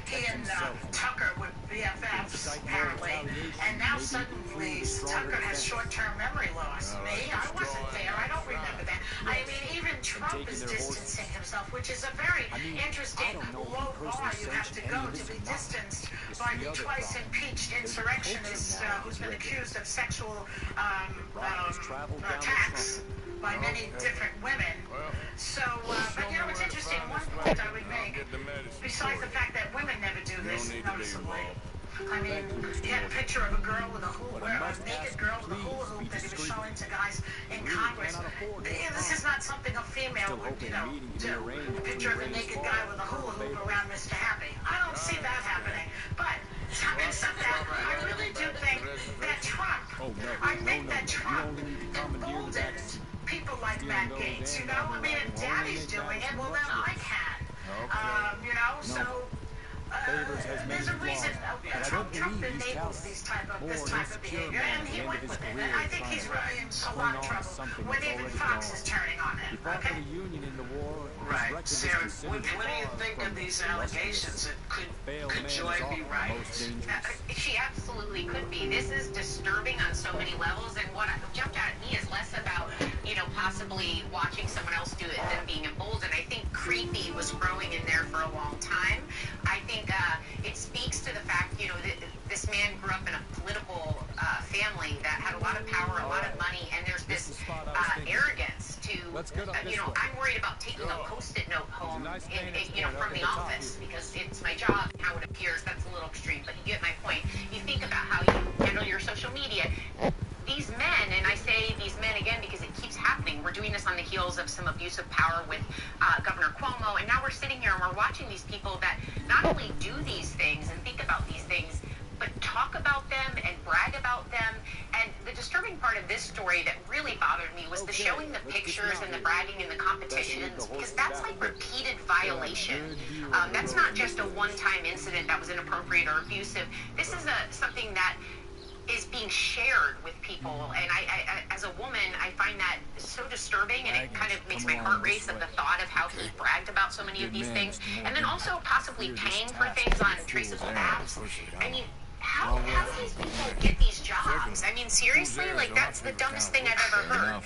he and Tucker were BFFs, apparently, and now suddenly Tucker has short-term memory loss. Me? I wasn't there. I don't remember that. I mean, even Trump is distancing himself, which is a very interesting low bar you have to go to be distanced by the twice impeached insurrectionist who's been accused of sexual attacks by many different women. So, but you know, it's interesting. One point I would make, besides the fact that women never do this noticeably, I mean, he had a picture of a girl with a naked girl with a hula hoop that he was showing to guys in Congress. This is not something a female would, do. A picture of a naked guy with a hula hoop around Mr. Happy. I don't see that happening. But having said that, I really do think that Trump emboldened people like Matt Gaetz, you know? I mean, if Daddy's doing it, well, then I can. You know, so there's a reason Trump enables this type of behavior, and he went with it. And I think he's really in a lot of trouble when even Fox is turning on him. Okay? Right. Sarah, what do you think of these allegations? Could Joy be right? She absolutely could be. This is disturbing on so many levels, and what jumped out at me is less about, possibly watching someone else do it than being emboldened. I think creepy was growing in there for a long time. I think it speaks to the fact, that this man grew up in a political family that had a lot of power, a lot of money, and there's this arrogance to, I'm worried about taking a Post-it note home, from the office because it's my job and how it appears. That's a little extreme, but you get my point. You think about how you handle your social media. These men, and I say these men again because it keeps happening. We're doing this on the heels of some abuse of power with Governor Cuomo, and now we're sitting here and we're watching these people that not only do these things and think about these things, but talk about them and brag about them. And the disturbing part of this story that really bothered me was the showing the pictures and the bragging and the competitions, because that's like repeated violation. That's not just a one-time incident that was inappropriate or abusive. This is something that is being shared with people, and I as a woman, I find that so disturbing, and it kind of makes my heart race at the thought of how he bragged about so many of these things, and then also possibly paying for things on traceable apps. I mean, how do these people get these jobs? I mean, seriously, like, that's the dumbest thing I've ever heard.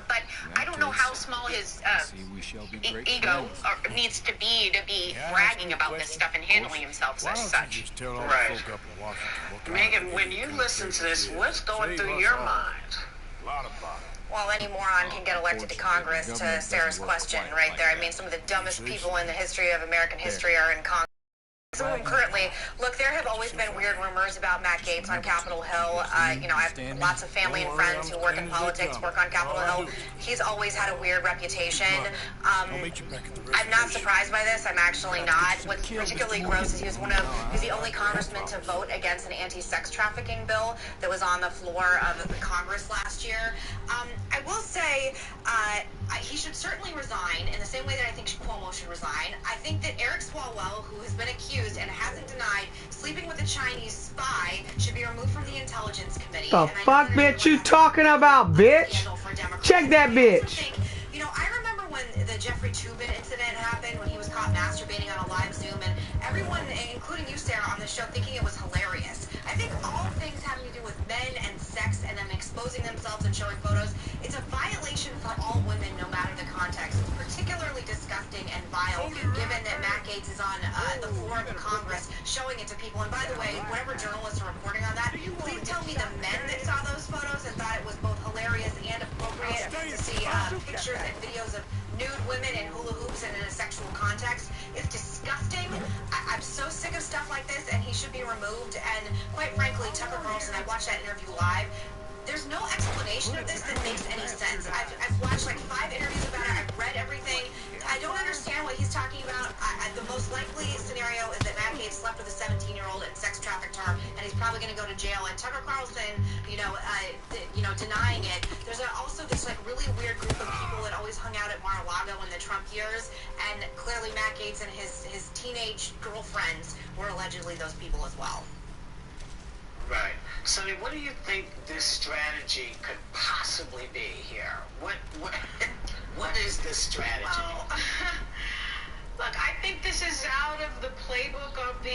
But I don't know how small his ego needs to be bragging about this stuff and handling himself as such. Right. Megan, when you listen to this, what's going through your mind? Well, any moron can get elected to Congress, to Sarah's question right there. I mean, some of the dumbest people in the history of American history are in Congress. Some of them currently, look, there have always been weird rumors about Matt Gaetz on Capitol Hill. I have lots of family and friends who work in politics, work on Capitol Hill. He's always had a weird reputation. I'm not surprised by this. I'm actually not. What's particularly gross is he's the only congressman to vote against an anti-sex trafficking bill that was on the floor of the Congress last year. I will say he should certainly resign in the same way that I think Cuomo should resign. I think that Eric Swalwell, who has been accused and hasn't denied sleeping with a Chinese spy, should be removed from the Intelligence Committee. The fuck bitch you talking about, bitch? Check that bitch. I remember when the Jeffrey Toobin incident happened, when he was caught masturbating on a live Zoom, and everyone, including you, Sarah, on the show, thinking it was hilarious. I think all things having to do with men and sex and them exposing themselves and showing photos, it's a violation for all women, no matter the context. It's particularly disgusting and vile, given that Matt Gaetz is on the floor of the Congress showing it to people. And by the way, whatever journalists are reporting on that, please tell me the men that saw those photos and thought it was both hilarious and appropriate to see pictures and videos of nude women in hula hoops and in a sexual context. It's disgusting. I'm so sick of stuff like this, and he should be removed. And quite frankly, Tucker Carlson, I watched that interview live. There's no explanation of this that makes any sense. I've watched like 5 interviews about it. I've read everything. I don't understand what he's talking about. The most likely scenario is that Matt Gaetz slept with a 17-year-old and sex trafficked her, and he's probably going to go to jail. And Tucker Carlson, denying it. There's also this like really weird group of people that always hung out at Mar-a-Lago in the Trump years, and clearly Matt Gaetz and his teenage girlfriends were allegedly those people as well. Right. Sonny, what do you think this strategy could possibly be here? What is this strategy? Well, look, I think this is out of the place. playbook of the,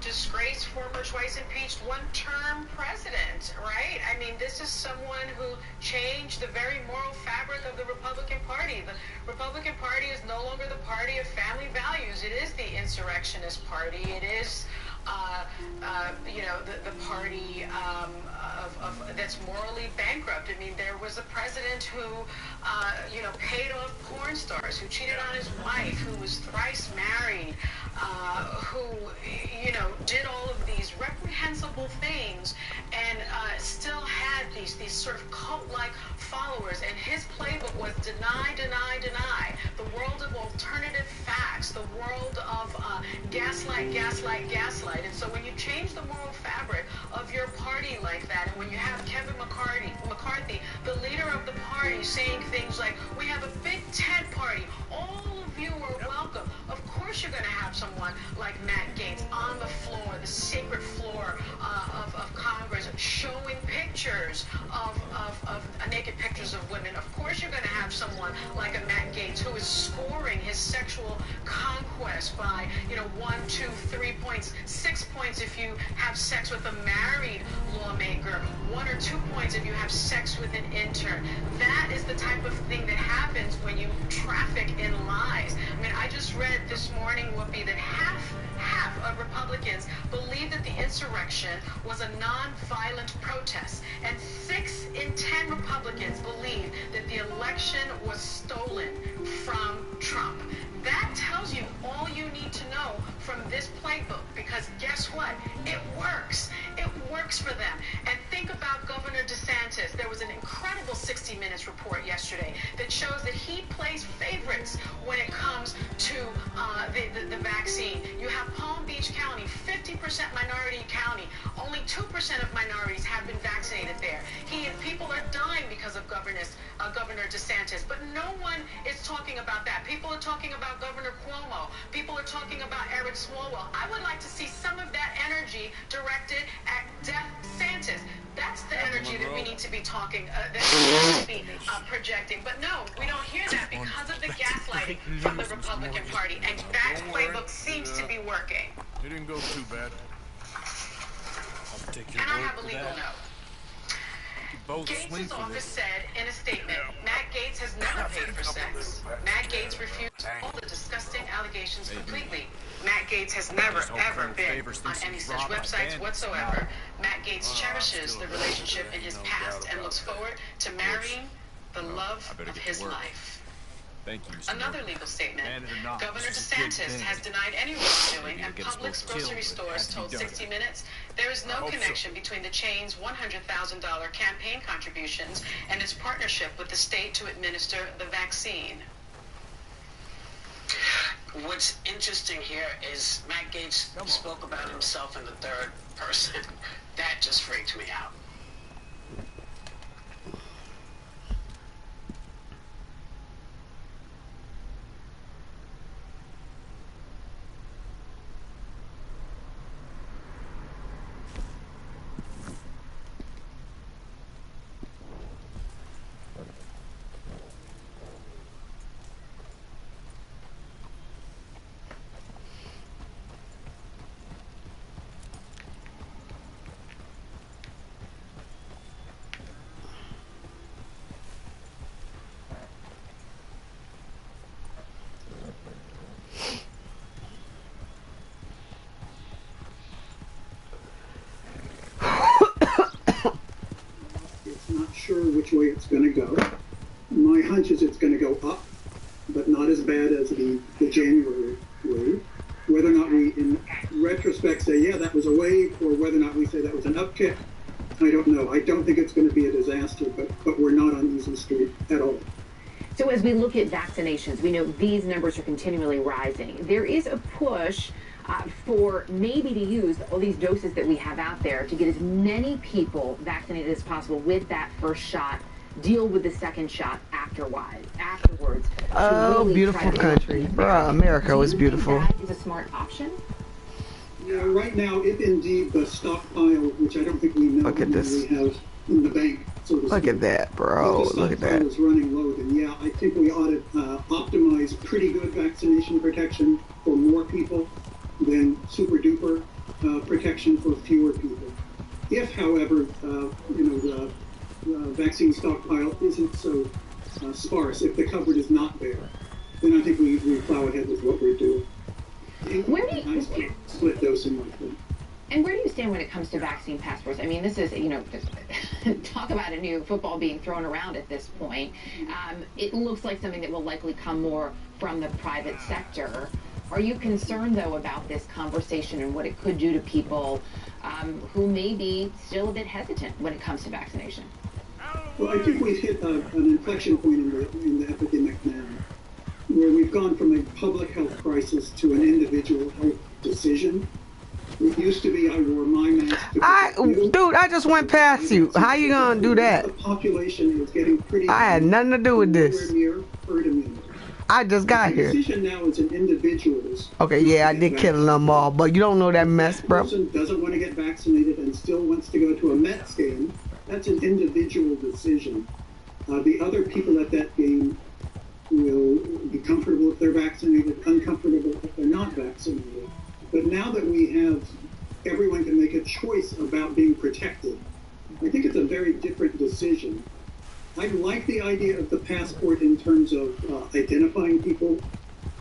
disgraced, former twice impeached, one-term president, right? I mean, this is someone who changed the very moral fabric of the Republican Party. The Republican Party is no longer the party of family values. It is the insurrectionist party. It is, the party that's morally bankrupt. I mean, there was a president who, paid off porn stars, who cheated on his wife, who was thrice married, who, did all of these reprehensible things and still had these sort of cult-like followers. And his playbook was deny, deny, deny. The world of alternative facts, the world of gaslight, gaslight, gaslight. And so when you change the moral fabric of your party like that, and when you have Kevin McCarthy, the leader of the party, saying things like, we have a Big Ted party, all of you are welcome. Of course you're going to have someone like Matt Gaetz on the floor, the sacred floor of Congress, showing pictures of naked pictures of women. Of course you're going to have someone like a Matt Gaetz who is scoring his sexual conquest by, 1, 2, 3 points, 6 points if you have sex with a married lawmaker, 1 or 2 points if you have sex with an intern. That is the type of thing that happens when you traffic in lies. I mean, I just read this morning, Whoopi, that half of Republicans believe that the insurrection was a non-violent protest, and 6 in 10 Republicans believe that the election was stolen from Trump. That tells you all you need to know from this playbook, because guess what? It works. It works for them. And think about Governor DeSantis. There was an incredible 60 Minutes report yesterday that shows that he plays favorites when it comes to the vaccine. You have Palm Beach County, 50% minority county. Only 2% of minorities have been vaccinated there. People are dying because of Governor DeSantis, but no one is talking about that. People are talking about Governor Cuomo. People are talking about Eric Swalwell. I would like to see some of that energy directed at DeSantis. That's the energy that we need to be talking, that we need to be projecting. But no, we don't hear that because of the gaslighting from the Republican Party. And that playbook seems to be working. It didn't go too bad. And I have a legal note. Gates' office said in a statement, Matt Gaetz has never paid for sex. Matt Gaetz refused all the disgusting allegations completely. Matt Gaetz has never, ever been on any such websites whatsoever. Matt Gaetz cherishes the relationship in his past and looks forward to marrying the love of his life. Thank you. Another legal statement. Governor DeSantis has denied any wrongdoing, and Publix grocery stores told 60 Minutes there is no connection between the chain's $100,000 campaign contributions and its partnership with the state to administer the vaccine. What's interesting here is Matt Gaetz spoke about himself in the third person. That just freaked me out. Sure which way it's going to go. My hunch is it's going to go up, but not as bad as the January wave. Whether or not we, in retrospect, say, yeah, that was a wave, or whether or not we say that was an uptick, I don't know. I don't think it's going to be a disaster, but we're not on easy street at all. So as we look at vaccinations, we know these numbers are continually rising. There is a push for maybe to use all these doses that we have out there to get as many people vaccinated as possible with that first shot, deal with the second shot afterwards. Oh, really beautiful country. Bruh, America was beautiful. That is a smart option? Yeah, right now, if indeed the stockpile, which I don't think we know Look at this. we have in the bank, so to Look speak, at that, bro. Look at that. is running low, then yeah, I think we ought to optimize pretty good vaccination protection for more people then super duper protection for fewer people. If, however, the vaccine stockpile isn't so sparse, if the cupboard is not there, then I think we plow ahead with what we're doing. Where do you split dosing like that? And where do you stand when it comes to vaccine passports? I mean, this is, talk about a new football being thrown around at this point. It looks like something that will likely come more from the private sector. Are you concerned, though, about this conversation and what it could do to people who may be still a bit hesitant when it comes to vaccination? Well, I think we've hit an inflection point in the epidemic now, where we've gone from a public health crisis to an individual health decision. It used to be I wore my mask to protect you. Dude, I just went past you. How you gonna do that? The population is getting pretty. I had nothing to do with this. Near herd immunity. I just got here. The decision now is an individual's. Okay, yeah, I did kill them all, but you don't know that mess, bro. If a person doesn't want to get vaccinated and still wants to go to a Mets game, that's an individual decision. The other people at that game will be comfortable if they're vaccinated, uncomfortable if they're not vaccinated. But now that we have, everyone can make a choice about being protected, I think it's a very different decision. I like the idea of the passport in terms of identifying people.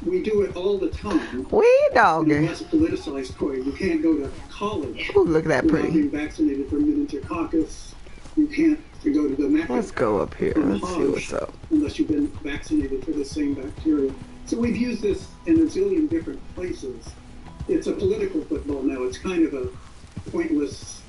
We do it all the time. We doggy. In a less politicized way. You can't go to college. Ooh, look at that without pretty. being vaccinated for meningococcus. You can't go to the Mecca. Let's go up here. Let's see what's up. Unless you've been vaccinated for the same bacteria. So we've used this in a zillion different places. It's a political football now. It's kind of a pointless,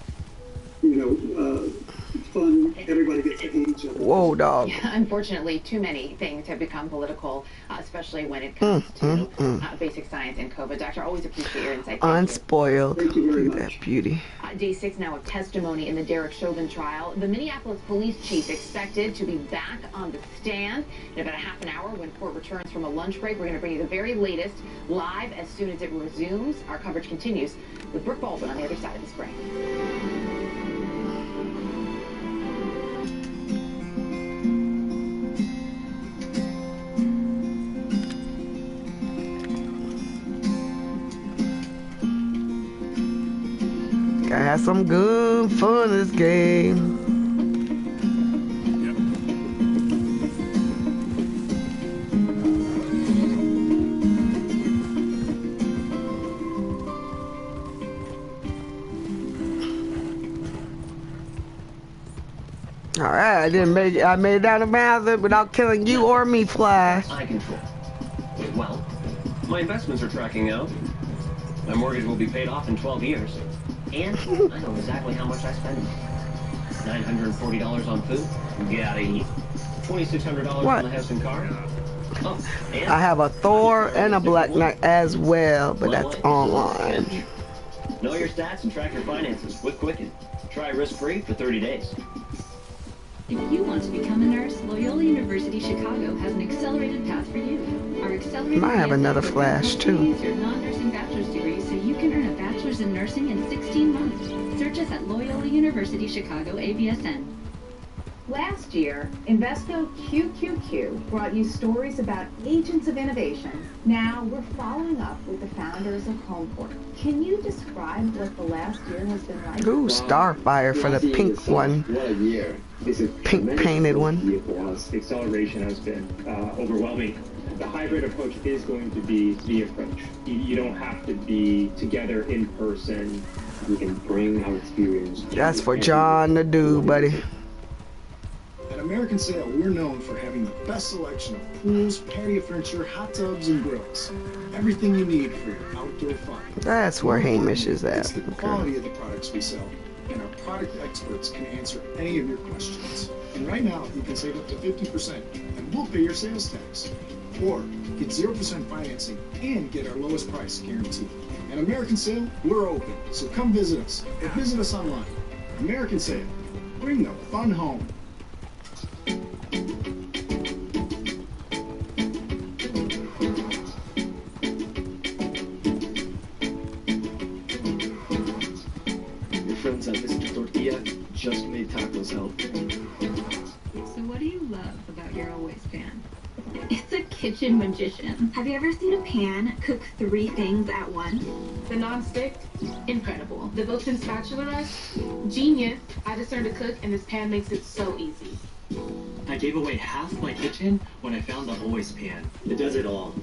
fun. Everybody gets to hate each other. Whoa, dog. Unfortunately, too many things have become political, especially when it comes to basic science and COVID. Doctor, always appreciate your insight. Unspoiled. Thank you very Look at much. that beauty. Day 6 now of testimony in the Derek Chauvin trial. The Minneapolis police chief expected to be back on the stand in about a half an hour when court returns from a lunch break. We're going to bring you the very latest live as soon as it resumes. Our coverage continues with Brooke Baldwin on the other side of this break. Gotta have some good fun in this game. All right, I made it out of Mazda without killing you or me, Flash. I control. Well, my investments are tracking out. My mortgage will be paid off in 12 years. And I know exactly how much I spend. $940 on food. Gotta eat. $2,600 on the house and car. Oh, and I have a Thor and a Black Knight as well, but that's online. Know your stats and track your finances with Quicken. Try risk-free for 30 days. If you want to become a nurse, Loyola University Chicago has an accelerated path for you. Our accelerated Might have another Flash too. Your non-nursing bachelor's degree so you can earn a bachelor's in nursing in 16 months. Search us at Loyola University Chicago ABSN. Last year, Invesco QQQ brought you stories about agents of innovation. Now we're following up with the founders of Homeport. Can you describe what the last year has been like? Ooh, Starfire for the pink one. What a year. This is Pink painted one. For us. The acceleration has been overwhelming. The hybrid approach is going to be the approach. You don't have to be together in person. We can bring our experience. That's for John to do, buddy. At American Sale, we're known for having the best selection of pools, patio furniture, hot tubs, and grills. Everything you need for your outdoor fun. That's where Hamish is It's at. the quality of the products we sell, and our product experts can answer any of your questions. And right now, you can save up to 50%, and we'll pay your sales tax. Or get 0% financing and get our lowest price guarantee. At American Sale, we're open, so come visit us or visit us online. American Sale, bring the fun home. Your friends at Mr. Tortilla just made tacos help. So what do you love about your Always pan? It's a kitchen magician. Have you ever seen a pan cook 3 things at once? The non-stick, incredible. The built-in spatula, genius. I just learned to cook, and this pan makes it so easy. I gave away half my kitchen when I found the Always pan. It does it all.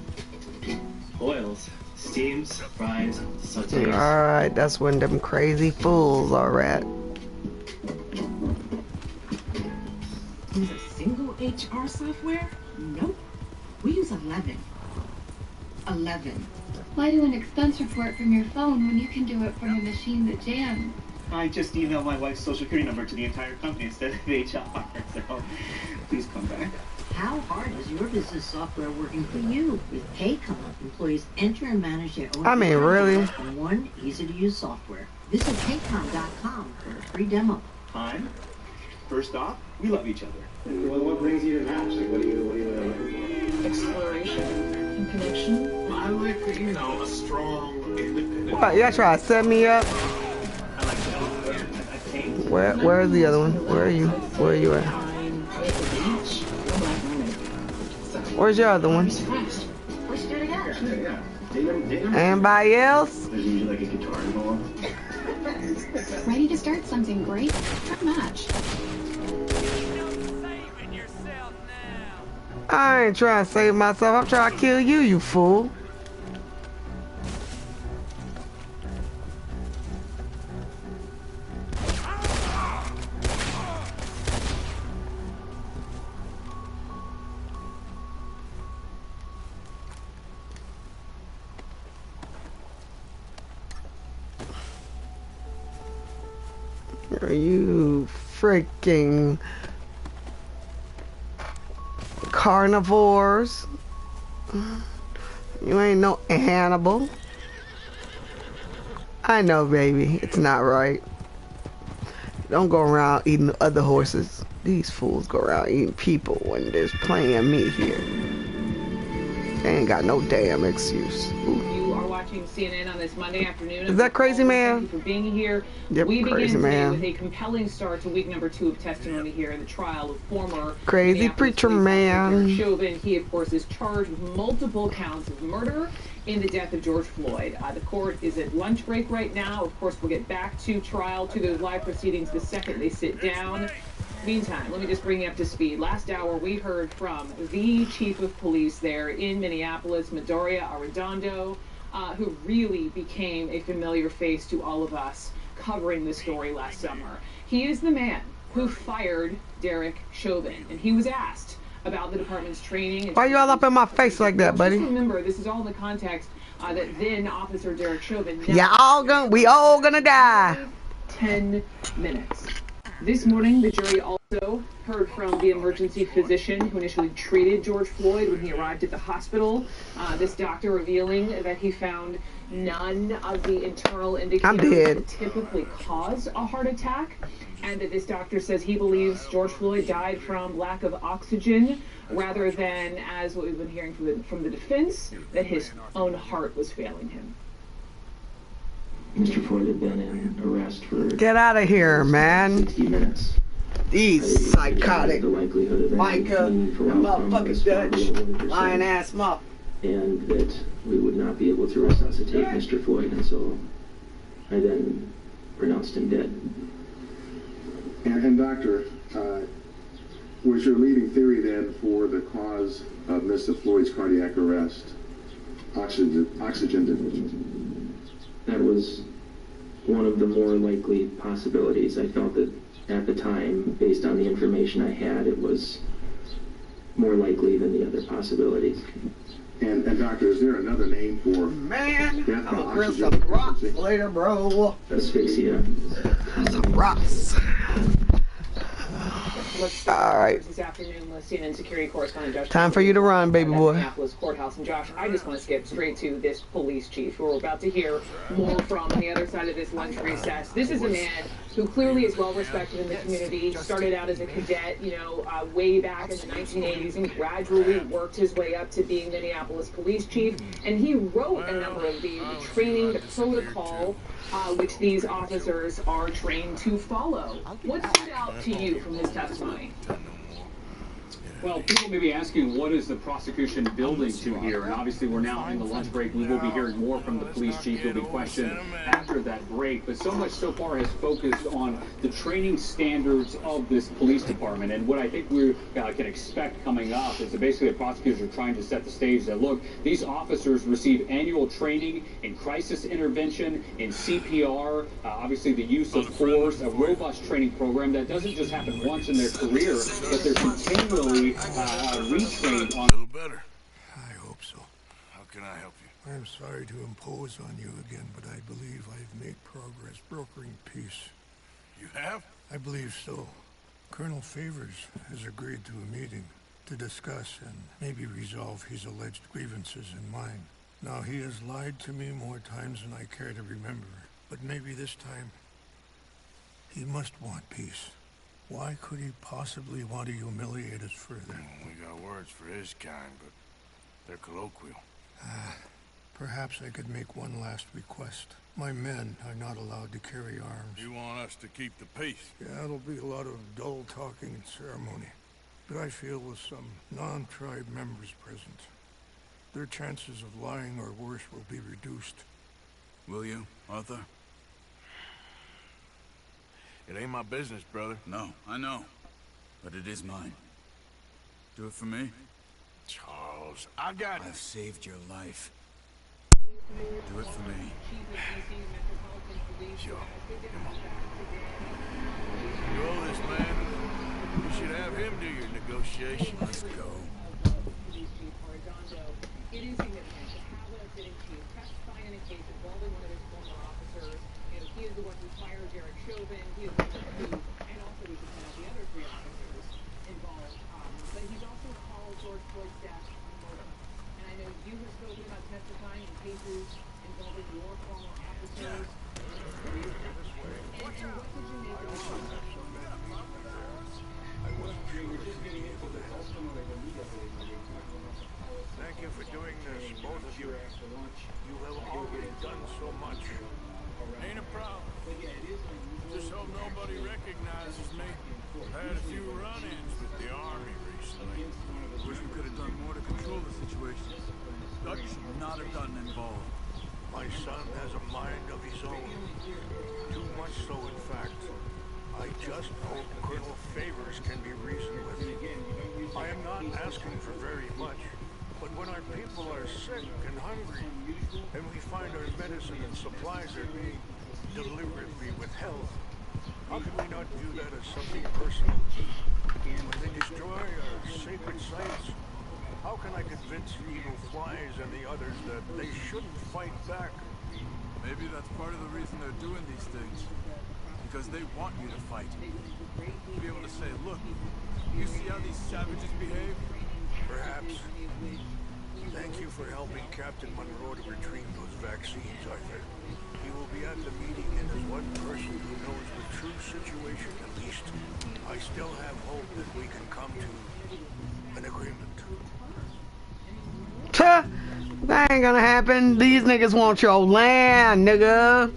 Oils, steams, fries, sautés. Alright, that's when them crazy fools are at. Use a single HR software? Nope. We use 11. 11. Why do an expense report from your phone when you can do it from a machine that jams? I just emailed my wife's social security number to the entire company instead of HR, so please come back. How hard is your business software working for you? With Paycom, employees enter and manage their own. I mean, really? On one easy-to-use software. Visit Paycom.com for a free demo. Time. First off, we love each other. Well, what brings you to match? Like, what do you Exploration and connection. I like, a strong, independent. What, y'all try to set me up? I like to paint. Where's the other one? Where are you? Where are you at? Where's your other one? We should do it again. Yeah. Anybody else? There's usually like a guitar involved. Ready to start something great? Match. I ain't trying to save myself. I'm trying to kill you, you fool. Are you freaking carnivores? You ain't no Hannibal. I know, baby. It's not right. Don't go around eating other horses. These fools go around eating people when there's plenty of meat here. They ain't got no damn excuse. Ooh. You are watching CNN on this Monday afternoon. Is that crazy, man? Thank you for being here. Yep, we begin crazy, today man. with a compelling start to week number 2 of testimony here in the trial of former Crazy Minneapolis preacher police officer man. Derek Chauvin. He, of course, is charged with multiple counts of murder in the death of George Floyd. The court is at lunch break right now. Of course, we'll get back to trial, to those live proceedings the second they sit down. Meantime, let me just bring you up to speed. Last hour, we heard from the chief of police there in Minneapolis, Midoriya Arredondo, who really became a familiar face to all of us covering this story last summer. He is the man who fired Derek Chauvin, and he was asked about the department's training. Why you all up in my face like that, buddy? Just remember, this is all in the context that then Officer Derek Chauvin... We all gonna die. 10 minutes. This morning, the jury also heard from the emergency physician who initially treated George Floyd when he arrived at the hospital. This doctor revealing that he found none of the internal indicators that typically cause a heart attack, and that this doctor says he believes George Floyd died from lack of oxygen rather than, as what we've been hearing from the defense, that his own heart was failing him. Mr. Floyd had been in arrest for... Get out of here, man. 60 minutes. These psychotic the likelihood of Micah and motherfucking Dutch lying ass motherfucker. And that we would not be able to resuscitate Mr. Floyd, and so I then pronounced him dead. And doctor, was your leading theory then for the cause of Mr. Floyd's cardiac arrest oxygen deficiency? That was one of the more likely possibilities. I felt that at the time, based on the information I had, it was more likely than the other possibilities. And doctor, is there another name for man? Death I'm by gonna grill oxygen some rocks deficiency? later, bro. Asphyxia. Some rocks. All right. This afternoon, CNN security correspondent Josh. Time for you to run, baby boy. Minneapolis courthouse. And Josh, I just want to skip straight to this police chief, who we're about to hear more from on the other side of this lunch recess. This is a man who clearly is well respected in the community. Started out as a cadet, way back in the 1980s, and gradually worked his way up to being Minneapolis police chief. And he wrote a number of the training, the protocol, which these officers are trained to follow. What stood out to you from his testimony? Well, people may be asking, what is the prosecution building to here? And obviously, we're now in the lunch break. We will be hearing more from the police chief. He'll be questioned after that break. But so much so far has focused on the training standards of this police department. And what I think we can expect coming up is that basically the prosecutors are trying to set the stage that, look, these officers receive annual training in crisis intervention, in CPR, obviously the use of force, a robust training program that doesn't just happen once in their career, but they're continually retrained on. A little better. I hope so. How can I help you? I'm sorry to impose on you again, but I believe I've made progress brokering peace. You have? I believe so. Colonel Favors has agreed to a meeting to discuss and maybe resolve his alleged grievances and mine. Now, he has lied to me more times than I care to remember, but maybe this time he must want peace. Why could he possibly want to humiliate us further? We got words for his kind, but they're colloquial. Perhaps I could make one last request. My men are not allowed to carry arms. You want us to keep the peace? Yeah, it'll be a lot of dull talking and ceremony. But I feel with some non-tribe members present, their chances of lying or worse will be reduced. Will you, Arthur? It ain't my business, brother. No, I know. But it is mine. Do it for me? Charles, I've saved your life. Do it for me. Sure. Come on. You owe this man. You should have him do your negotiation. Let's go. It is significant to have a sitting chief testify in a case involving one of his former officers. He is the one who fired Derek Chauvin. He is the one who, and also we should point out the other three officers involved. But he's also called George Floyd's death murder. And I know you have spoken about testifying in cases involving your former officers. And what did you make of this? Thank you for doing this, both of you. You have already done so much. Ain't a problem. Just hope nobody recognizes me. Had a few run-ins with the army recently. Wish we could have done more to control the situation. Dutch should not have gotten involved. My son has a mind of his own. Too much so, in fact. I just hope Colonel Favors can be reasoned with. I am not asking for very much, but when our people are sick and hungry, and we find our medicine and supplies are being deliberately withheld, how can we not view that as something personal? When they destroy our sacred sites, how can I convince evil flies and the others that they shouldn't fight back? Maybe that's part of the reason they're doing these things. Because they want you to fight. Be able to say, look, you see how these savages behave? Perhaps. Thank you for helping Captain Monroe to retrieve those vaccines, Arthur. He will be at the meeting, and as one person who knows the true situation at least, I still have hope that we can come to an agreement. Tuh! That ain't gonna happen. These niggas want your land, nigga.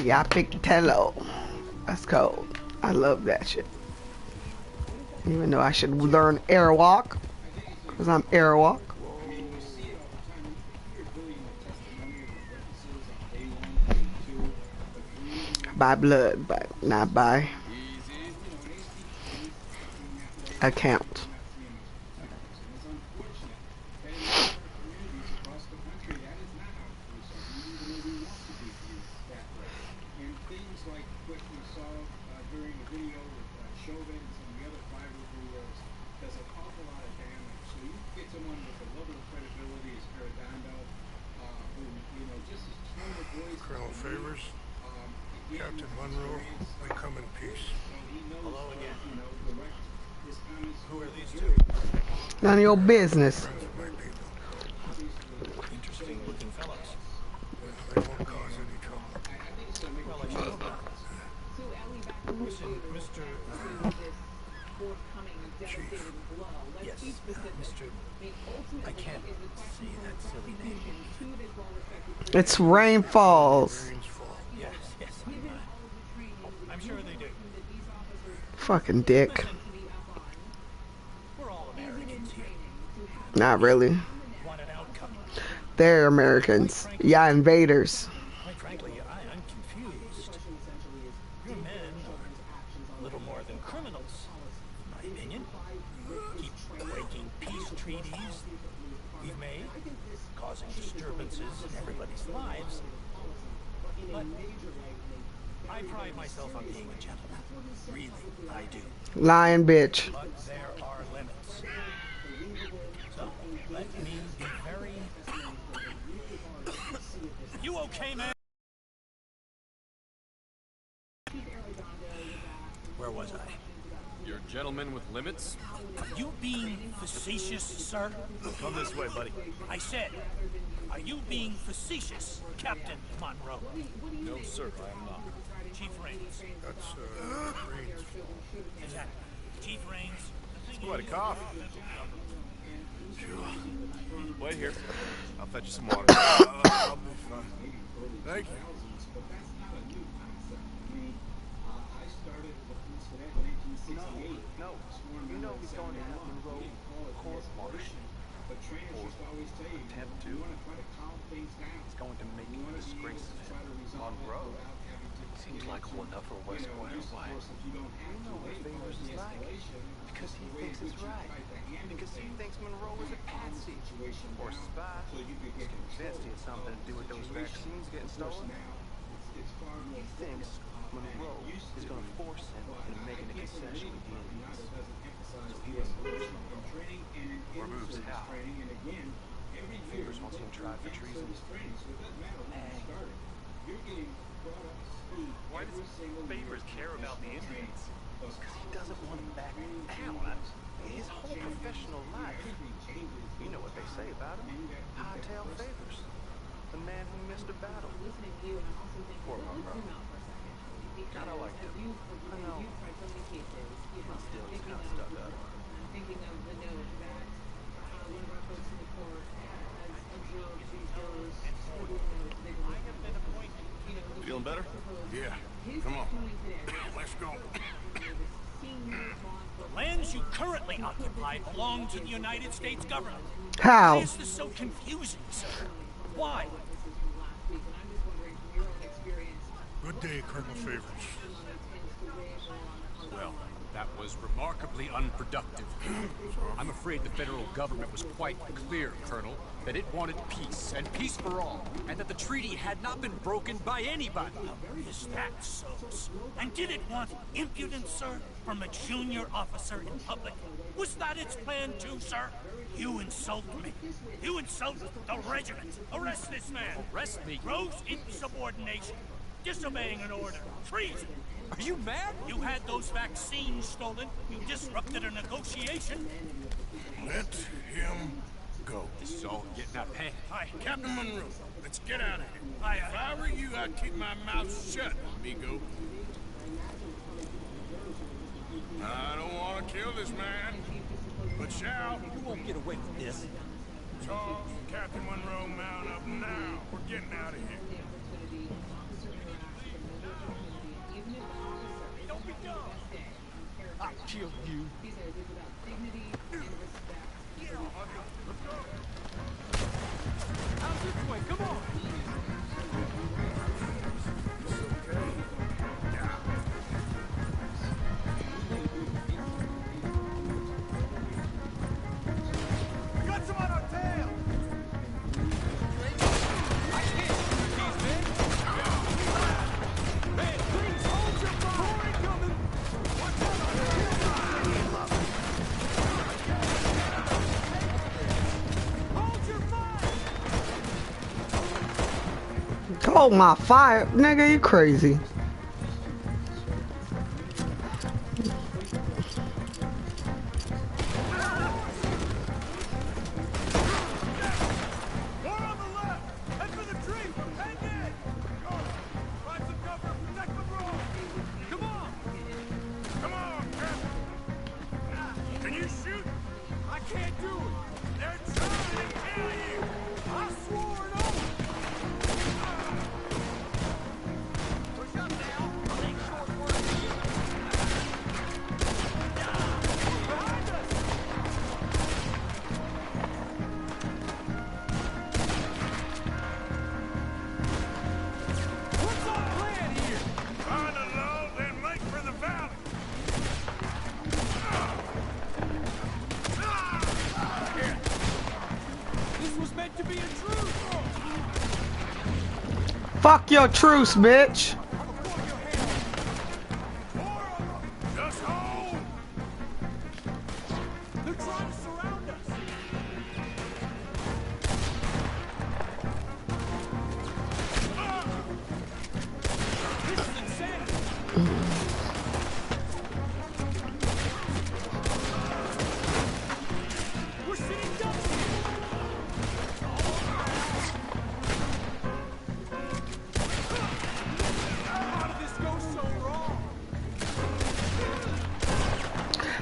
Yapictello. That's cold. I love that shit. Even though I should learn airwalk, because I'm airwalk. by blood, but not by account. Colonel Favors, Captain Monroe, we come in peace. Hello again. Who are these two? None of your business. Friends of my people. Interesting looking fellows. They won't cause any trouble. Well, I should hope not. Listen, Mr. Chief. Yes, Mr. I can't say that silly name. It's rain falls. Yes, I'm sure they do. Fucking dick. We're all Americans here. Not really. Want an outcome. They're Americans. Yeah, invaders. Quite frankly, I'm confused. Your men are little more than criminals, in my opinion. Keep breaking peace treaties we've made, causing disturbances in everybody's lives. But I pride myself on being a gentleman. Really, I do. Lying bitch. But there are limits. So, let me be very... You okay, man? Where was I? You're a gentleman with limits? Are you being facetious, sir? Come this way, buddy. I said, are you being facetious, Captain Monroe? No, sir, I am not. Chief Raines. That's, Raines. Exactly. Chief Raines. Quite a cough. Wait here. I'll fetch you some water. I'll be fine. Thank you. No. You know he's going to have Monroe court-martialed. Or attempt to. He's going to make a disgrace of him. Monroe? Seems like one enough for West Square. Why? You know what Favors is like. Because he thinks it's right. Because he thinks Monroe is a patsy. Or a spy. He's convinced he had something to do with those vaccines getting stolen. He thinks Monroe is going to force him into making a concession with the Indians. So he removes Monroe. Removes how? Favors wants him tried for treason. Why does Favors care about the Indians? Because he doesn't want them back down. His whole professional life. You know what they say about him. Hightail Favors. The man who missed a battle. Poor Monroe. God, I liked him. I know. Still, he's kind of stuck up. Feeling better? Yeah. Come on. Let's go. The lands you currently occupy belong to the United States government. How? Why is this so confusing, sir? Why? Good day, Colonel Favors. Well, that was remarkably unproductive. I'm afraid the federal government was quite clear, Colonel, that it wanted peace, and peace for all, and that the treaty had not been broken by anybody. Is that so? And did it want impudence, sir, from a junior officer in public? Was that its plan too, sir? You insult me. You insult the regiment. Arrest this man. Arrest me? Gross insubordination. Disobeying an order. Treason. Are you mad? You had those vaccines stolen. You disrupted a negotiation. Let him go. This is all getting out of hand. Hi, Captain Monroe, let's get out of here. Hi, If I were you, I'd keep my mouth shut, amigo. I don't want to kill this man, but shall. You won't get away with this. Charles, Captain Monroe, mount up now. We're getting out of here. Don't be dumb. I'll kill you. Out this way, come on! It's okay. control my fire. Nigga, you crazy. Fuck your truce, bitch.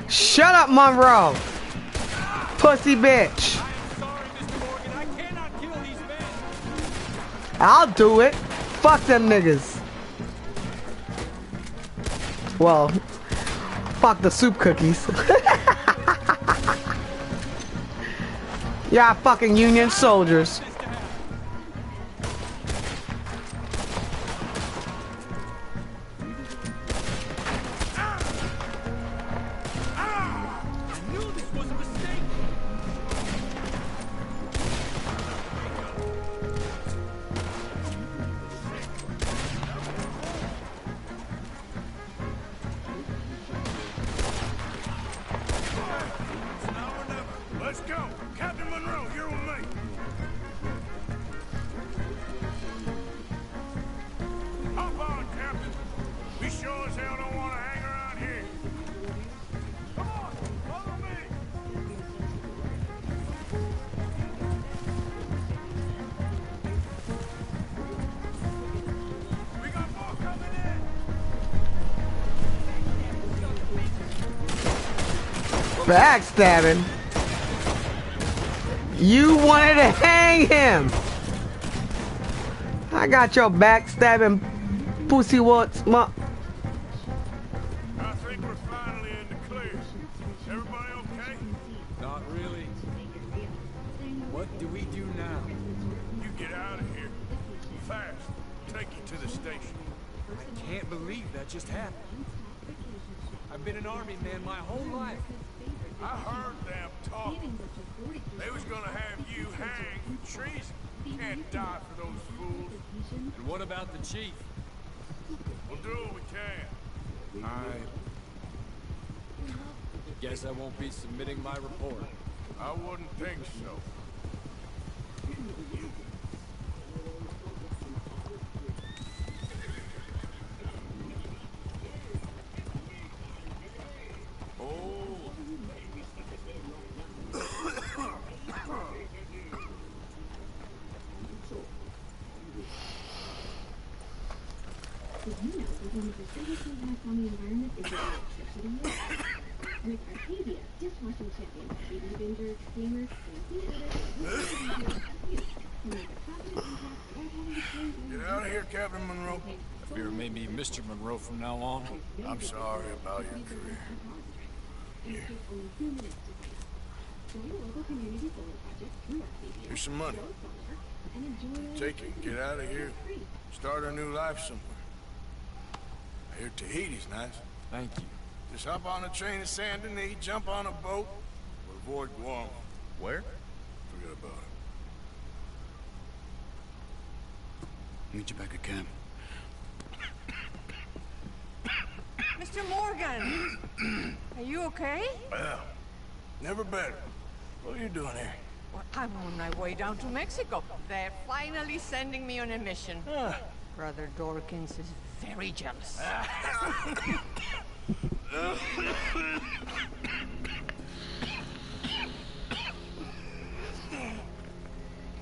Shut up, Monroe. Pussy bitch. I'll do it. Fuck them niggas. Well, fuck the soup cookies. Yeah, fucking Union soldiers. Let's go! Captain Monroe, you're with me! Hop on, Captain! We sure as hell don't want to hang around here! Come on! Follow me! We got more coming in! Backstabbing. You wanted to hang him. I got your backstabbing pussy what's my. I think we're finally in the clear. Everybody okay? Not really. What do we do now? You get out of here. Fast. Take you to the station. I can't believe that just happened. I've been an army man my whole life. I heard them talk. They was gonna have you hanged for treason. Can't die for those fools. And what about the chief? We'll do what we can. I guess I won't be submitting my report. I wouldn't think so. With Arcadia, dishwashing champions, baby bingers, gamers, Get out of here, Captain Monroe. I fear it may be Mr. Monroe from now on. I'm sorry about your career. Here. Here's some money. Take it, get out of here. Start a new life somewhere. I hear Tahiti's nice. Thank you. Just hop on a train to Saint Denis, jump on a boat, but avoid Guam. Where? Forget about it. Meet you back at camp. Mr. Morgan, are you okay? Well, never better. What are you doing here? Well, I'm on my way down to Mexico. They're finally sending me on a mission. Brother Dorkins is very jealous.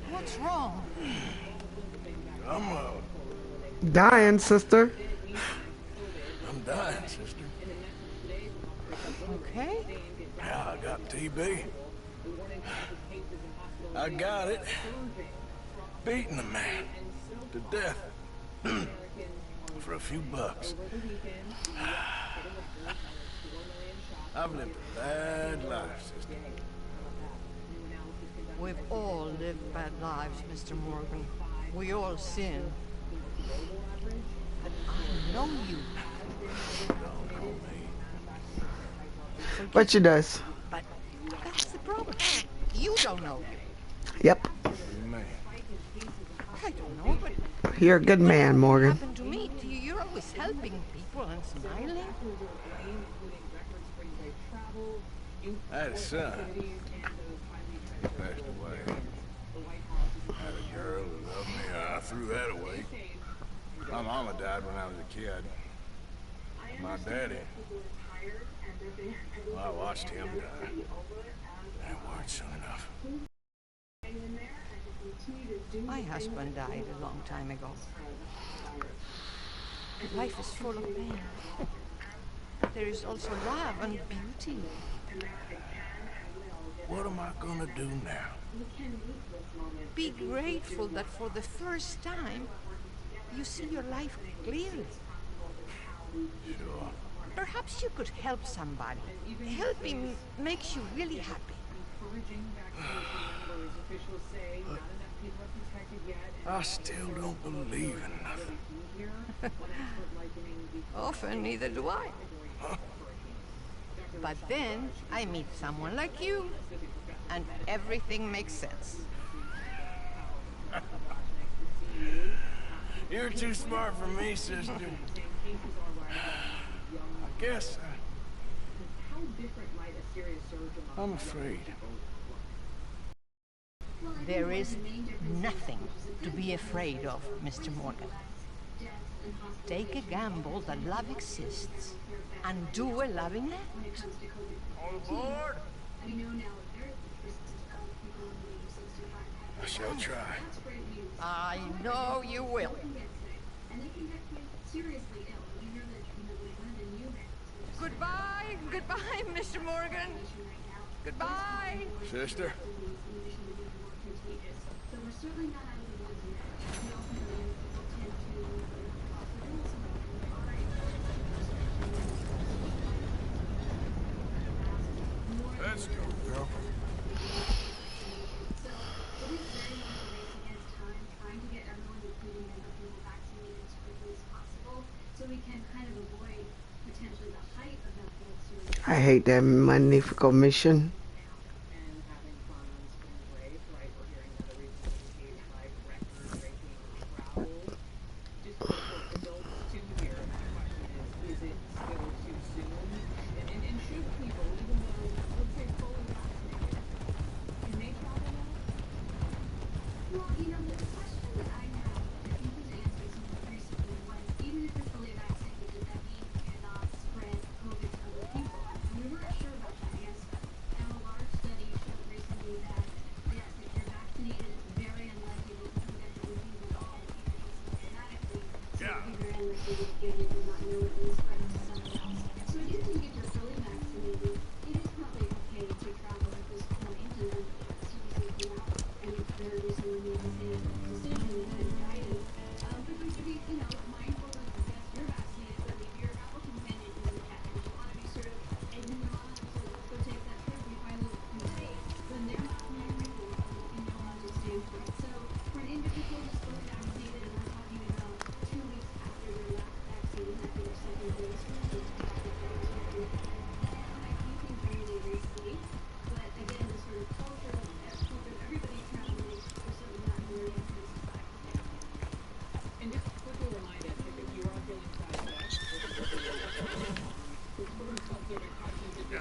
What's wrong? I'm dying, sister. I'm dying, sister. Okay. Yeah, I got TB. I got it. Beating a man to death for a few bucks. I've lived a bad life, sister. We've all lived bad lives, Mr. Morgan. We all sin. But I know you. But she does. But that's the problem. You don't know. Yep. Man. I don't know, but You're a good man, Morgan. what happened to me? You're always helping people and smiling. I had a son. He passed away. I had a girl who loved me. I threw that away. My mama died when I was a kid. My daddy, well, I watched him die. And it weren't soon enough. My husband died a long time ago. Life is full of pain. There is also love and beauty. What am I gonna do now? Be grateful that for the first time, you see your life clearly. Sure. Perhaps you could help somebody. Helping makes you really happy. I still don't believe in nothing. Often, neither do I. But then I meet someone like you, and everything makes sense. You're too smart for me, sister. I guess I'm afraid. There is nothing to be afraid of, Mr. Morgan. Take a gamble that love exists and do a loving act. On board? I shall try. I know you will. Goodbye, goodbye, Mr. Morgan. Goodbye. Sister? Let's go, girl. I hate that magnifico mission.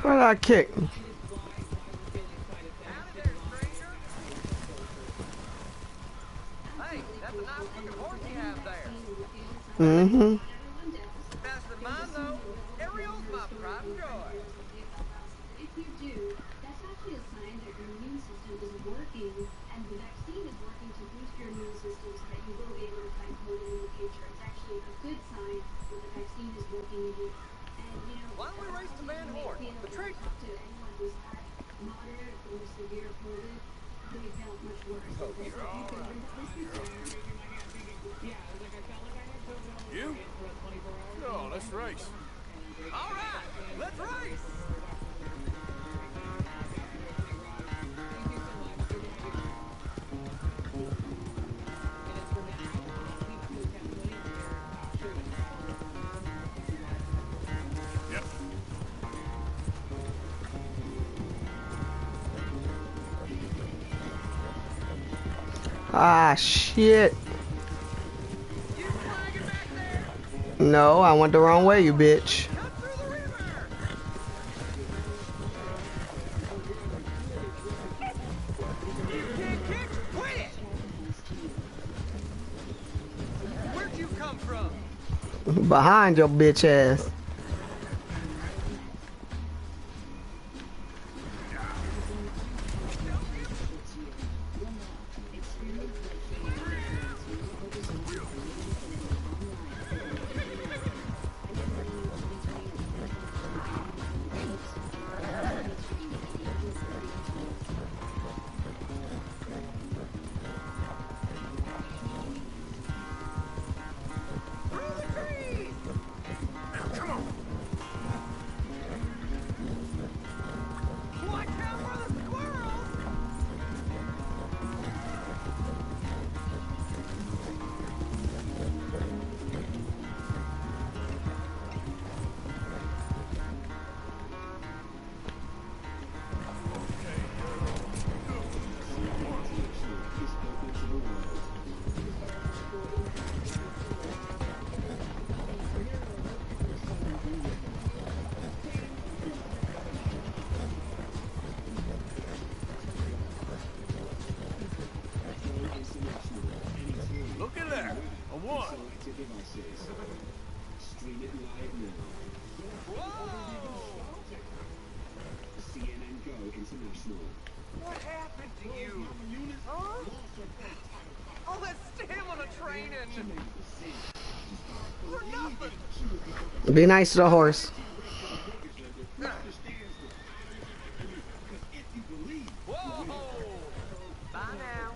What I kick? Hey, that's a nice looking horse you have there. Mm-hmm. Faster than mine, though. Ariel's my pride and joy. If you do, that's actually a sign that your immune system is working, and the vaccine is working to boost your immune system so that you will be able to fight COVID in the future. It's actually a good sign that the vaccine is working in you. And, you know, Why don't we race the Van Horn? The treat. talk to anyone who's had moderate or severe COVID, they felt much worse. Oh, you're all right. You? No, let's race. All right, let's race. Ah, shit. No, I went the wrong way, you bitch. Where'd you come from? Behind your bitch ass. Look at that. A one. What happened to you? Huh? All that stamina training. For nothing. Be nice to the horse. Whoa! Bye now.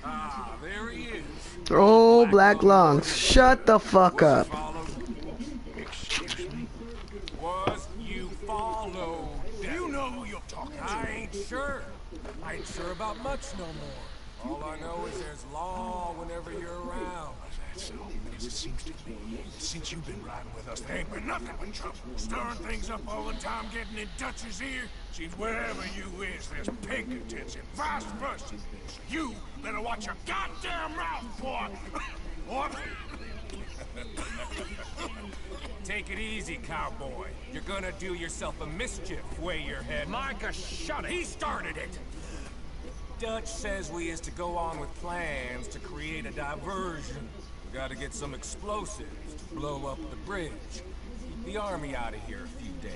Ah, there he is. Oh, black lungs. Shut the fuck up. Was you followed? You know who you're talking to. I ain't sure. I ain't sure about much no more. All I know is there's law whenever you're around. That's so, because it seems to me, since you've been riding with us, there ain't been nothing but trouble. Stirring things up all the time, getting in Dutch's ear. Seems wherever you is, there's pinkertons and vice versa. So you better watch your goddamn mouth, boy! What? Take it easy, cowboy. You're gonna do yourself a mischief, way your head. Micah, shut it! He started it! Dutch says we is to go on with plans to create a diversion. We gotta get some explosives to blow up the bridge. Keep the army out of here a few days.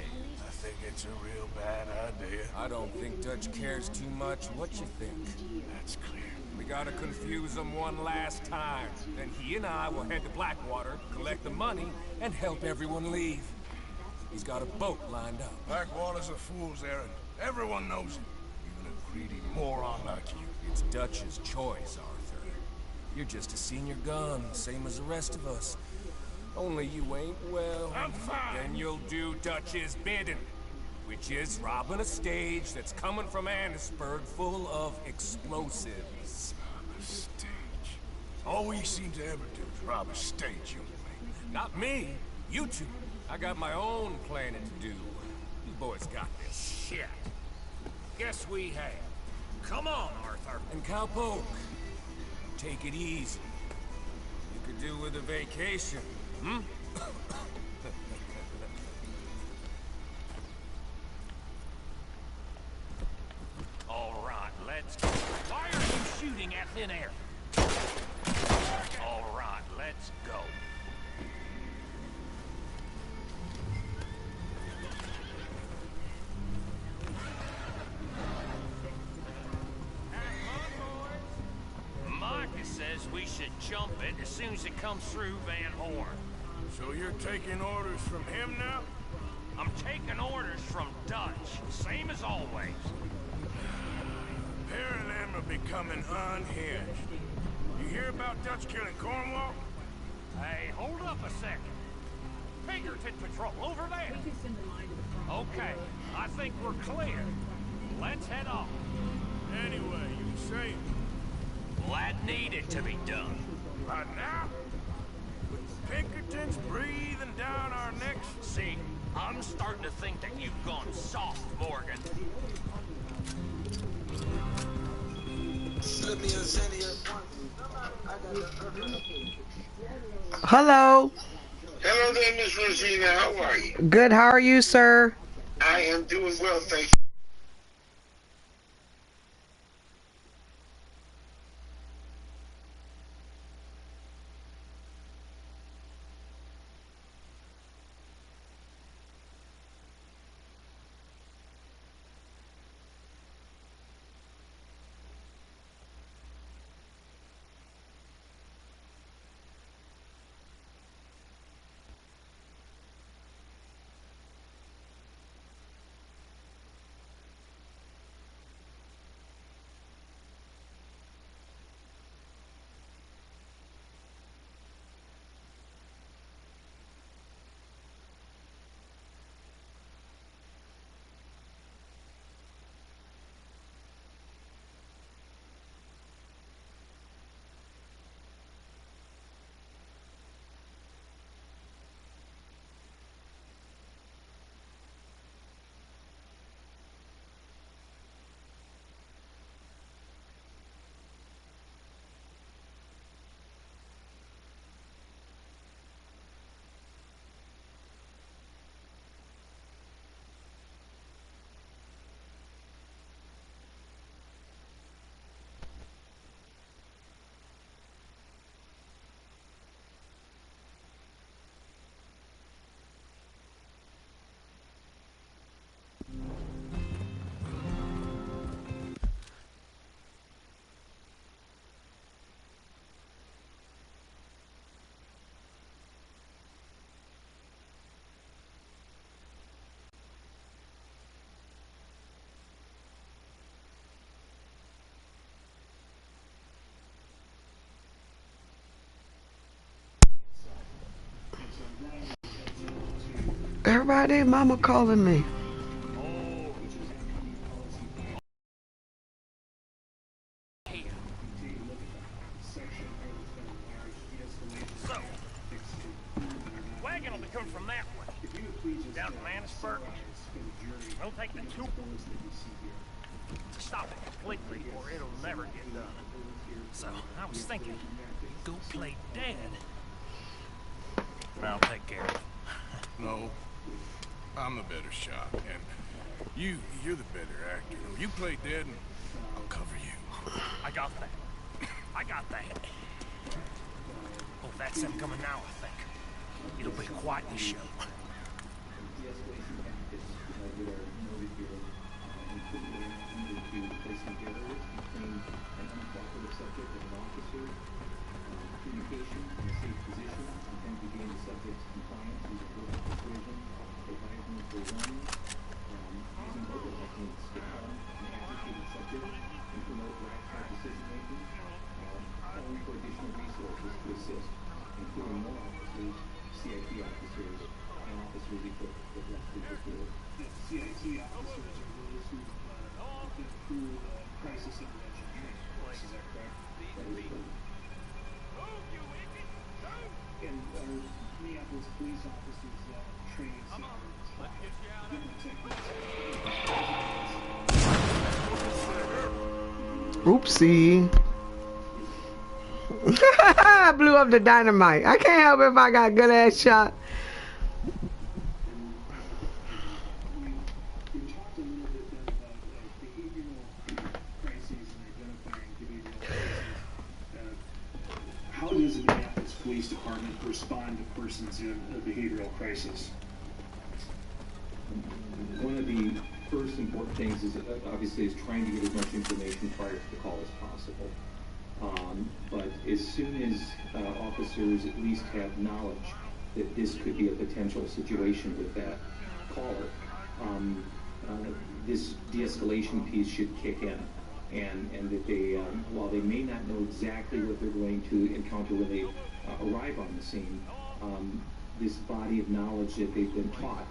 I think it's a real bad idea. I don't think Dutch cares too much. What you think? That's clear. We gotta confuse him one last time. Then he and I will head to Blackwater, collect the money, and help everyone leave. He's got a boat lined up. Blackwater's a fool's errand. Everyone knows it. Even a greedy moron like you. It's Dutch's choice, Arthur. You're just a senior gun, same as the rest of us. Only you ain't, well... I'm fine. Then you'll do Dutch's bidding. which is robbing a stage that's coming from Annisburg full of explosives. A stage. All we seem to ever do is rob a stage, you and me. Not me. You two. I got my own planning to do. You boys got this. Shit. Guess we have. Come on, Arthur. And Cowpoke, take it easy. You could do with a vacation, hmm? All right, let's go. Why are you shooting at thin air? All right, let's go. Micah says we should jump it as soon as it comes through Van Horn. So you're taking orders from him now? I'm taking orders from Dutch, same as always. A pair of them are becoming unhinged. You hear about Dutch killing Cornwall? Hey, hold up a second. Pinkerton Patrol, over there. Okay, I think we're clear. Let's head off. Anyway, you say... Well, that needed to be done. Right now? With the Pinkertons breathing down our necks? See, I'm starting to think that you've gone soft, Morgan. Hello. Hello there, Miss Rosina. How are you? Good. How are you, sir? I am doing well, thank you. Everybody, mama calling me. So, wagon will be coming from that way. Down from Annisburg. Don't take the two. Stop it completely or it'll never get done. So, I was thinking, go play dead. I'll take care of it. No. I'm the better shot, and you're the better actor. You play dead, and I'll cover you. I got that. I got that. Oh, that's them coming now, I think. It'll be quite the show. CIT officers are those who get through crisis intervention training course. Is that correct? And our Minneapolis police officers training center different techniques. Oopsie. I blew up the dynamite. I can't help it if I got a good ass shot. We talked a little bit then about behavioral crises and identifying behavioral crises. How does the Minneapolis Police Department respond to persons in a behavioral crisis? One of the first important things is obviously is trying to get as much information prior to the call as possible. But as soon as officers at least have knowledge that this could be a potential situation with that caller, this de-escalation piece should kick in. And that they, while they may not know exactly what they're going to encounter when they arrive on the scene, this body of knowledge that they've been taught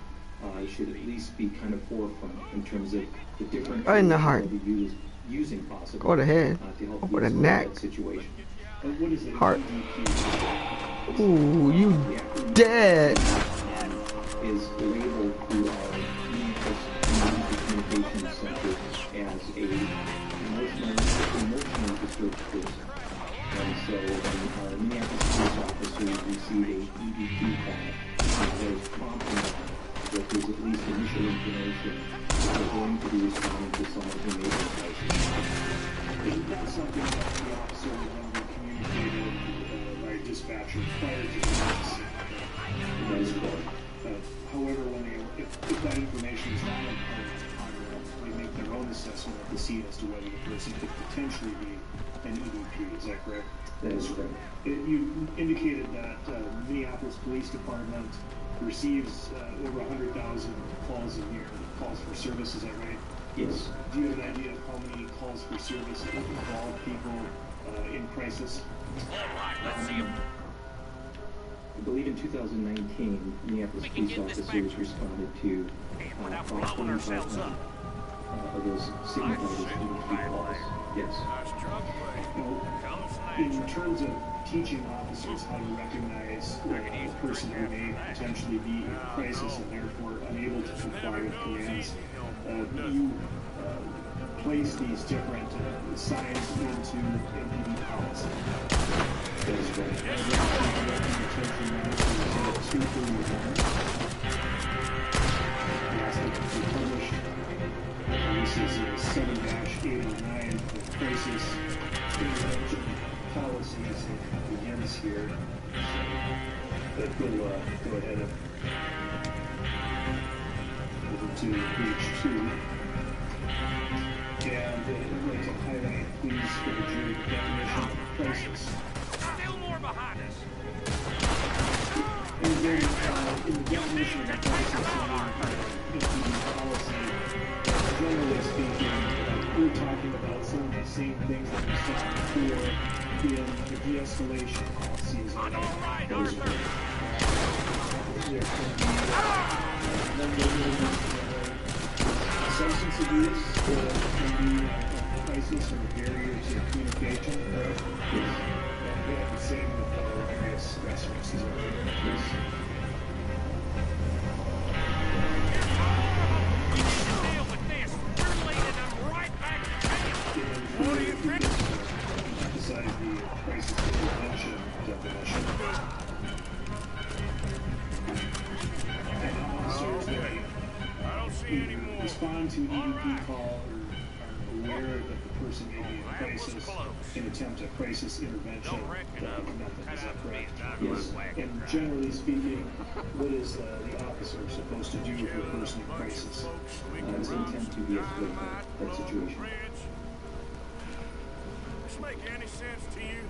should at least be kind of forefront in terms of the different right in the heart. Using possible. Go to head. Over the neck. Heart. Ooh, you dead. Is labeled through our communications center as a emotionally disturbed person. And so when our Minneapolis police officers receive a EVP call, that is prompting them that there's at least initial information that they're going to be responding to someone who may be crisis. Isn't that something that the officer would then be communicated by dispatcher prior to the crisis? That is correct. However, when if that information is not on they make their own assessment of the scene as to whether the person could potentially be an EVP. Is that correct? That is correct. You indicated that Minneapolis Police Department receives over 100,000 calls a year, calls for service. Is that right? Yes. Do you have an idea of how many calls for service involve people in crisis? Let's see them. I believe in 2019, Minneapolis police officers responded to about 45,000 of those signified as EVP calls. Yes. In terms of teaching officers how to recognize a person who may potentially be in crisis and therefore unable to comply with commands, you place these different signs into MPD policy. That is right. This is 7-809 crisis intervention policies. It begins here. But we'll go ahead and over to page 2. And I'd like to highlight, please, for the jury, the definition of crisis. Still more behind us. And then, in the definition of crisis policy, generally speaking, we're talking about some of the same things that we saw before in the de-escalation policies. There can be substance abuse can be a crisis or a barrier to communication. And the same with various stressors. Besides the crisis intervention definition. And officers that respond to an EVP call or are aware that the person may be in crisis can attempt a crisis intervention method. Is that correct? Yes. And generally speaking, what is the officer supposed to do with a person in crisis? To attempt to de-escalate that situation. This make any sense to you?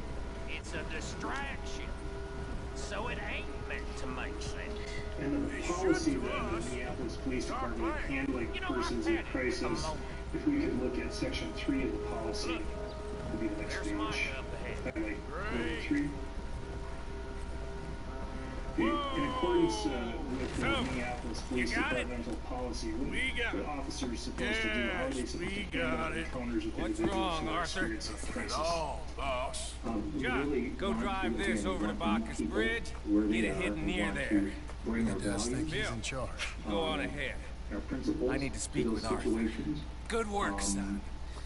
It's a distraction. So it ain't meant to make sense. And the policy that the Minneapolis Police Department handling persons in crisis, if we could look at section 3 of the policy, would be the next page. Highlight 3. In accordance with the Minneapolis Police Departmental policy, what are officers supposed to do? How are they supposed to handle encounters with individuals who are experiencing crisis? boss. John, really go drive this over to Bacchus Bridge. Get it hidden near there. Bring our Does think values, he's in charge. Go on ahead. our principles I need to speak those with Arthur. situations. Good work, son.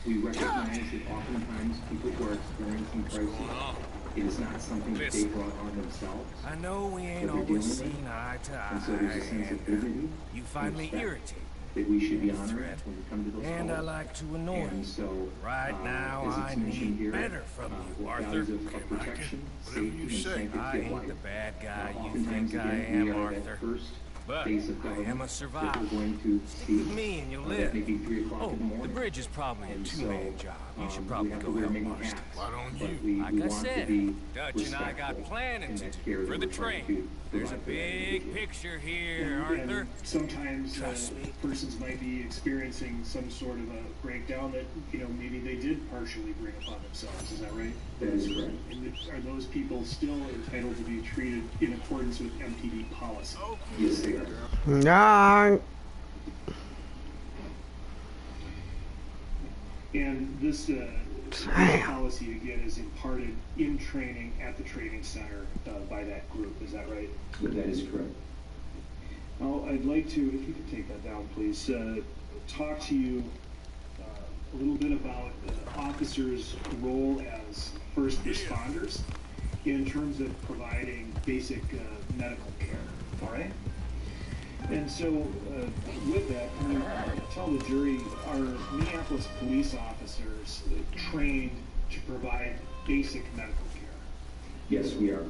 We recognize that oftentimes people who are experiencing crisis, it is not something that they Listen. brought on themselves. I know we ain't But they're always dealing with seen eye to And so there's a sense eye, of dignity you find and me respect irritating. that we should be and honoring threat. when we come to those And I calls. like to annoy And you. so, Right now, as I it's mentioned need here, better from you, with Arthur. values of protection, Whatever safety, you and say. sanctity I of ain't life. the bad guy you Oftentimes, think I again, we am, are that Arthur. first But phase of I am a government that survivor. we're going to Stick see. with me and you'll That live. may be 3 o'clock Oh, in the morning. the bridge is probably a And two-man so, job. You should we probably have to go wear help many Marston. hats, Why don't but you? we Like I want said, to be Dutch and I got respectful planning in to that do care for that the we're trying train. to There's a provide for that big individual. picture here, And Arthur. sometimes Trust me. persons might be experiencing some sort of a breakdown that, maybe they did partially bring upon themselves. Is that right? That is correct. And are those people still entitled to be treated in accordance with MPD policy? Yes, they are. Nah. And this policy, again, is imparted in training at the training center by that group. Is that right? That is correct. Well, I'd like to, if you could take that down, please, talk to you a little bit about officers' role as first responders in terms of providing basic medical care. All right? And so, with that, can you tell the jury, are Minneapolis police officers trained to provide basic medical care? Yes, we are.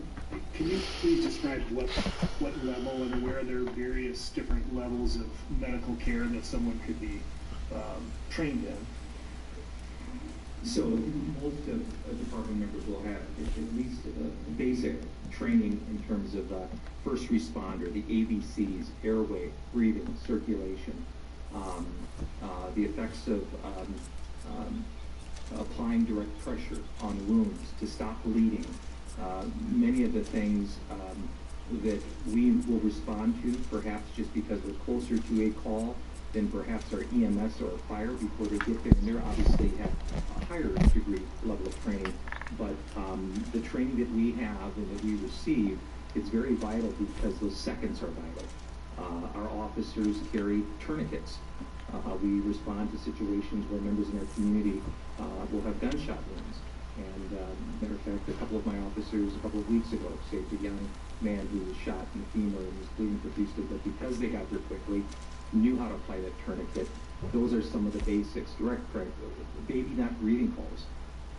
Can you please describe what level and where there are various different levels of medical care that someone could be trained in? So most of department members will have at least basic training in terms of first responder, the ABCs, airway, breathing, circulation, the effects of applying direct pressure on wounds to stop bleeding. Many of the things that we will respond to, perhaps just because we're closer to a call than perhaps our EMS or our fire before they get there. And they're obviously have a higher degree level of training. But the training that we have and that we receive is very vital because those seconds are vital. Our officers carry tourniquets. We respond to situations where members in our community will have gunshot wounds. And matter of fact, a couple of my officers a couple of weeks ago saved a young man who was shot in the femur and was bleeding profusely, but because they got there quickly, knew how to apply that tourniquet. Those are some of the basics. Direct baby not breathing calls.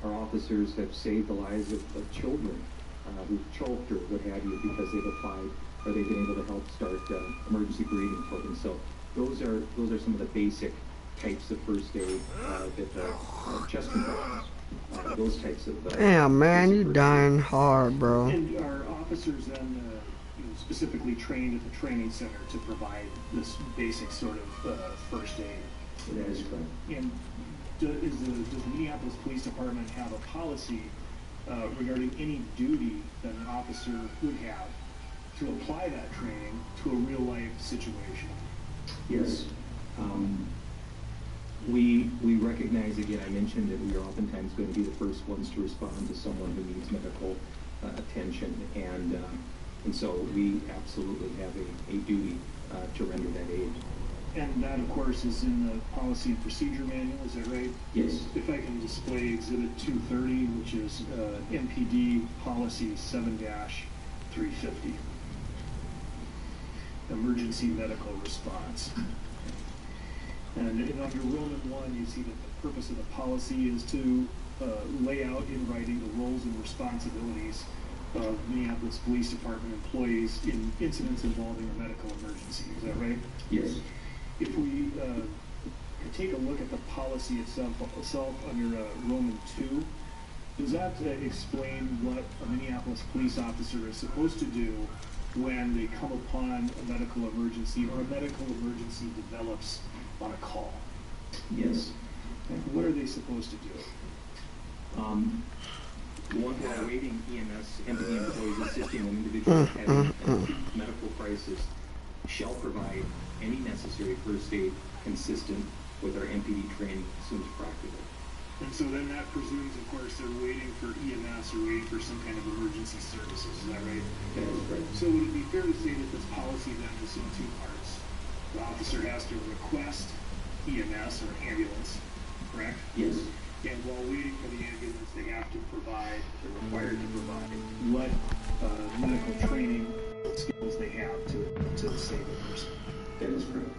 Our officers have saved the lives of children who've choked or what have you because they've applied or they've been able to help start emergency breathing for them. So those are some of the basic types of first aid that chest compressions. Those types of damn, man, you dying hard, bro. And are officers then specifically trained at the training center to provide this basic sort of first aid? That is correct. And does the Minneapolis Police Department have a policy regarding any duty that an officer would have to apply that training to a real life situation? Yes. We recognize, again, I mentioned that we are oftentimes going to be the first ones to respond to someone who needs medical attention, and so we absolutely have a duty to render that aid. And that, of course, is in the policy and procedure manual, is that right? Yes. If I can display Exhibit 230, which is MPD Policy 7-350. Emergency medical response. And under Roman 1, you see that the purpose of the policy is to lay out in writing the roles and responsibilities of Minneapolis Police Department employees in incidents involving a medical emergency. Is that right? Yes. If we could take a look at the policy itself under Roman 2, does that explain what a Minneapolis police officer is supposed to do when they come upon a medical emergency or a medical emergency develops on a call? Yes. And what are they supposed to do? One while awaiting EMS, MPD employees assisting an individual having a medical crisis shall provide any necessary first aid consistent with our MPD training as soon as practical. And so then that presumes, of course, they're waiting for EMS or waiting for some kind of emergency services. Is that right? That is correct. So would it be fair to say that this policy then is in two parts? The officer has to request EMS or ambulance, correct? Yes. And while waiting for the ambulance, they have to provide, they're required to provide what medical training skills they have to save a person. That is correct.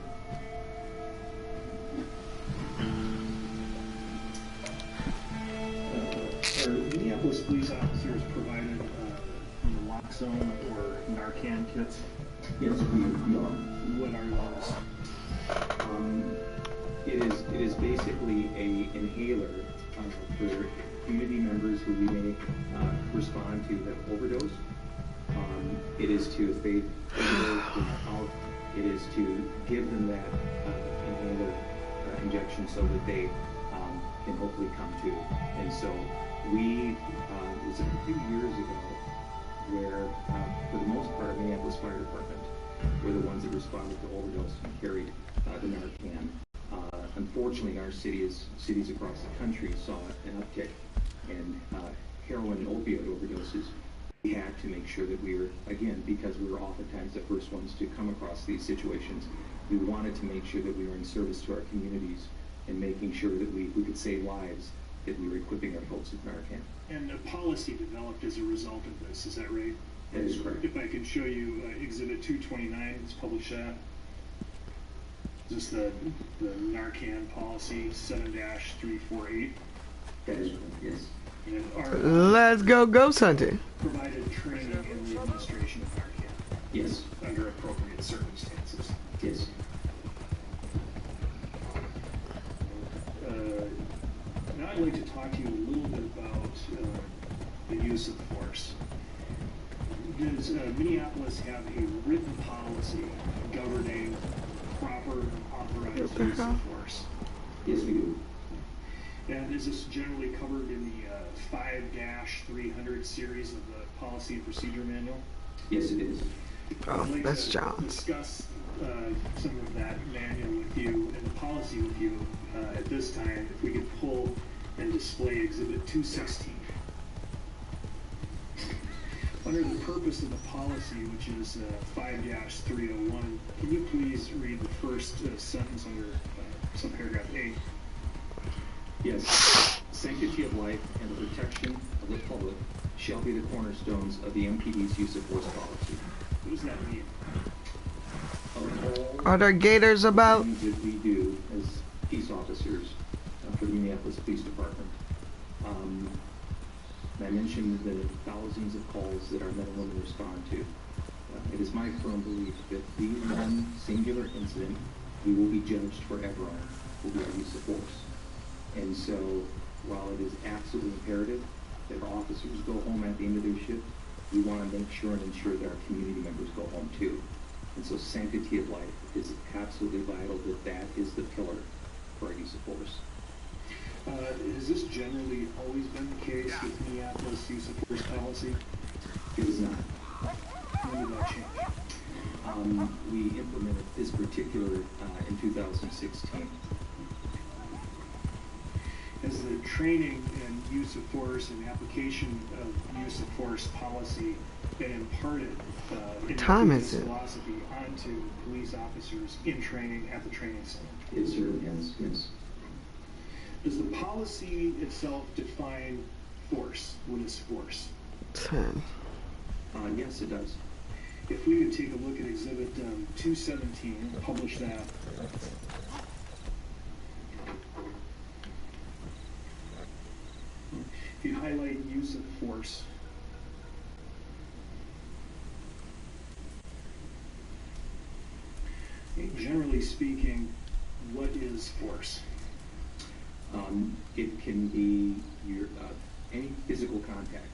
Are Minneapolis police officers provided naloxone or Narcan kits? Yes, we are. What are those? It is basically a inhaler for community members who we may respond to that overdose. It is to, if they overdose from out, it is to give them that inhaler injection so that they can hopefully come to. And so we, it was a few years ago where, for the most part, Minneapolis Fire Department were the ones that responded to overdose and carried the Narcan. Unfortunately, our cities across the country saw an uptick in heroin and opioid overdoses. We had to make sure that we were, again, because we were oftentimes the first ones to come across these situations, we wanted to make sure that we were in service to our communities and making sure that we could save lives, that we were equipping our folks with Narcan. And a policy developed as a result of this, is that right? That is correct. If I can show you Exhibit 229, it's published at. Is this the Narcan policy 7-348? That is correct, yes. Let's go ghost hunting. Provided training in the administration of Narcan. Yes. Under appropriate circumstances. Yes. Now I'd like to talk to you a little bit about the use of force. Does Minneapolis have a written policy governing proper authorized use of force? Yes, we do. And is this generally covered in the 5-300 series of the Policy and Procedure Manual? Yes, it is. Oh, I'd like that's to John's. discuss some of that manual with you and the policy with you at this time. If we could pull and display Exhibit 216. Under the purpose of the policy, which is 5-301, can you please read the first sentence under subparagraph A? Yes. Sanctity of life and the protection of the public shall be the cornerstones of the MPD's use of force policy. What does that mean? Are there gators about? Things that we do as peace officers for the Minneapolis Police Department. I mentioned the thousands of calls that our men and women respond to. It is my firm belief that the one singular incident we will be judged forever on will be our use of force. And so, while it is absolutely imperative that our officers go home at the end of their shift, we want to make sure and ensure that our community members go home too. And so sanctity of life is absolutely vital, that is the pillar for our use of force. Has this generally always been the case with Minneapolis use of force policy? It is not. When did that change? We implemented this particular in 2016. Has the training and use of force and application of use of force policy been imparted in police philosophy onto police officers in training at the training center? It certainly has, yes. Does the policy itself define force? What is force? 10. Yes, it does. If we could take a look at Exhibit 217, publish that. If you highlight use of force. Generally speaking, what is force? It can be your any physical contact.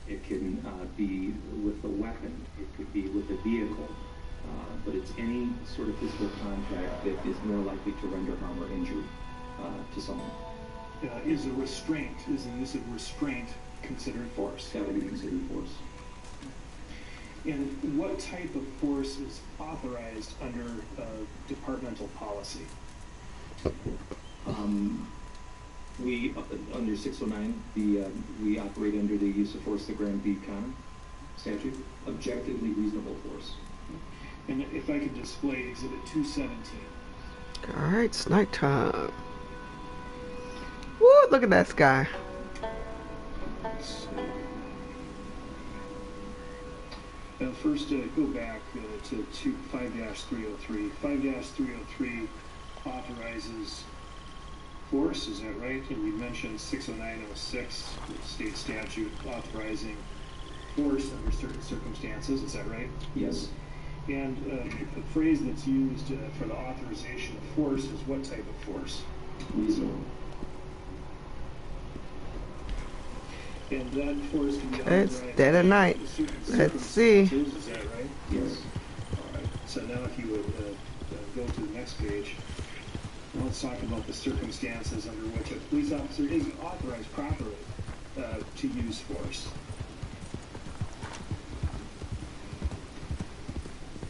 It can be with a weapon. It could be with a vehicle. But it's any sort of physical contact that is more likely to render harm or injury to someone. Is the use of restraint considered force. That would be considered force. And what type of force is authorized under departmental policy? We, under 609, we operate under the use of force, the Graham v. Connor statute, objectively reasonable force. And if I could display Exhibit 217. Alright, it's nighttime. Woo, look at that sky. First, go back to 5-303. 5-303 authorizes force, is that right? And you mentioned 60906, the state statute authorizing force under certain circumstances, is that right? Yes. And the phrase that's used for the authorization of force is what type of force? Reasonable. And that force can be It's dead of night. Let's see. Is that right? Yes. All right. So now if you would go to the next page, now let's talk about the circumstances under which a police officer is authorized properly to use force.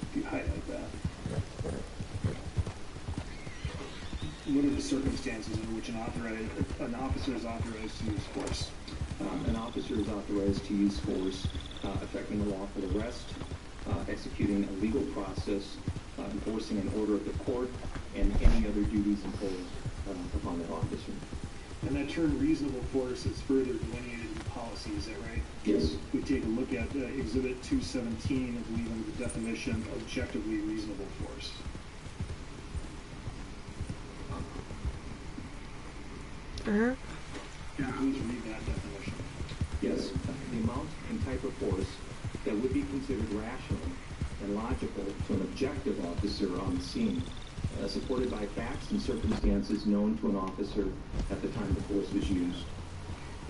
If you highlight that. What are the circumstances in which an officer is authorized to use force? An officer is authorized to use force affecting a lawful arrest, executing a legal process, enforcing an order of the court, and any other duties imposed upon that officer. And that term reasonable force is further delineated in policy, is that right? Yes. If we take a look at Exhibit 217, I believe under the definition, objectively reasonable force. Please read that definition. Yes. The amount and type of force that would be considered rational and logical to an objective officer on the scene, supported by facts and circumstances known to an officer at the time the force was used.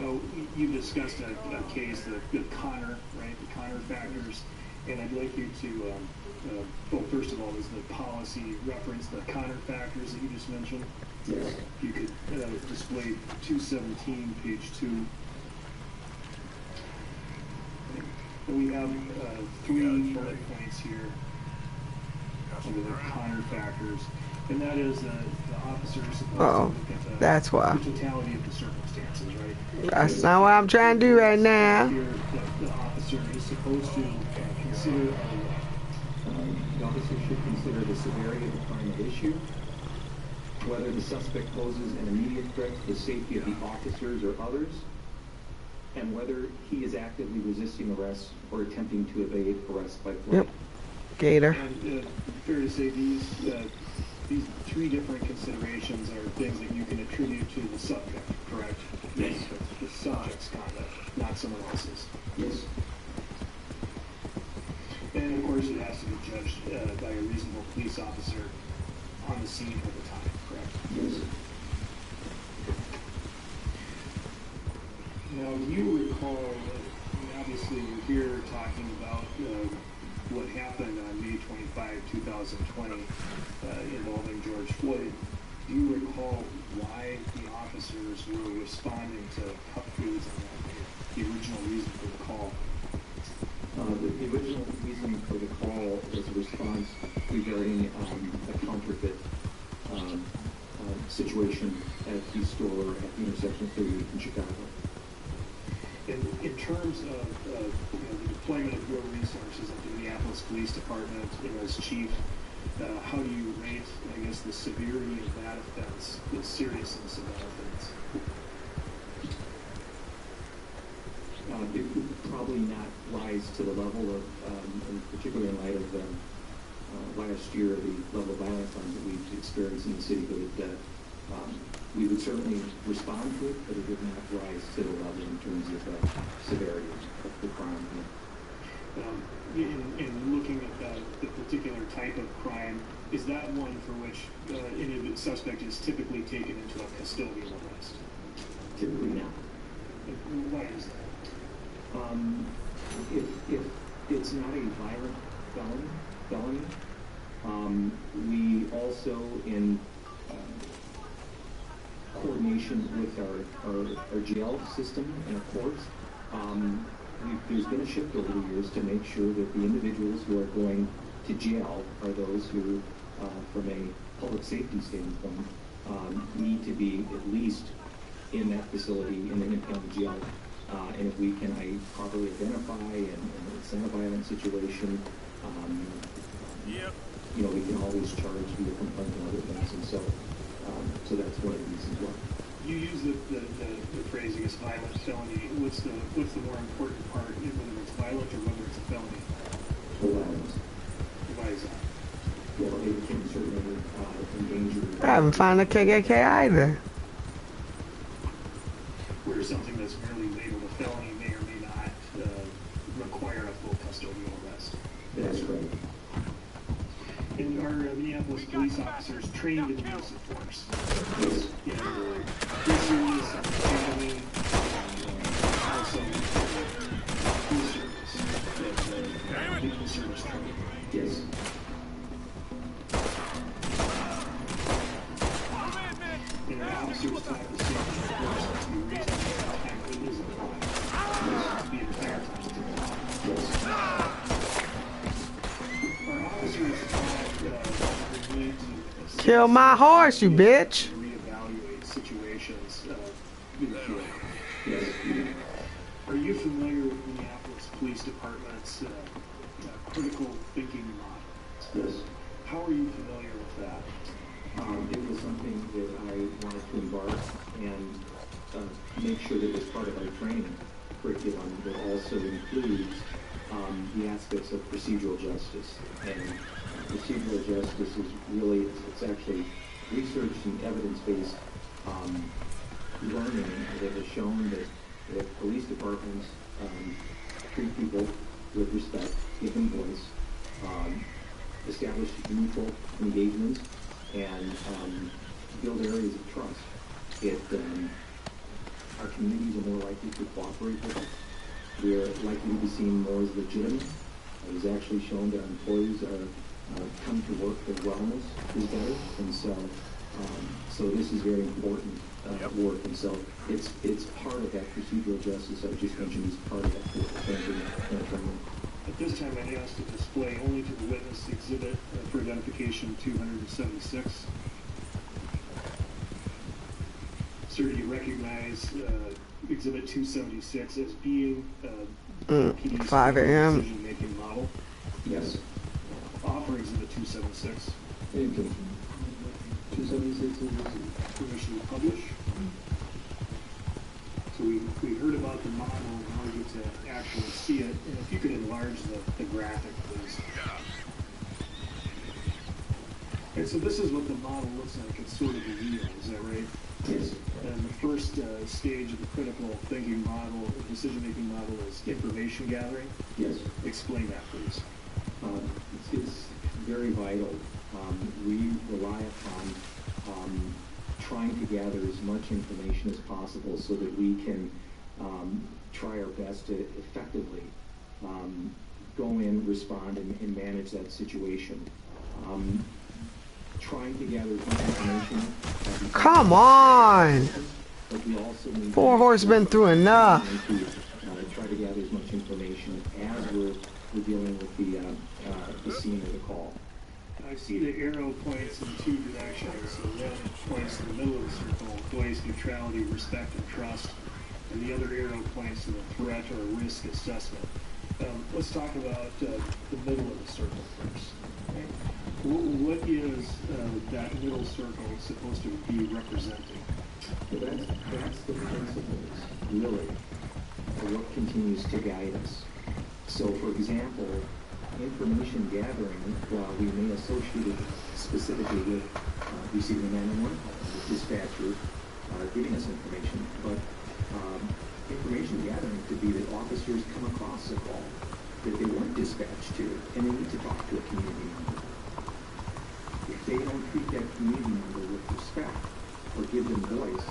Oh, you discussed a case, the Connor, right? The Connor factors. And I'd like you to, well, first of all, is the policy reference the Connor factors that you just mentioned? Yes. You could display 217, page 2. We have 3 bullet points here under the Connor factors. And that is the officer is supposed to look at that's why. the totality of the circumstances, right? That's not what I'm trying to do right now. Here, the officer is supposed to consider the officer should consider the severity of the crime at issue, whether the suspect poses an immediate threat to the safety of the officers or others, and whether he is actively resisting arrest or attempting to evade arrest by flight. Yep. Gator. And fair to say these 3 different considerations are things that you can attribute to the subject, correct? Yes. The subject's conduct, not someone else's. Yes. And of course it has to be judged by a reasonable police officer on the scene at the time, correct? Yes. Now, you recall, obviously we're here talking about what happened on May 25, 2020, involving George Floyd. Do you recall why the officers were responding to cup foods on that day? The original reason for the call? The original reason for the call was a response regarding a counterfeit situation at the store at the intersection of 38th in Chicago. In terms of the deployment of your resources at the Minneapolis Police Department as chief, how do you rate, I guess, the severity of that offense, the seriousness of that offense? It would probably not rise to the level of, and particularly in light of last year, the level of violence that we've experienced in the city, but we would certainly respond to it, but it would not rise to the level in terms of severity of the crime. In looking at the particular type of crime, is that one for which any suspect is typically taken into a custodial arrest? Typically not. Why is that? If it's not a violent felony, we also, in coordination with our jail system and our courts, There's been a shift over the years to make sure that the individuals who are going to jail are those who, from a public safety standpoint, need to be at least in that facility in an impound jail. And if we can properly identify and it's in a violent situation, you know, we can always charge via complaint and other things. And so, so that's one of the reasons why. You use the phrasing as violent felony. What's the more important part, whether it's violent or whether it's a felony? Violence. Why is that? Well, it can certainly endanger. I haven't found a KKK either. Where something that's merely labeled a felony may or may not require a full custodial arrest. That's right. And are Minneapolis police officers trained in the use of force? Yes. In issues of family, also police service, legal service training. Yes. And the officers taught the safety of force to be reasonable at the time it is applied. To be a fair time. Yes. Our officers taught the need to Kill my horse, you bitch. reevaluate situations in the field. Yes. Are you familiar with Minneapolis Police Department's critical thinking model? Yes. How are you familiar with that? It was something that I wanted to embark and make sure that as part of our training curriculum that also includes the aspects of procedural justice. And procedural justice is really, it's actually research and evidence-based learning that has shown that police departments treat people with respect, give them voice, establish mutual engagements, and build areas of trust. Our communities are more likely to cooperate with us. We are likely to be seen more as legitimate. It is actually shown that employees come to work, their wellness is better, and so this is very important work. And so it's part of that procedural justice I just mentioned is part of that thinking. At this time, I asked to display only to the witness exhibit for identification 276. Sir, do you recognize exhibit 276 as being PD's 5 a.m. decision-making model? Yes. Offer exhibit 276. 276 is permission to publish. So we heard about the model, now we get to actually see it. And if you could enlarge the graphic, please. And so this is what the model looks like. It's sort of a wheel, is that right? Yes. And the first stage of the critical thinking model, decision-making model, is information gathering. Yes. Explain that, please. It's very vital. We rely upon trying to gather as much information as possible so that we can try our best to effectively go in, respond, and manage that situation. Trying to gather as much information. Come on! But we also need Poor horse been through enough. Try to gather as much information as we're dealing with the scene of the call. I see the arrow points in two directions. The red points to the middle of the circle, employees' neutrality, respect, and trust. And the other arrow points to the threat or risk assessment. Let's talk about the middle of the circle first. Okay. What is that middle circle supposed to be representing? Well, that's the principles, really, of what continues to guide us. So, for example, information gathering, while we may associate it specifically with receiving a 911 call, with dispatcher giving us information, but information gathering could be that officers come across a call that they weren't dispatched to, and they need to talk to a community member. If they don't treat that community member with respect or give them voice,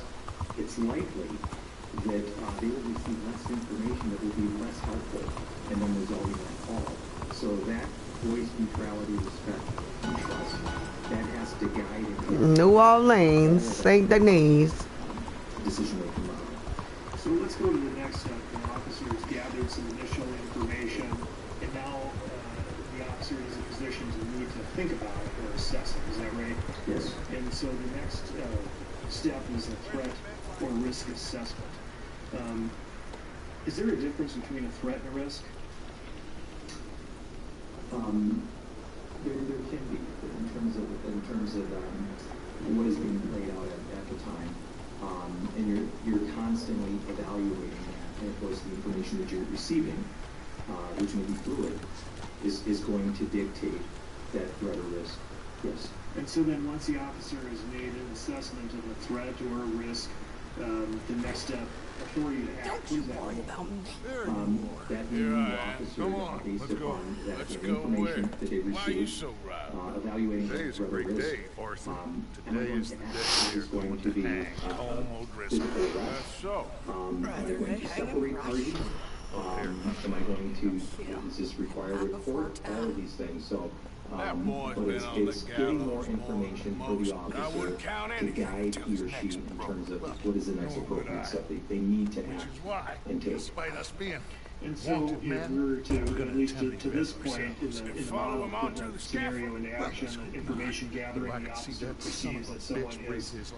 it's likely that they will receive less information that will be less helpful in them resolving that call. So that voice, neutrality, respect, and trust, that has to guide it. New Orleans, St. Denis. Decision-making model. So let's go to the next step. The officers gathered some initial information, and now the officer is in a position to need to think about it or assess it. Is that right? Yes. And so the next step is a threat or risk assessment. Is there a difference between a threat and a risk? There can be in terms of what is being played out at the time, and you're constantly evaluating that, and of course the information that you're receiving, which may be fluid, is going to dictate that threat or risk. Yes. And so then once the officer has made an assessment of a threat or a risk, the next step, authority to act. Don't you worry about me. That means the officer, based upon that information that they receive, evaluating that threat or risk, am I going to act is going to be physical arrest. Am I going to separate parties? Am I going to, does this require a report? All of these things. So, but it's getting more information for the officer to guide he or she in terms of what is the next appropriate step they need to act and take. And so if we're to, at least to this point, in the model, put the scenario into action, information gathering, the officer perceives that someone is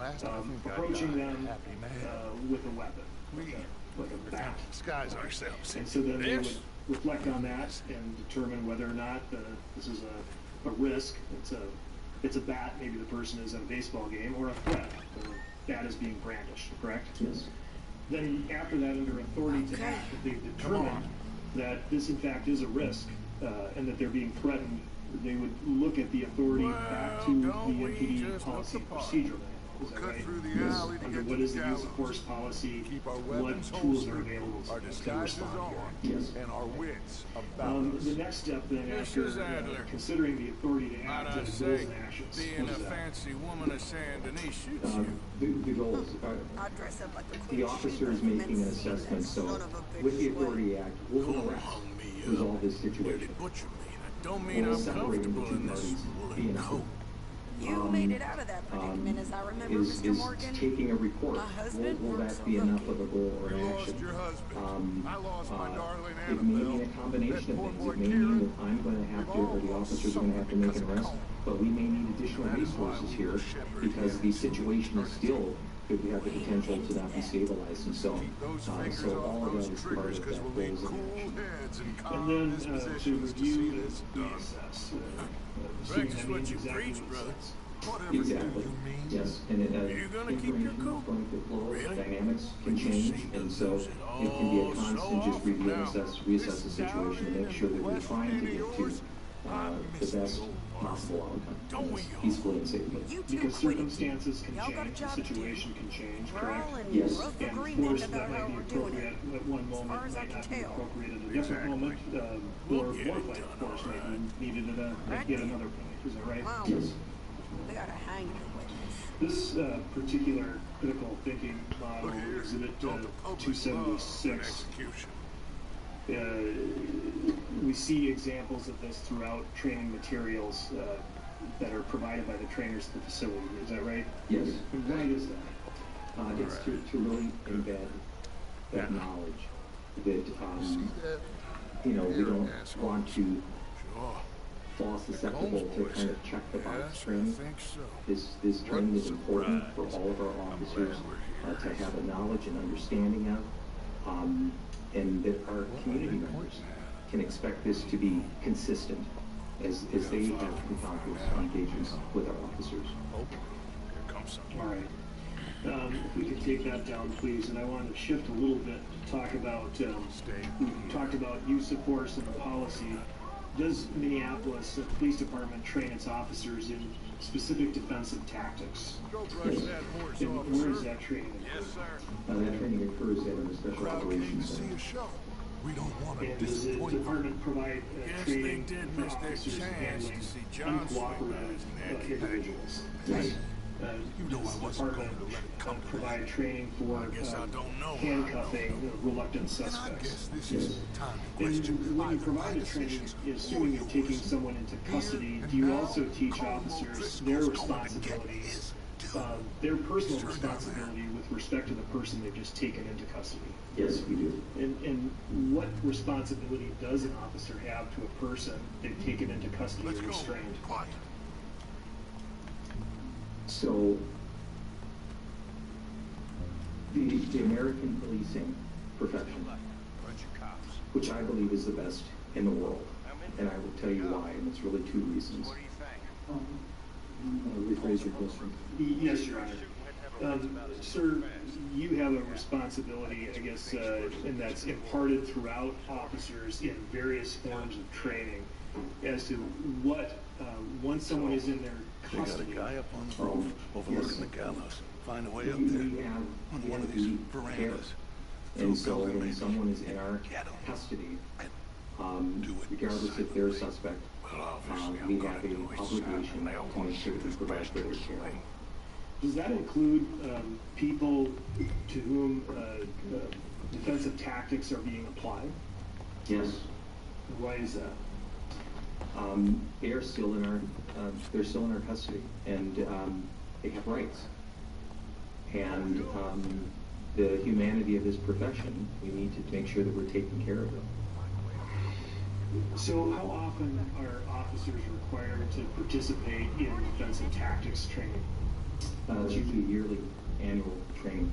approaching them with a weapon, like a bat. Disguise ourselves. And so then they would reflect on that and determine whether or not this is a risk. It's a bat. Maybe the person is at a baseball game, or a threat. The bat is being brandished. Correct? Yes. Then after that, under authority to act, if they've determined that this in fact is a risk and that they're being threatened, they would look at the authority back to the MPD policy and procedure manual. Is that right? Yes. Under what is the use of force policy, what tools are available to respond here? Yes. And our wits about the next step then, after considering the authority to act and goals and actions, being a fancy woman of Saint Denis shoots the goals. The officer is making an assessment, so with the Authority Act, we'll resolve this situation. Don't mean I'm comfortable in this. You made it out of that predicament, as I remember, Mr. Morgan. Is taking a report. Will that be enough of a goal or an action? It may mean a combination of things. It may mean that I'm going to have to, or the officers are going to have to make an arrest, but we may need additional resources here because the situation is still could have the potential to not be stabilized, and so all of that is part of that goals and action. And then to review the assess. What you preach, brother. Exactly. Yes, and information is going to flow, dynamics can change, and so it can be a constant just review and reassess the situation to make sure that we're trying to get to the best possible outcome, peacefully and safely. Because circumstances can change, the situation can change, correct? Yes. And force that might be appropriate at one moment might not be appropriate at a different moment, or warfight force might be needed at yet another point. Is that right? Yes. We gotta hang This particular critical thinking model, Exhibit 276, we see examples of this throughout training materials that are provided by the trainers at the facility. Is that right? Yes. And why is that? It's to really embed that knowledge that, we don't want to fall susceptible to kind of check the box training. This training is important for all of our officers to have a knowledge and understanding of, and that our community members can expect this to be consistent as they have encounters and engagements with our officers. All right. If we could take that down, please. And I want to shift a little bit to talk about, we talked about use of force and the policy. Does Minneapolis Police Department train its officers in specific defensive tactics? Yes. And where is that training? That training occurs at a special operations center. We don't want to and does the department provide training for officers handling uncooperative individuals? Yes. Does the department provide training for handcuffing reluctant suspects? Yes. And when you provide the training, assuming you're taking someone into custody, do you also teach officers their responsibilities their personal responsibility with respect to the person they've just taken into custody. Yes, we do. And what responsibility does an officer have to a person they've taken into custody or restrained? So, the American policing profession, which I believe is the best in the world, and I will tell you why, and it's really two reasons. Rephrase your question. Yes, Your Honor. Sir, you have a responsibility, I guess, and that's imparted throughout officers in various forms of training as to what, once someone is in their custody. They got a guy up on the roof overlooking the gallows. Find a way up there on one of these verandas. And so when someone is in our custody, regardless if they're a suspect, we have an obligation to make sure that we provide for their care. Does that include people to whom defensive tactics are being applied? Yes. Why is that? They are still in our they're still in our custody, and they have rights. And the humanity of this profession, we need to make sure that we're taking care of them. So how often are officers required to participate in defensive tactics training? It's usually yearly, annual training.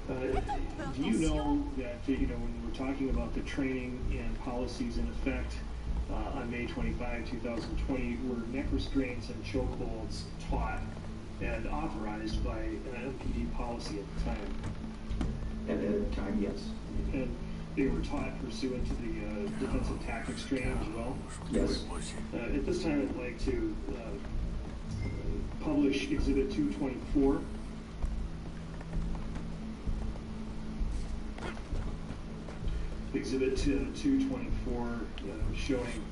Do you know that, when we're talking about the training and policies in effect on May 25, 2020, were neck restraints and chokeholds taught and authorized by an MPD policy at the time? At the time, yes. And they were taught pursuant to the defensive tactics training as well? Yes. At this time, I'd like to publish Exhibit 224. Exhibit 224 showing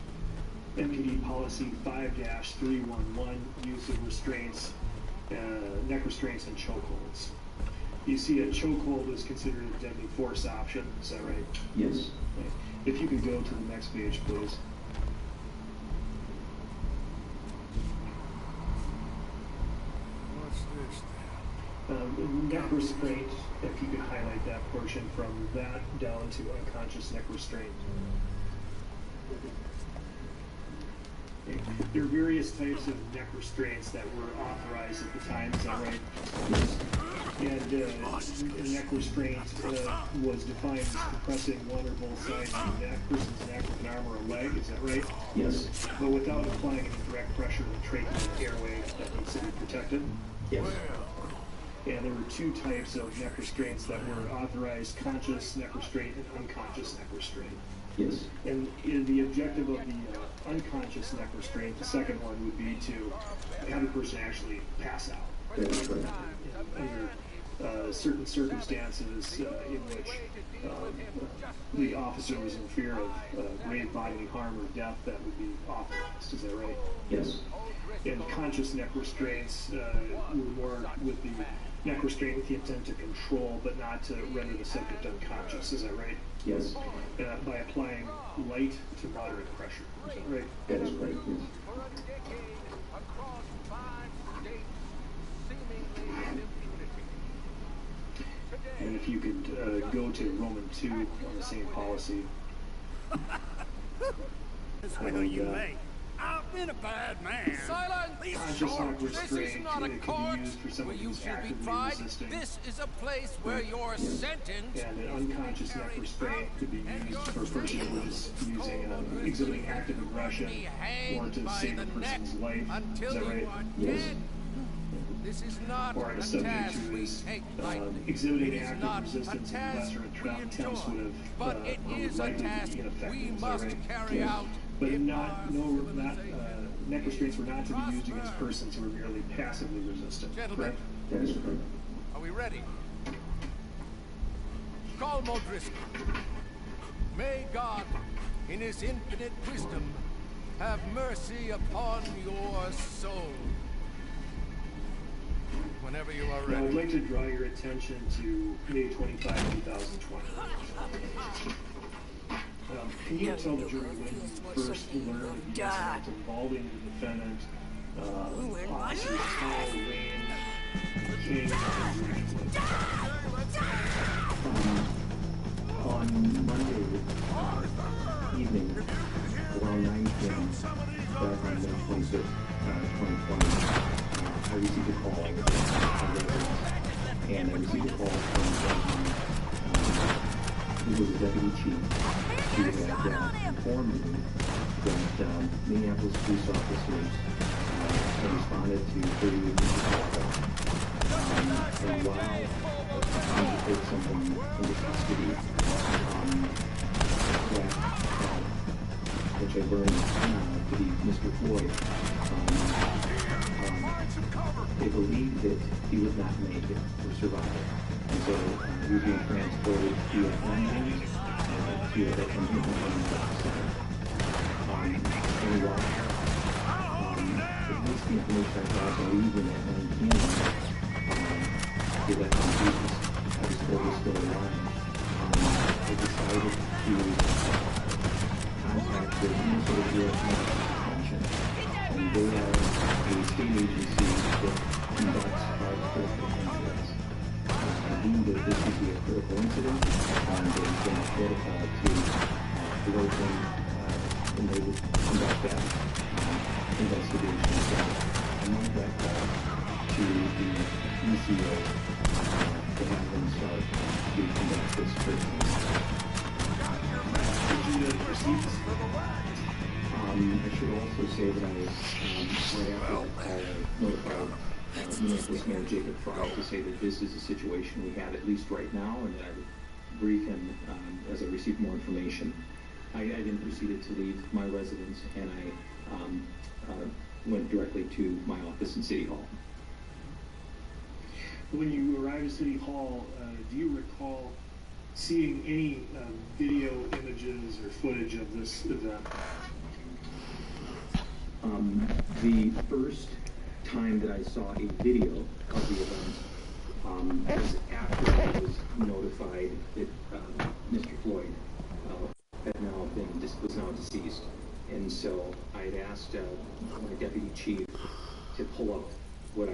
MPD Policy 5-311, use of restraints, neck restraints and chokeholds. You see a chokehold is considered a deadly force option, is that right? Yes. Okay. If you could go to the next page, please. What's this then? Neck restraint, if you could highlight that portion from that down to unconscious neck restraint. Okay. There are various types of neck restraints that were authorized at the time, is that right? And a neck restraint was defined as compressing one or both sides of the person's neck with an arm or a leg, is that right? Yes. But without applying any direct pressure to the trachea and airway that needs to be protected? Yes. And there were two types of neck restraints that were authorized: conscious neck restraint and unconscious neck restraint. Yes. And in the objective of the unconscious neck restraint, the second one would be to have the person actually pass out. That is correct. Under certain circumstances in which the officer was in fear of grave bodily harm or death, that would be authorized. Is that right? Yes. And conscious neck restraints were more with the neck restraint with the intent to control, but not to render the subject unconscious. Is that right? Yes. By applying light to moderate pressure. Is that right? That is right. Yes. And if you could go to Roman 2 on the same policy. Well, you may. I've been a bad man. Silence! Conscious neck restraint can be used for someone who's actively resisting. This is a place where you're sentenced. And an unconscious neck restraint could be used for a person who is exhibiting active aggression or to save a person's life. Is that right? Yes. This is not or a subject who is exhibiting active resistance and lesser attempts would have likely been effective. We must carry out. But neck restraints were not to be used against persons who were merely passively resistant. Gentlemen, that is correct. Are we ready? Call Modrisk. May God, in his infinite wisdom, have mercy upon your soul. Whenever you are ready. Now, I'd like to draw your attention to May 25, 2020. Can you tell the jury when you first learned of the incident involving the defendant Officers Hall, Lane, King, On Monday evening, around 9 p.m., back on May 26th, 2020, I received a call from residents, and I received a call from who was a deputy chief, who had informed me that Minneapolis police officers had responded to 38 and while trying to take someone into custody, which I learned to be Mr. Floyd, they believed that he would not make it or survive. And so he was being transported via ambulance to a veteran information center. And while at least the information I got, I believe in at 9 p.m., they let him Jesus, I was still alive. I decided to contact the Minnesota Bureau of Medical Detention, and they are a state agency that conducts critical incidents. I deemed that this would be a critical incident, and they sent a protocol to the local, and they would conduct that investigation. So I made that call to the ECO to have them start to conduct this critical incident. I should also say that I was, right after that call, notified Minneapolis Mayor Jacob Fry to say that this is a situation we have at least right now, and that I would brief him as I received more information. I then proceeded to leave my residence, and I went directly to my office in City Hall. When you arrived at City Hall, do you recall seeing any video images or footage of this event? The first time that I saw a video of the event was after I was notified that Mr. Floyd was now deceased. And so I had asked my deputy chief to pull up what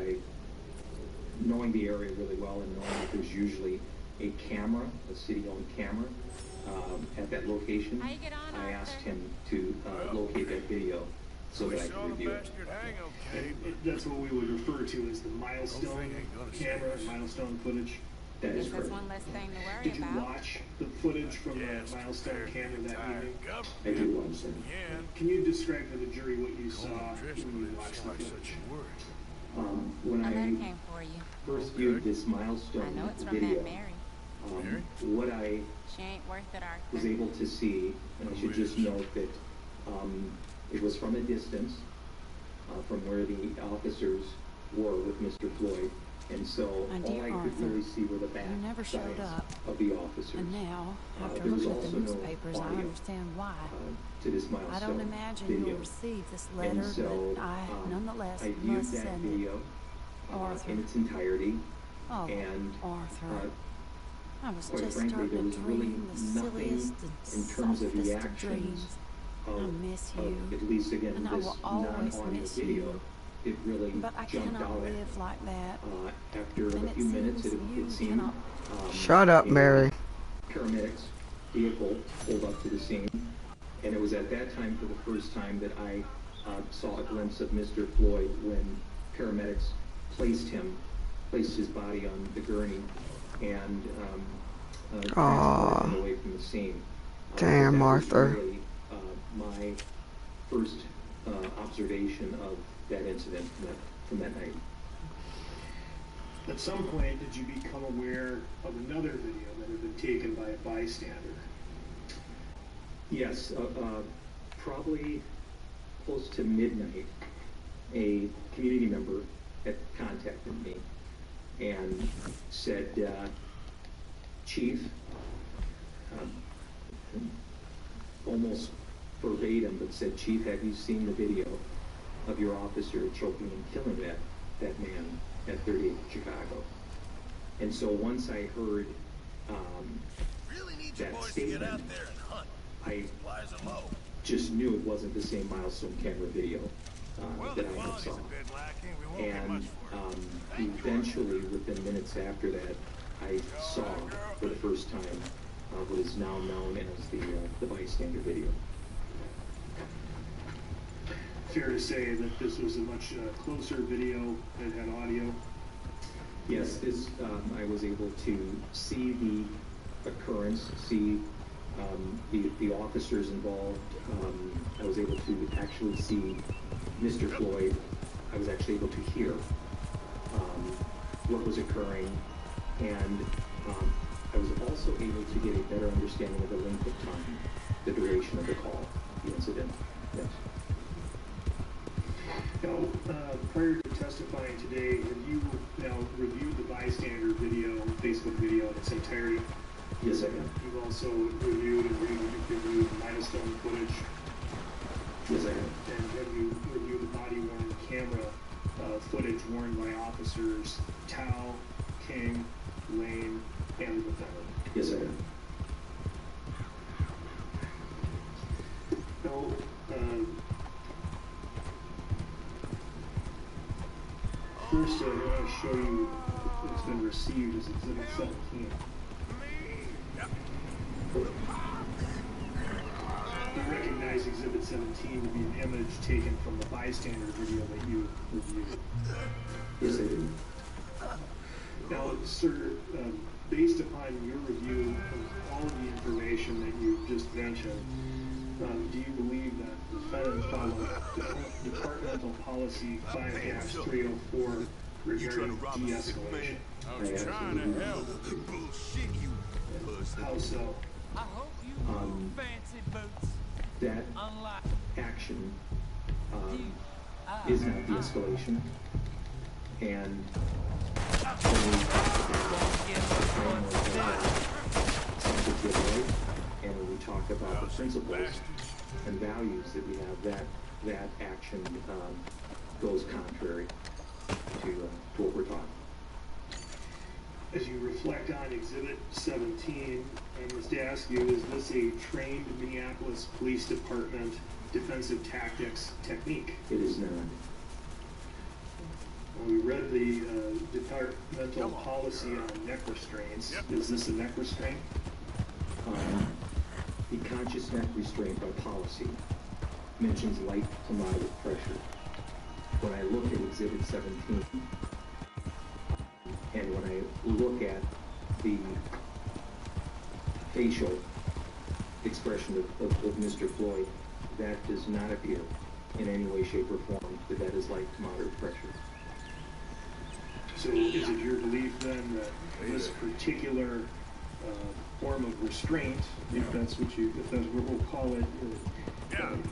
knowing the area really well and knowing that there's usually a camera, a city-owned camera, at that location, I asked him to locate that video so that I could review it. That's what we would refer to as the milestone camera, milestone footage. That is correct. One less thing to worry Did you about. watch the footage from the milestone camera that evening? I did watch that. Can you describe to the jury what you saw when you watched the footage? When I came for you. first viewed this milestone I know it's from video, Aunt Mary. what I She ain't worth it, Arthur. was able to see, and I should just note that it was from a distance from where the officers were with Mr. Floyd, and so all I could really see were the back sides of the officers. And now, after There was looking at also the no newspapers, I audio, understand why. to this milestone I don't imagine video. you'll receive this letter, And so, but I nonetheless I viewed must that send video it. Arthur. in its entirety, Oh, and Arthur. I was quite just frankly, there starting was to really dream the silliest nothing and in terms of softest the of actions dreams. I miss of you, at least again and I this will always non-audio miss video. you. It really But I jumped cannot out at me. live like that. After And a it few minutes, seems it you seemed cannot. Shut up, Mary. paramedics vehicle pulled up to the scene, and it was at that time, for the first time, that I saw a glimpse of Mr. Floyd when paramedics placed his body on the gurney and transported him away from the scene. Damn, that was Arthur. really, my first observation of that incident from that night. At some point, did you become aware of another video that had been taken by a bystander? Yes, probably close to midnight, a community member had contacted me and said, Chief, almost verbatim, but said, Chief, have you seen the video of your officer choking and killing that man at 38 Chicago? And so once I heard that statement, I just knew it wasn't the same milestone camera video. that I had saw. And eventually, within minutes after that, I saw for the first time what is now known as the bystander video. Fair to say that this was a much closer video that had audio? Yes, this I was able to see the occurrence, see the officers involved. I was able to actually see Mr. Floyd. I was actually able to hear what was occurring, and I was also able to get a better understanding of the length of time, the duration of the call, the incident. Yes. Now, prior to testifying today, have you now reviewed the bystander video, Facebook video in its entirety? Yes, I have. You've also reviewed and reviewed milestone footage? Yes, I have. And have you reviewed the body-worn camera footage worn by officers Tao, King, Lane, and the defendant? Yes, I have. Now, first, I want to show you what's been received as Exhibit 17. You recognize Exhibit 17 to be an image taken from the bystander video that you reviewed. Yes, I do. Now, sir, based upon your review of all of the information that you just mentioned, do you believe that the defendant followed departmental policy 5-304 regarding de-escalation? I was trying to help. Bullshit, you pussy. How so? I hope you fancy boots. That action is not de-escalation, and when we talk about the principles and values that we have, that action goes contrary to what we're taught. As you reflect on Exhibit 17, I must ask you, is this a trained Minneapolis Police Department defensive tactics technique? It is not. Well, we read the departmental policy on neck restraints. Is this a neck restraint? The conscious neck restraint by policy mentions light to moderate pressure. When I look at Exhibit 17, and when I look at the facial expression of Mr. Floyd, that does not appear in any way, shape, or form that is light to moderate pressure. So is it your belief then that this particular form of restraint, if that's what we'll call it,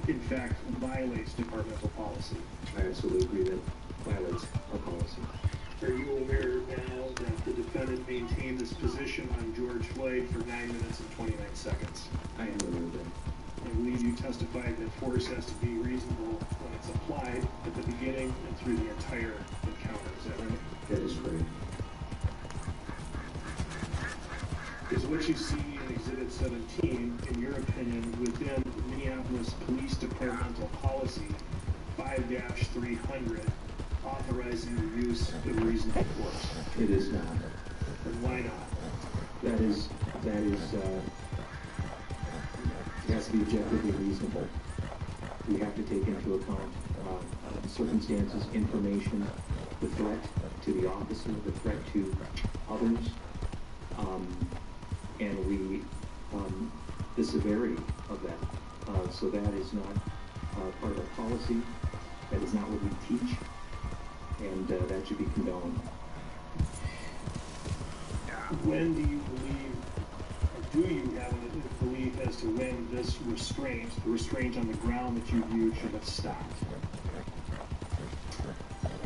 in fact violates departmental policy? I absolutely agree that violates our policy. Are you aware now that the defendant maintained this position on George Floyd for 9 minutes and 29 seconds? I am aware of that. I believe you testified that force has to be reasonable when it's applied at the beginning and through the entire encounter. Is that right? That is correct. Is what you see in Exhibit 17, in your opinion, within Minneapolis Police Departmental Policy 5-300, authorizing the use of reasonable force? It is not. And why not? That is, it has to be objectively reasonable. We have to take into account circumstances, information, the threat to the officer, the threat to others, and the severity of that. So that is not part of our policy. That is not what we teach, and that should be condoned. When do you believe, or do you have a belief as to when this restraint, the restraint on the ground that you viewed, should have stopped?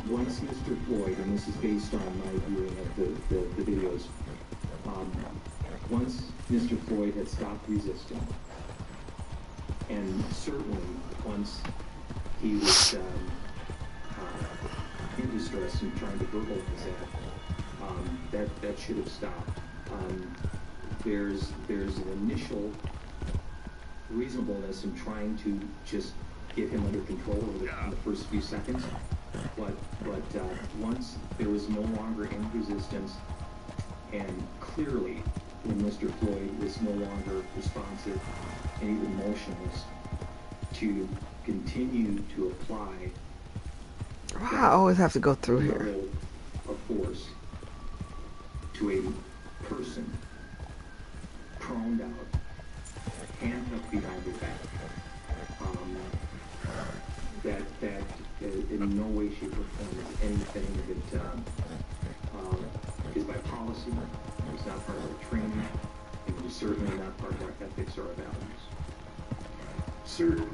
Once Mr. Floyd, and this is based on my viewing of the videos, once Mr. Floyd had stopped resisting, and certainly once he was in distress and trying to verbalize that should have stopped. There's an initial reasonableness in trying to just get him under control in the first few seconds. But once there was no longer any resistance, and clearly when Mr. Floyd was no longer responsive and even motionless, to continue to apply I always have to go through here. level of force to a person prone out, handcuffed behind their back, that in no way, shape, or form is anything that is by policy, it's not part of our training, and it's certainly not part of our ethics or our values. Sir,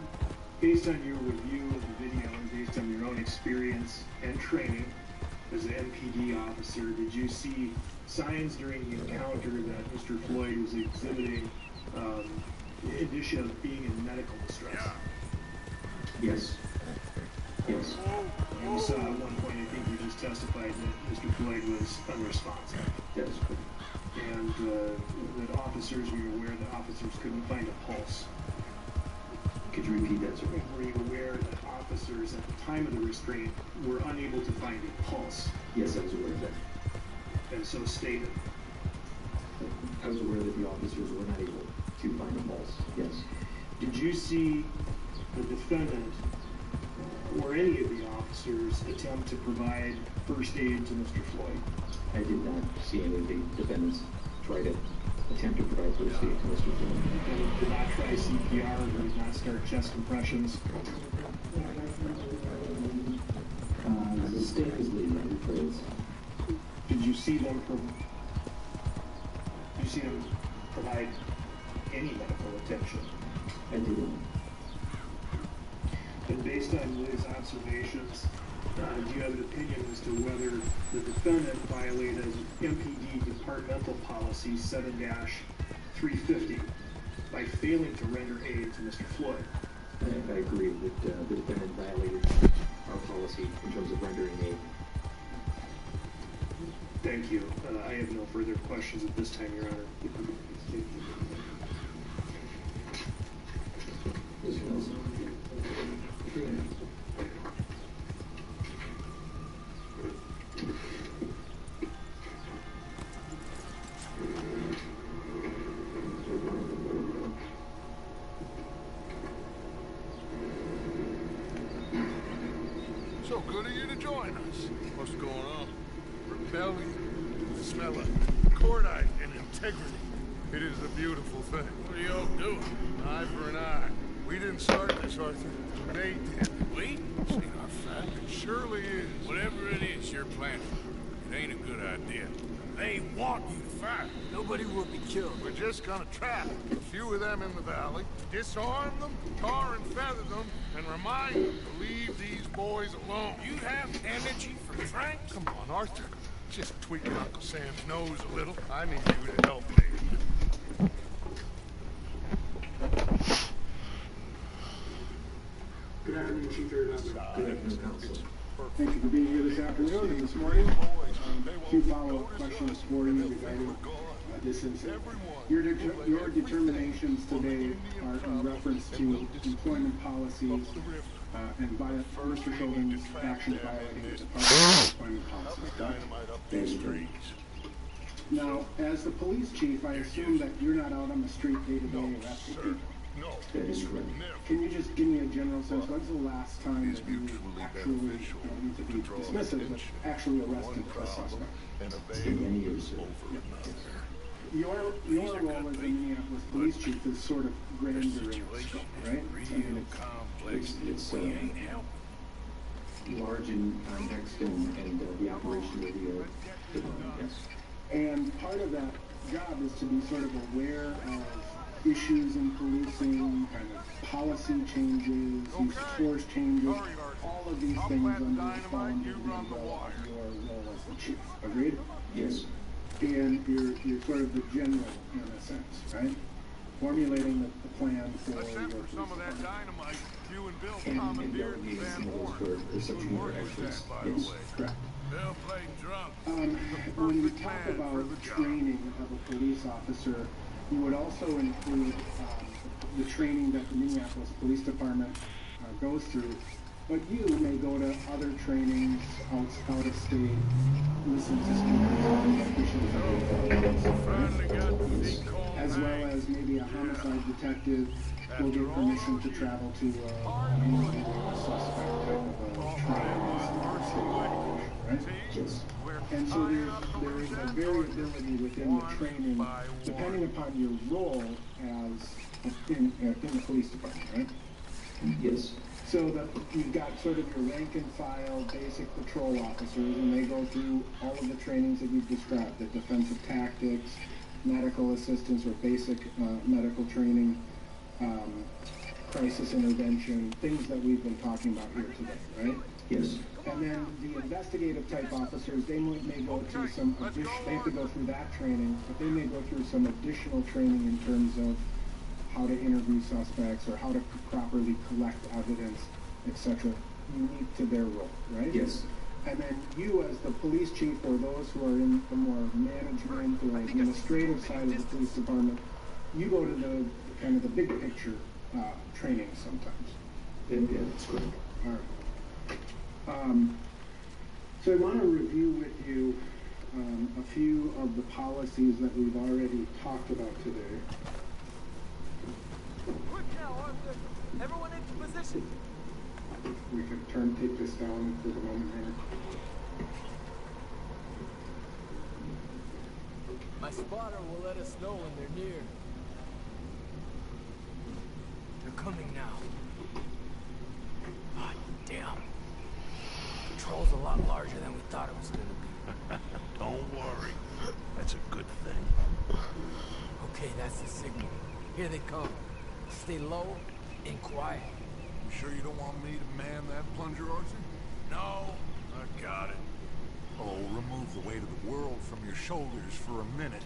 based on your review of the video and based on your own experience and training as an MPD officer, did you see signs during the encounter that Mr. Floyd was exhibiting indicia of being in medical distress? Yes. Yes. And you saw at one point, I think you just testified that Mr. Floyd was unresponsive. That is correct. And that officers, were you aware that officers couldn't find a pulse? Could you repeat that, sir? Were you aware that officers at the time of the restraint were unable to find a pulse? Yes, I was aware of that. And so stated. I was aware that the officers were not able to find a pulse. Yes. Did you see the defendant or any of the officers attempt to provide first aid to Mr. Floyd? I did not see any of the defendants try to attempt to provide first aid to Mr. Floyd. And did not try CPR, or did not start chest compressions? The state is leading praise. Did you see them provide any medical attention? I did not. And based on Liz observations, do you have an opinion as to whether the defendant violated MPD departmental policy 7-350 by failing to render aid to Mr. Floyd? I agree that the defendant violated our policy in terms of rendering aid. Thank you. I have no further questions at this time, Your Honor. So good of you to join us. What's going on? Rebellion, the smell of cordite and integrity. It is a beautiful thing. What are y'all doing? Eye for an eye. We didn't start this, Arthur. They did. We? This ain't our fact. It surely is. Whatever it is you're planning, it ain't a good idea. They want you to fight. Nobody will be killed. We're just gonna trap a few of them in the valley, disarm them, tar and feather them, and remind them to leave these boys alone. You have energy for Frank? Come on, Arthur. Just tweaking Uncle Sam's nose a little. I need you to help me. Good afternoon, Chief Aaron. Good afternoon, Counsel. Thank you for being here this afternoon and this morning. A few follow-up questions for you regarding this incident. Your determinations today are in reference to employment policies and Mr. Chauvin actions violating the Department of Employment policies. Now, as the police chief, I assume that you're not out on the street day-to-day arresting people. That is correct. Can you just give me a general sense, when's the last time that you actually, need to be dismissive, but actually arrested a suspect? It's been many years, sir. Your role as the Minneapolis police chief is sort of grander in scope, right? I mean, It's large in context and the operation of the department, yes. And part of that job is to be sort of aware of issues in policing, kind of policy changes, use of force changes, all of these things under the fall under the umbrella of your role as the chief. Agreed? Yes. And you're sort of the general in a sense, right? Formulating the plan for your police department. And delegating some of those for such more actions. Yes. Correct. They'll play drunk. When we talk about training of a police officer, you would also include the training that the Minneapolis Police Department goes through. But you may go to other trainings out of state, listen to speakers, as well as maybe a homicide detective will get permission to travel to a suspect type of a training, right? Yes. And so there is a variability within the training depending upon your role as in the police department, right? Yes. So you've got sort of your rank and file basic patrol officers, and they go through all of the trainings that you've described, the defensive tactics, medical assistance or basic medical training, crisis intervention, things that we've been talking about here today, right? Yes. And then the investigative type officers, they may go through some additional, they have to go through that training, but they may go through some additional training in terms of how to interview suspects or how to properly collect evidence, etc., unique to their role, right? Yes. And then you as the police chief or those who are in the more management or administrative side of the police department, you go to the kind of the big picture training sometimes. Yeah, that's correct. All right. So I want to review with you a few of the policies that we've already talked about today. Quick now, Arthur! Everyone into position! We can take this down for the moment here. My spotter will let us know when they're near. They're coming now. God damn. Patrol's a lot larger than we thought it was gonna be. Don't worry. That's a good thing. Okay, that's the signal. Here they come. Stay low and quiet. You sure you don't want me to man that plunger, Arthur? No, I got it. Oh, remove the weight of the world from your shoulders for a minute.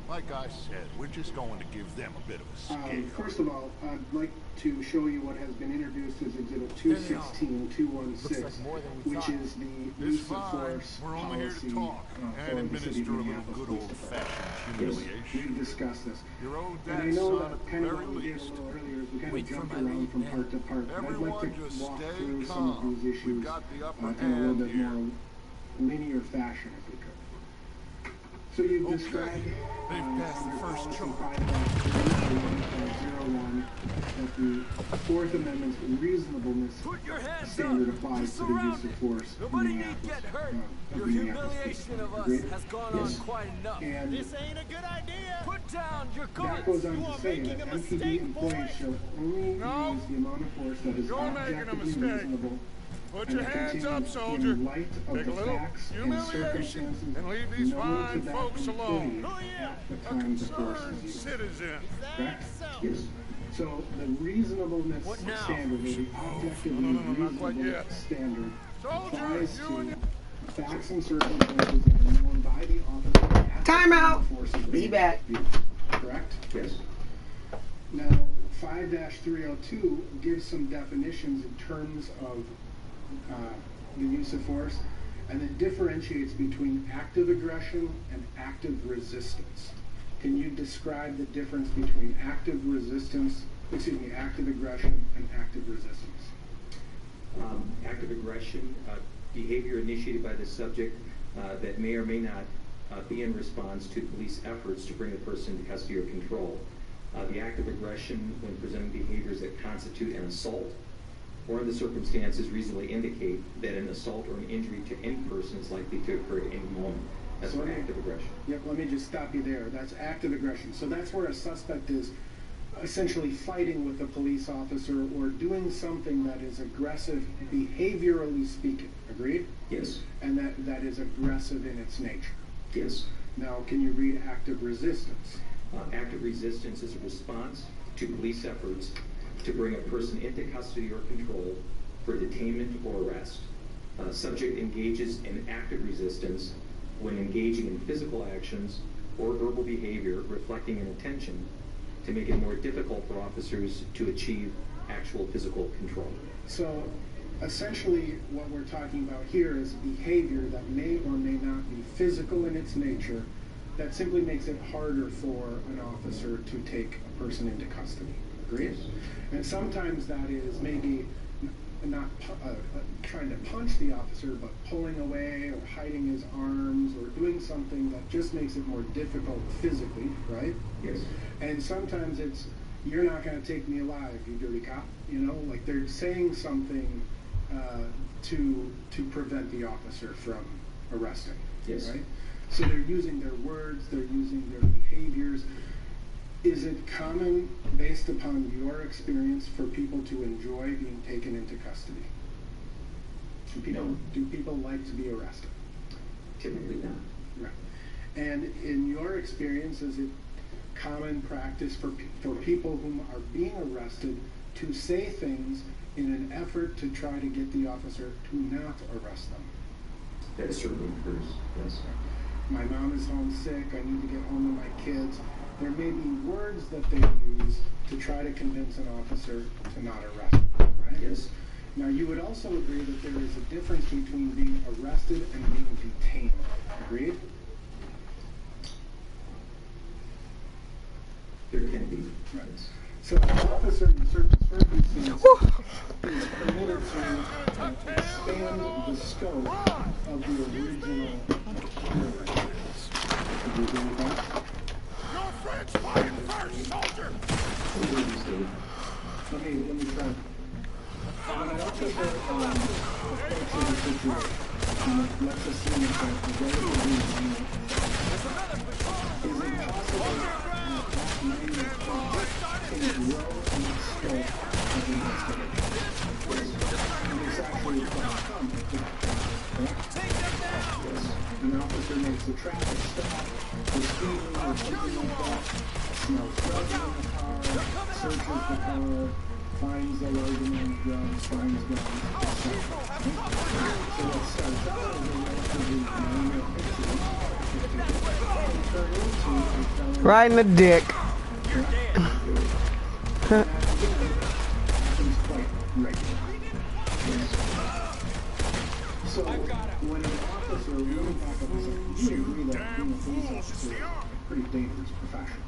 Like I said, we're just going to give them a bit of a scare. First of all, I'd like to show you what has been introduced as Exhibit 216-216, which is the use of force policy and administer a little good old-fashioned humiliation. We've discussed this. Your old And I dad's know son that at the kind of very what we did a least. little earlier is we kind of jumped around from part to part. But I'd like to walk through some of these issues in a little bit more linear fashion, if we could. So you've described under policy 5.01 that the Fourth Amendment's reasonableness standard applies to the use of force in Minneapolis. Your humiliation of us has gone on quite enough. And this ain't a good idea. Put down your guns. that goes on to say that MPD employees shall only use the amount of force that is objectively reasonable. Put your hands up, soldier. Take a little humiliation and leave these fine folks alone. A concerned citizen. Correct? Yes. So the reasonableness standard, or the objectively reasonable standard, applies to facts and circumstances that are known by the officer. Time out. Be back. Correct? Yes. Now, 5-302 gives some definitions in terms of the use of force, and it differentiates between active aggression and active resistance. Can you describe the difference between active aggression and active resistance? Active aggression, behavior initiated by the subject that may or may not be in response to police efforts to bring the person into custody or control. The active aggression, when presenting behaviors that constitute an assault, or in the circumstances reasonably indicate that an assault or an injury to any person is likely to occur at any moment. That's for active aggression. Yep, let me just stop you there. That's active aggression. So that's where a suspect is essentially fighting with a police officer or doing something that is aggressive, behaviorally speaking. Agreed? Yes. And that is aggressive in its nature. Yes. Now, can you read active resistance? Active resistance is a response to police efforts to bring a person into custody or control for detainment or arrest. Subject engages in active resistance when engaging in physical actions or verbal behavior reflecting an intention to make it more difficult for officers to achieve actual physical control. So essentially what we're talking about here is behavior that may or may not be physical in its nature that simply makes it harder for an officer to take a person into custody. Agreed? And sometimes that is maybe not trying to punch the officer, but pulling away or hiding his arms or doing something that just makes it more difficult physically, right? Yes. And sometimes it's, you're not going to take me alive, you dirty cop. You know, like they're saying something to prevent the officer from arresting. Yes. Right? So they're using their words, they're using their behaviors. Is it common, based upon your experience, for people to enjoy being taken into custody? Do people like to be arrested? Typically not. Right. And in your experience, is it common practice for people who are being arrested to say things in an effort to try to get the officer to not arrest them? That certainly occurs, yes. My mom is homesick, I need to get home to my kids. There may be words that they use to try to convince an officer to not arrest them, right? Yes. Now, you would also agree that there is a difference between being arrested and being detained. Agreed? There can be. Right. So an officer in certain circumstances is permitted to expand the scope of the original hearing. Would you agree with that? Your friend's fighting first, soldier! Let me try. When an officer approaches a situation, let's assume that the relatively minor, is it possible that minor can grow in the scope of investigation? And it's actually quite common, correct? Yes. An officer makes a traffic stop, the speeding or something like that, smells drugs in the car, searches the car, finds a large amount of drugs, finds guns, etc. So what starts out as a relatively minor incident can turn into a felony. Right in the dick. That happens quite regularly. So when an officer, really back up a second, you agree that being a police officer is a pretty dangerous profession.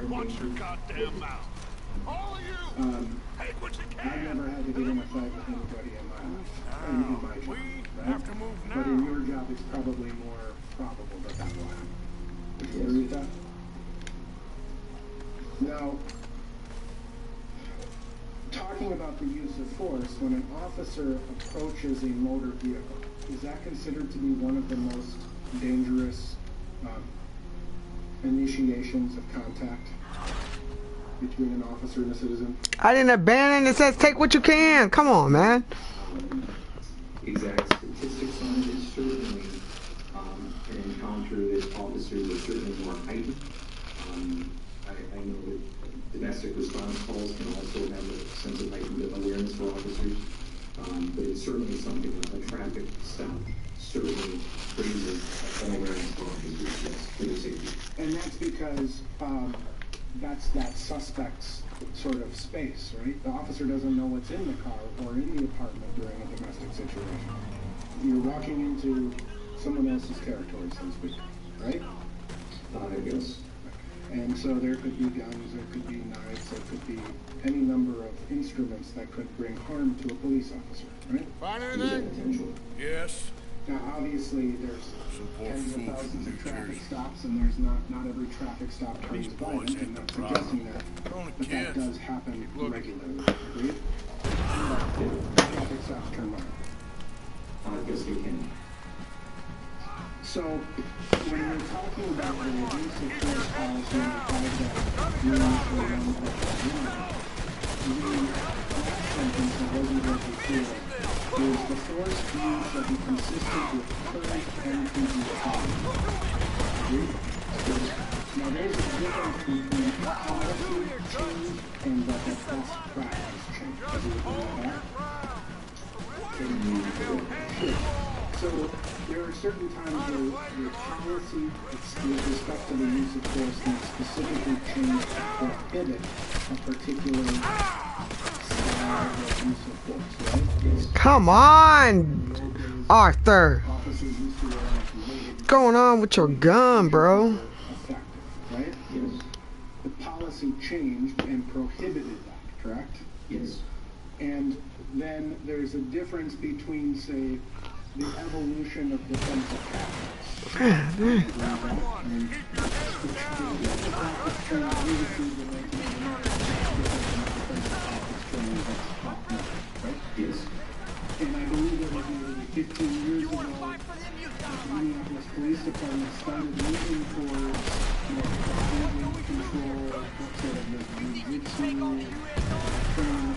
Watch your goddamn mouth. All of you! Take what you I've can! never had to get in a fight with anybody in my life, in my job, right? have to move now. But in your job, it's probably more probable that that will happen. Would you agree with that? Now, talking about the use of force, when an officer approaches a motor vehicle, is that considered to be one of the most dangerous initiations of contact between an officer and a citizen? I didn't abandon it. Says take what you can. Come on, man. Exact statistics on it is certainly an encounter that officers are certainly more heightened. I know that domestic response calls can also have a sense of heightened awareness for officers, but it's certainly something that a traffic stop certainly raises an awareness for officers, yes, for their safety. And that's because that's that suspect's sort of space, right? The officer doesn't know what's in the car or in the apartment during a domestic situation. You're walking into someone else's territory, so to speak, right? Yes. And so there could be guns, there could be knives, there could be any number of instruments that could bring harm to a police officer, right? Find anything? Yes. Now, obviously, there's tens of thousands of traffic stops, and there's not every traffic stop turns violent. I'm not suggesting that, but that does happen regularly. Agreed? But traffic stops turn violent. Yes, they can. So, when we're talking about the use of force policy and the fact that we need to run the last sentence that wasn't very clear is the force used shall be consistent with current NPD policy. Agreed? Now, there's a difference between policy change and the best practice change. Do you agree with that? Sure. So there are certain times where your policy with respect to the use of force can specifically change or prohibit a particular style of use of force, right? Come on, Arthur. What's going on with your gun, bro? Effective, right? Yes. the policy changed and prohibited that, correct? Yes. And then there's a difference between, say, the evolution of defensive tactics. Yes. And I believe that was nearly 15 years ago, the Minneapolis Police Department started moving towards more behavior control, sort of this jiu-jitsu training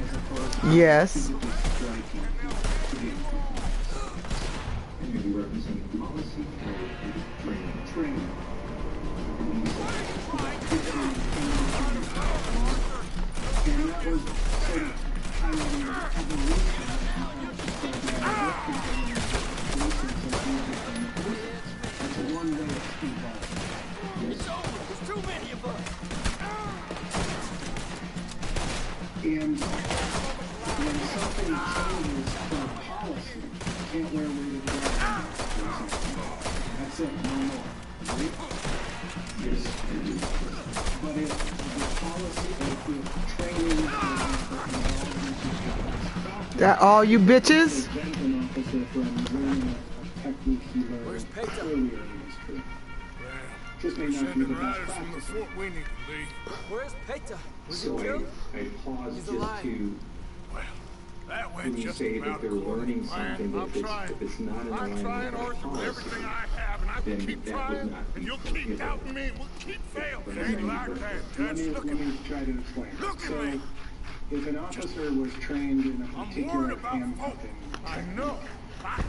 as opposed to yes. physically striking to the And you represent policy or training? training. And that was sort of highlighting the evolution that's one way it's evolved. There's too many of us. And when something changes from policy, you can't wear weighted glasses. That's it, no more. Right? Yes. But if the policy, if training That all you bitches? Where's Peta? Just may not be the best Riders from the practice. fort we need to leave. Where's Peta? Was So he killed? I pause He's just alive. to That when went you just say that about they're according learning to plan. something, I'm but trying. if it's not in I'm line trying, with our Arthur, with policy, everything I have, and I will then keep that would trying, not be and you'll keep prohibited. doubting me, and we'll keep failing. But It ain't then like you- that, Let Dutch. Look me at me. try to explain. Look at So, me. if an officer was trained in a I'm particular worried about folk. handcuffing I technique, know.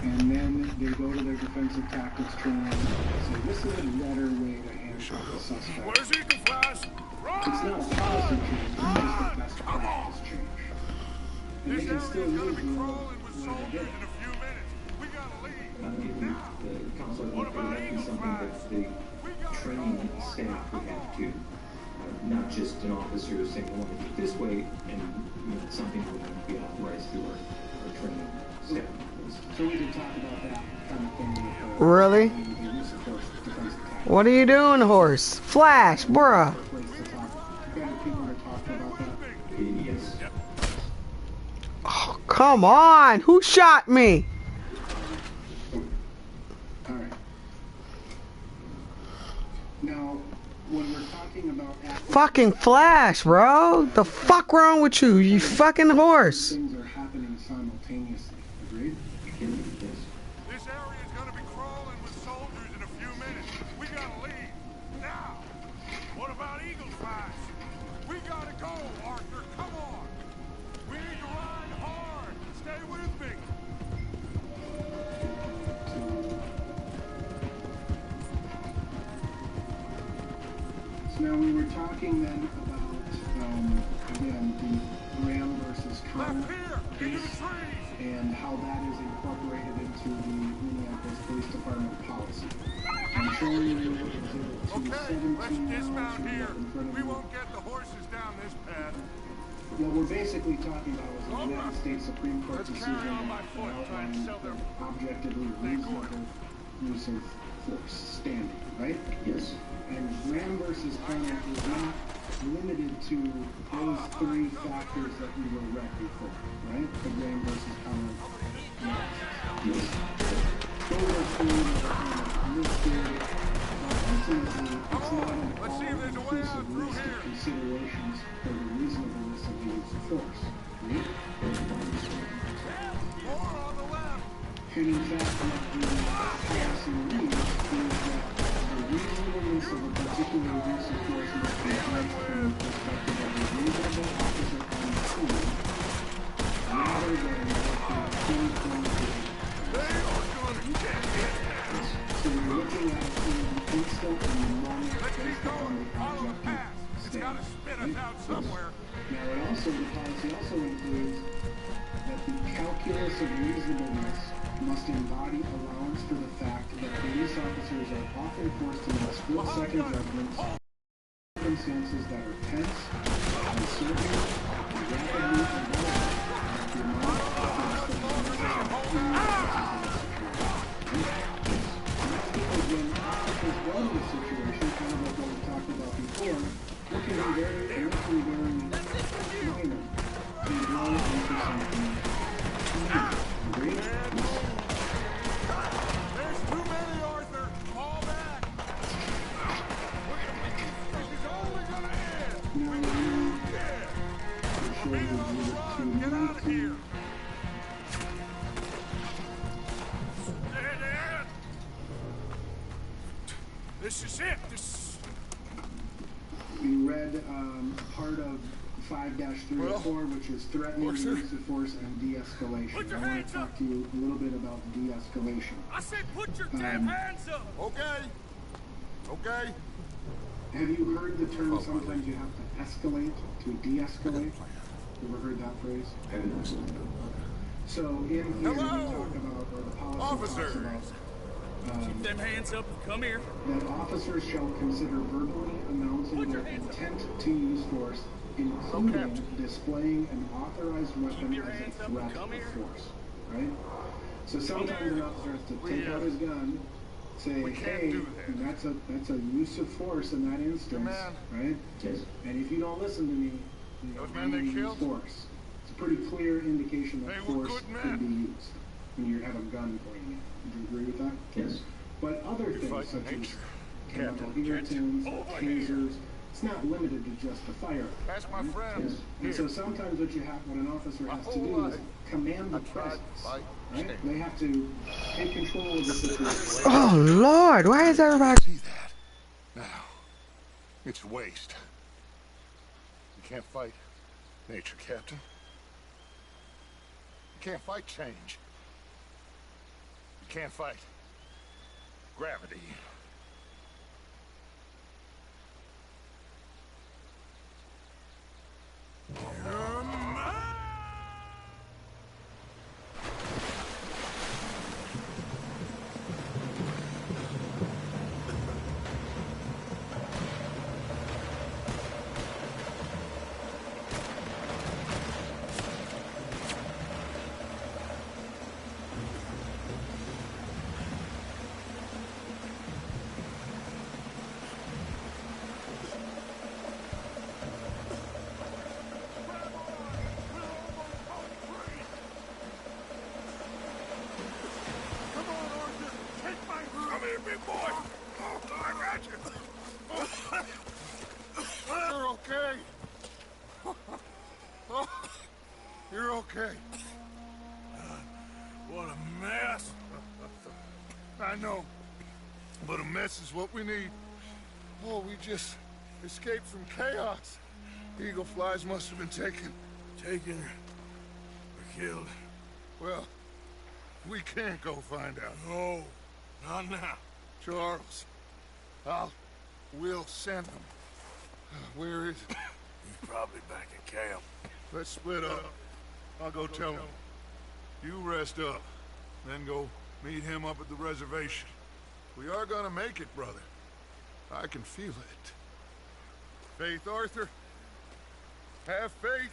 and then they go to their defensive tactics training and say, this is a better way to handcuff a suspect. Where's Eagle Flash? It's Run! not a policy change, it's just a best practice change. And This they can area's still gonna use be the crawling with where they soldiers did in it. a few minutes. We gotta leave. Counselor, What about that is Eagle something Flies? that the training staff would have to, not just an officer saying, I want to do it this way, and it's something that would be authorized through our training staff. So we can talk about that kind of thing with the, Really? the use of force defensive tactics. What are you doing, horse? Flash, bruh. Place to talk. Better people to talk about that. Yes. Oh, come on. Who shot me? All right. Now, when we're talking about active Fucking Flash, bro. The fuck wrong with you, you fucking horse? things are happening simultaneously. Agreed? This area's gonna be crawling with soldiers in a few minutes. We gotta leave. Now! What about Eagle Flies? We gotta go, Arthur. Come on! We need to ride hard. Stay with me. So now we were talking then about, again, the Graham versus Connor case and how that is incorporated into the Minneapolis Police Department policy. I'm showing you Exhibit Okay, 217 let's now, dismount which you here. have in front of We you. won't get the horses down this path. What we're basically talking about is the United States Supreme Court Let's decision carry on by foot, trying to outlining sell their objectively reasonable use of force standing, right? Yes. And Graham versus Connor is not limited to those three factors that we were read before, right? The Graham versus Connor analysis. Yes. Those are three that are listed, but ultimately it's not an all-inclusive list of considerations for the reasonableness of the use of force, right? And in fact, what the policy reads is that the reasonableness of a particular use of force must be judged from the perspective of a reasonable officer on the scene, rather than what the pinpointed. So you're looking at it in the instant and the moment based upon the objective standard. Right? Now it also, the policy also includes that the calculus of reasonableness must embody allowance for the fact that police officers are often forced to make split-second judgments in circumstances that are tense, uncertain, and rapidly irrelevant about the amount of force that is necessary in the situation. And that's because when officers go into a situation, kind of like what we talked about before, there can be You read part of 5-304, which is threatening the use of force and de-escalation. I want to talk to you a little bit about de-escalation. I said put your damn hands up! Okay. Okay. Have you heard the term sometimes you have to escalate to de-escalate? You ever heard that phrase? So in here we talk about, or the policy talks about, keep them hands up and come here. That officers shall consider verbally announcing their intent to use force, including displaying an authorized weapon as a threat of force. Right? So sometimes an officer has to take out his gun, say, hey, that's a use of force in that instance, right? Yes. And if you don't listen to me, I'm going to use force. It's a pretty clear indication that force could be used when you have a gun pointing at you. Do you agree with that? Yes. But other things such as chemical irritants, tasers, it's not limited to just a firearm. That's my friend. Yes. And so sometimes what an officer has to do is command the presence. Right? They have to take control of the situation. Oh Lord, why is everybody see that? Now, it's waste. You can't fight nature, Captain. You can't fight change. You can't fight gravity. You're okay. What a mess. I know, but a mess is what we need. Oh, we just escaped from chaos. Eagle flies must have been taken. Taken or killed? Well, we can't go find out. No, not now. Charles, we'll send him. Where is he? He's probably back in camp. Let's split up. I'll go tell him. You rest up, then go meet him up at the reservation. We are gonna make it, brother. I can feel it. Faith, Arthur. Have faith.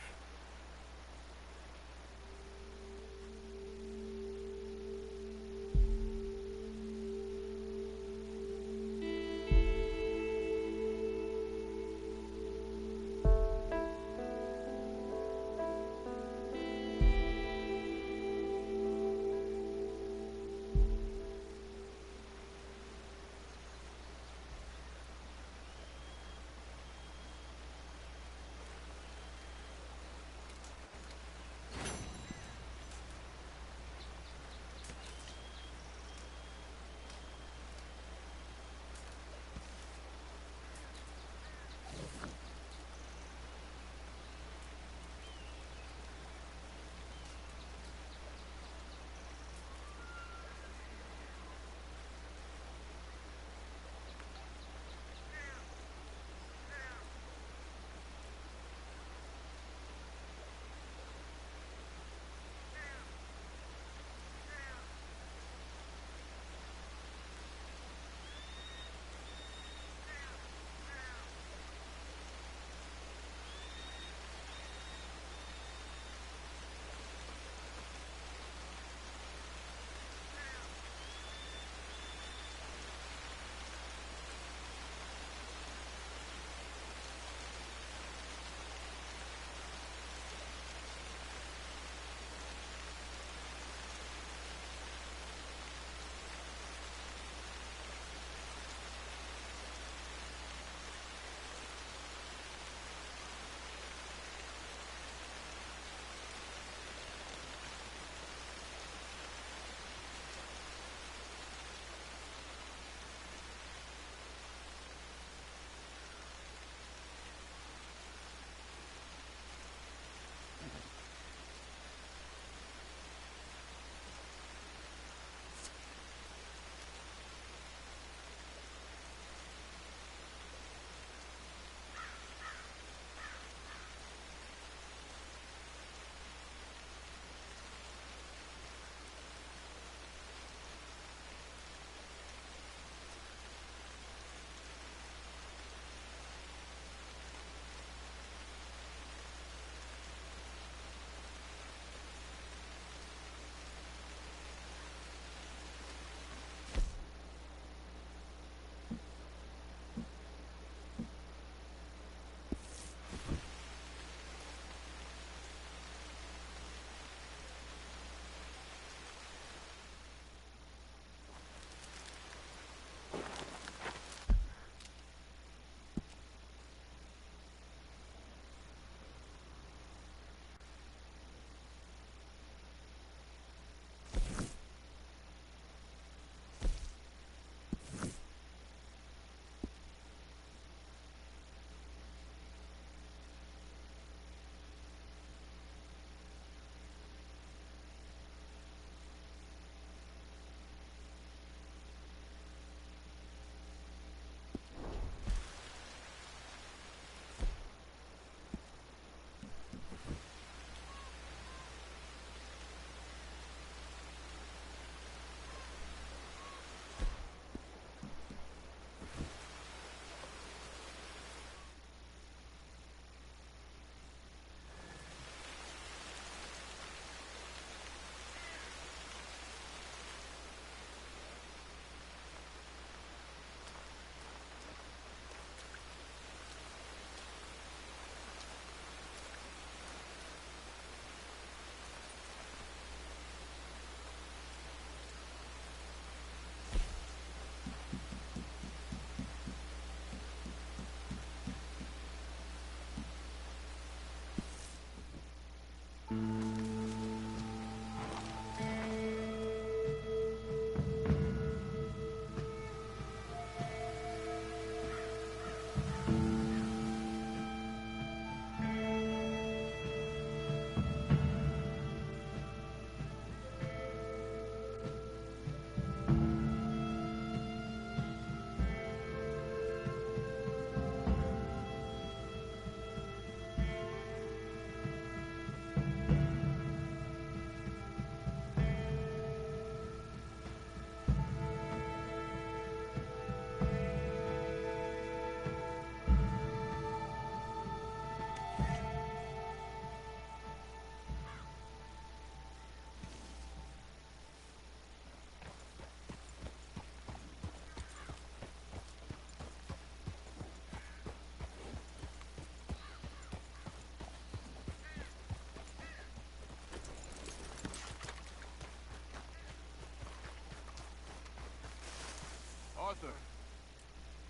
Arthur.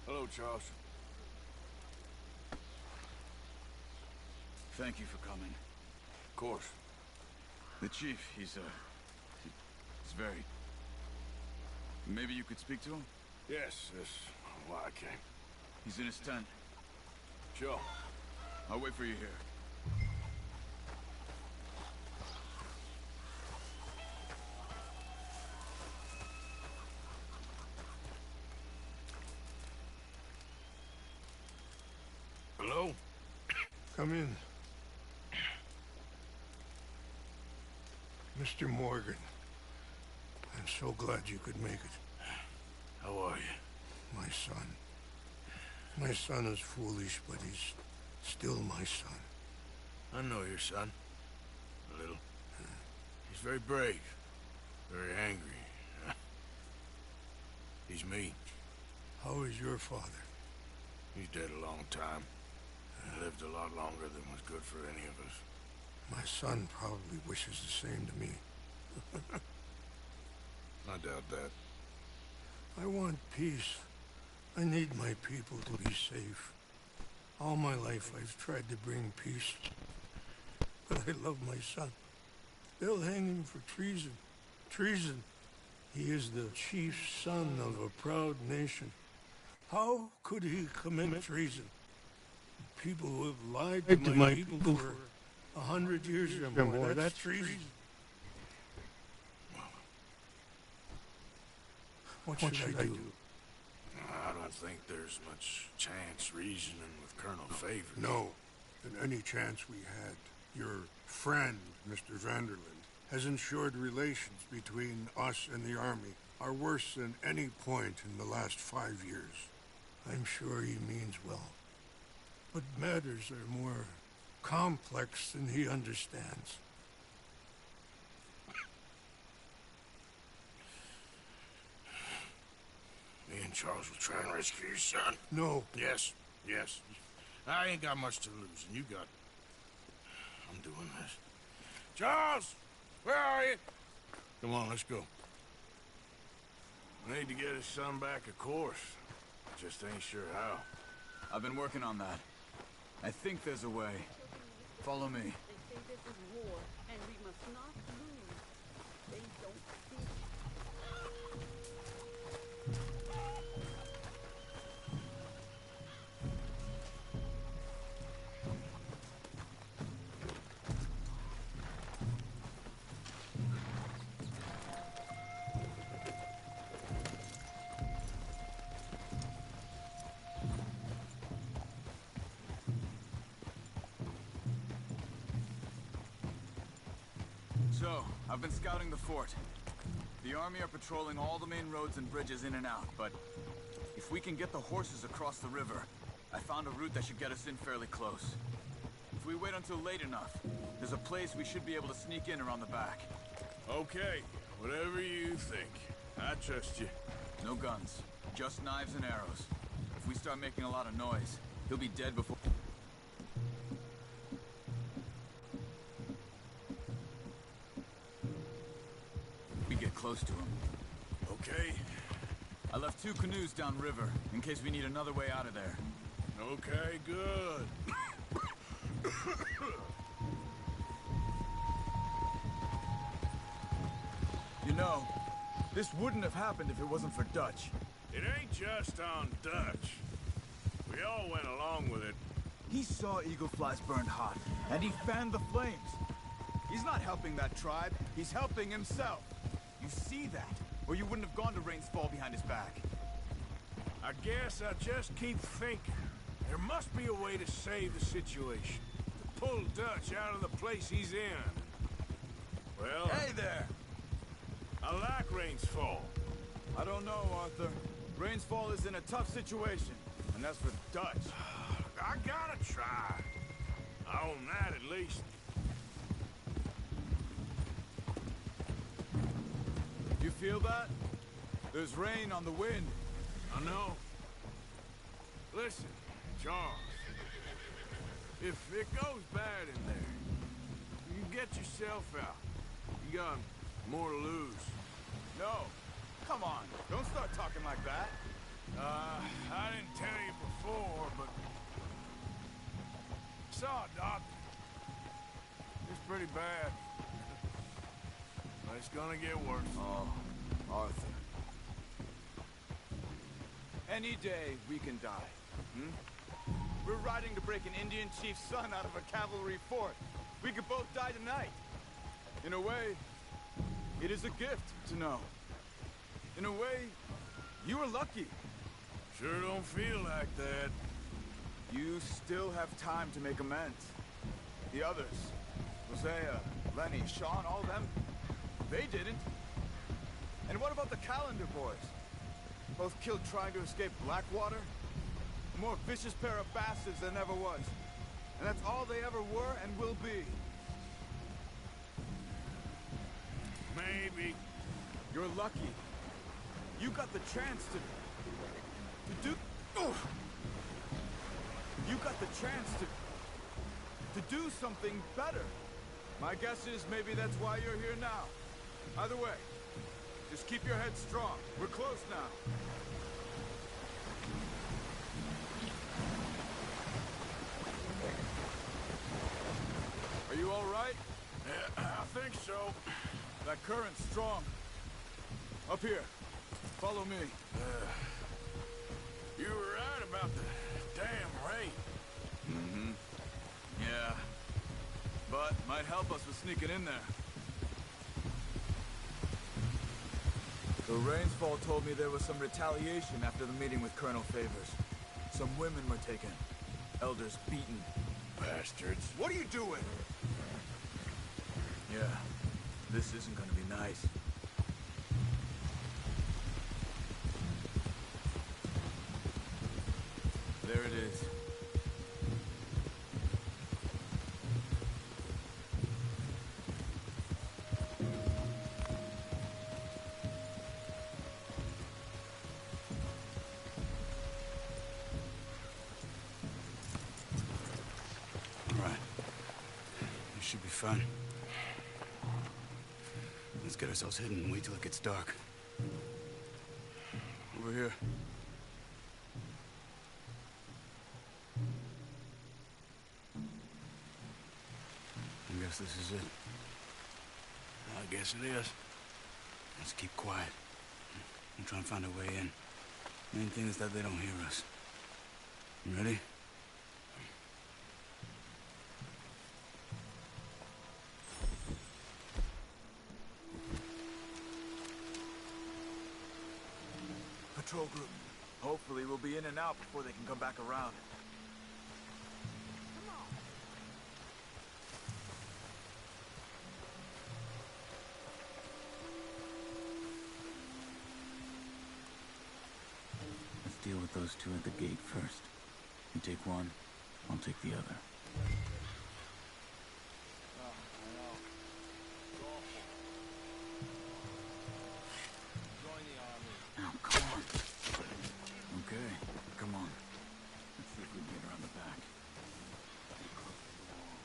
Hello, Charles. Thank you for coming. Of course. The chief, he's very... Maybe you could speak to him? Yes, why I came. He's in his tent. Sure. I'll wait for you here. Hello? Come in. Mr. Morgan, I'm so glad you could make it. How are you? My son. My son is foolish, but he's still my son. I know your son. A little. He's very brave. Very angry. He's mean. How is your father? He's dead a long time. He lived a lot longer than was good for any of us. My son probably wishes the same to me. I doubt that. I want peace. I need my people to be safe. All my life I've tried to bring peace. But I love my son. They'll hang him for treason. Treason. He is the chief son of a proud nation. How could he commit treason? People who have lied to my people for 100 years or more, that's treason. What should I do? I don't think there's much chance reasoning with Colonel Favors. No. Than any chance we had. Your friend, Mr. Vanderlyn, has ensured relations between us and the Army are worse than any point in the last 5 years. I'm sure he means well. But matters are more complex than he understands. Me and Charles will try and rescue your son. No. Yes. I ain't got much to lose, and you got... I'm doing this. Charles! Where are you? Come on, let's go. We need to get his son back, of course. Just ain't sure how. I've been working on that. I think there's a way. Follow me. They say this is war, and we must not lose. They don't see. So, I've been scouting the fort. The army are patrolling all the main roads and bridges in and out, but if we can get the horses across the river, I found a route that should get us in fairly close. If we wait until late enough, there's a place we should be able to sneak in around the back. Okay, whatever you think. I trust you. No guns, just knives and arrows. If we start making a lot of noise, he'll be dead before... we get close to him. Okay. I left 2 canoes downriver, in case we need another way out of there. Okay, good. This wouldn't have happened if it wasn't for Dutch. It ain't just on Dutch. We all went along with it. He saw Eagle Flies burned hot, and he fanned the flames. He's not helping that tribe, he's helping himself. You see that, or you wouldn't have gone to Rain's Fall behind his back. I guess I just keep thinking. There must be a way to save the situation. To pull Dutch out of the place he's in. Well... Hey there! I like Rain's Fall. I don't know, Arthur. Rain's Fall is in a tough situation, and that's for Dutch. I gotta try. I own that at least. You feel that? There's rain on the wind. I know. Listen, Charles. If it goes bad in there, you get yourself out. You got more to lose. No. Come on. Don't start talking like that. I didn't tell you before, but... I saw a doctor. It's pretty bad. But it's gonna get worse. Oh, Arthur. Any day we can die. We're riding to break an Indian chief's son out of a cavalry fort. We could both die tonight. In a way, it is a gift to know. In a way, you were lucky. Sure don't feel like that. You still have time to make amends. The others, Hosea, Lenny, Sean, all them, they didn't. And what about the Calendar boys? Both killed trying to escape Blackwater? A more vicious pair of bastards than ever was. And that's all they ever were and will be. Maybe. You're lucky. You got the chance to do... You got the chance to do something better. My guess is maybe that's why you're here now. Either way, just keep your head strong. We're close now. Are you all right? Yeah, I think so. That current's strong. Up here. Follow me. You were right about the damn rain. Mm-hmm. Yeah. But might help us with sneaking in there. The Rain's Fall told me there was some retaliation after the meeting with Colonel Favors. Some women were taken. Elders beaten. Bastards. What are you doing? Yeah. This isn't gonna be nice. There it is. All right. This should be fun. Let's get ourselves hidden and wait till it gets dark. Over here. I guess this is it. I guess it is. Let's keep quiet. And try and find a way in. Main thing is that they don't hear us. You ready? Patrol group. Hopefully we'll be in and out before they can come back around. Let's deal with those two at the gate first. You take one, I'll take the other. Now, come on. Okay, come on. Let's see if we can get around the back. Get close to the wall.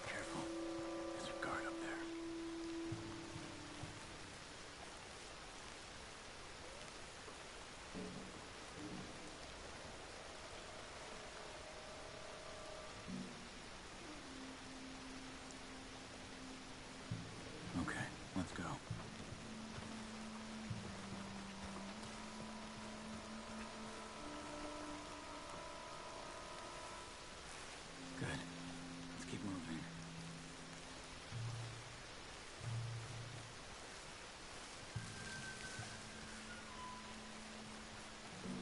Careful. There's a guard up there. Let's go. Good. Let's keep moving.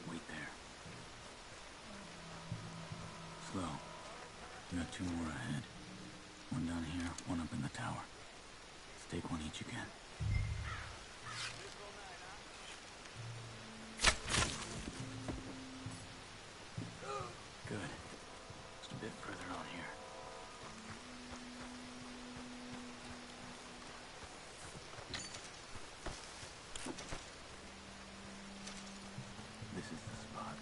Wait there. Slow. You got two more ahead. One down here, one up in the tower. Let's take one each again. Good. Just a bit further on here. This is the spot.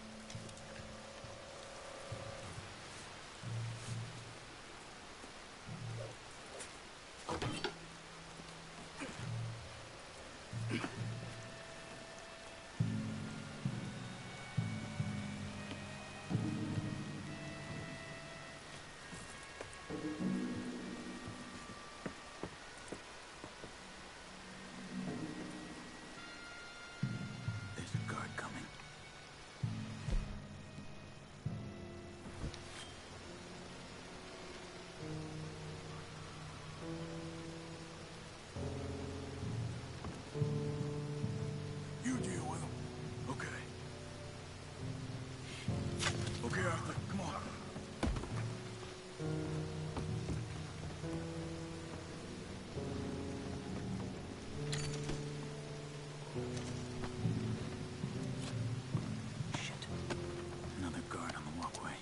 There's a guard coming. You deal with him. Okay. Okay, Arthur, come on. Shit. Another guard on the walkway.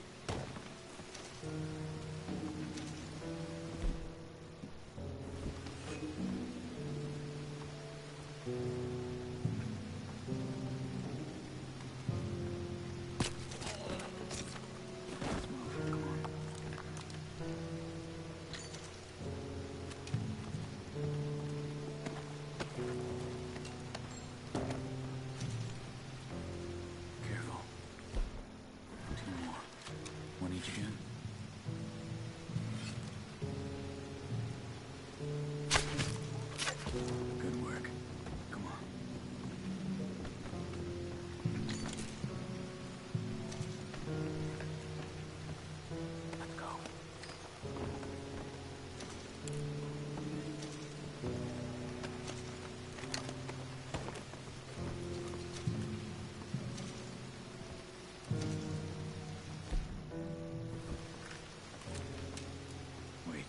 Careful. Two more. One each again. Good work. Come on. Let's go. Wait.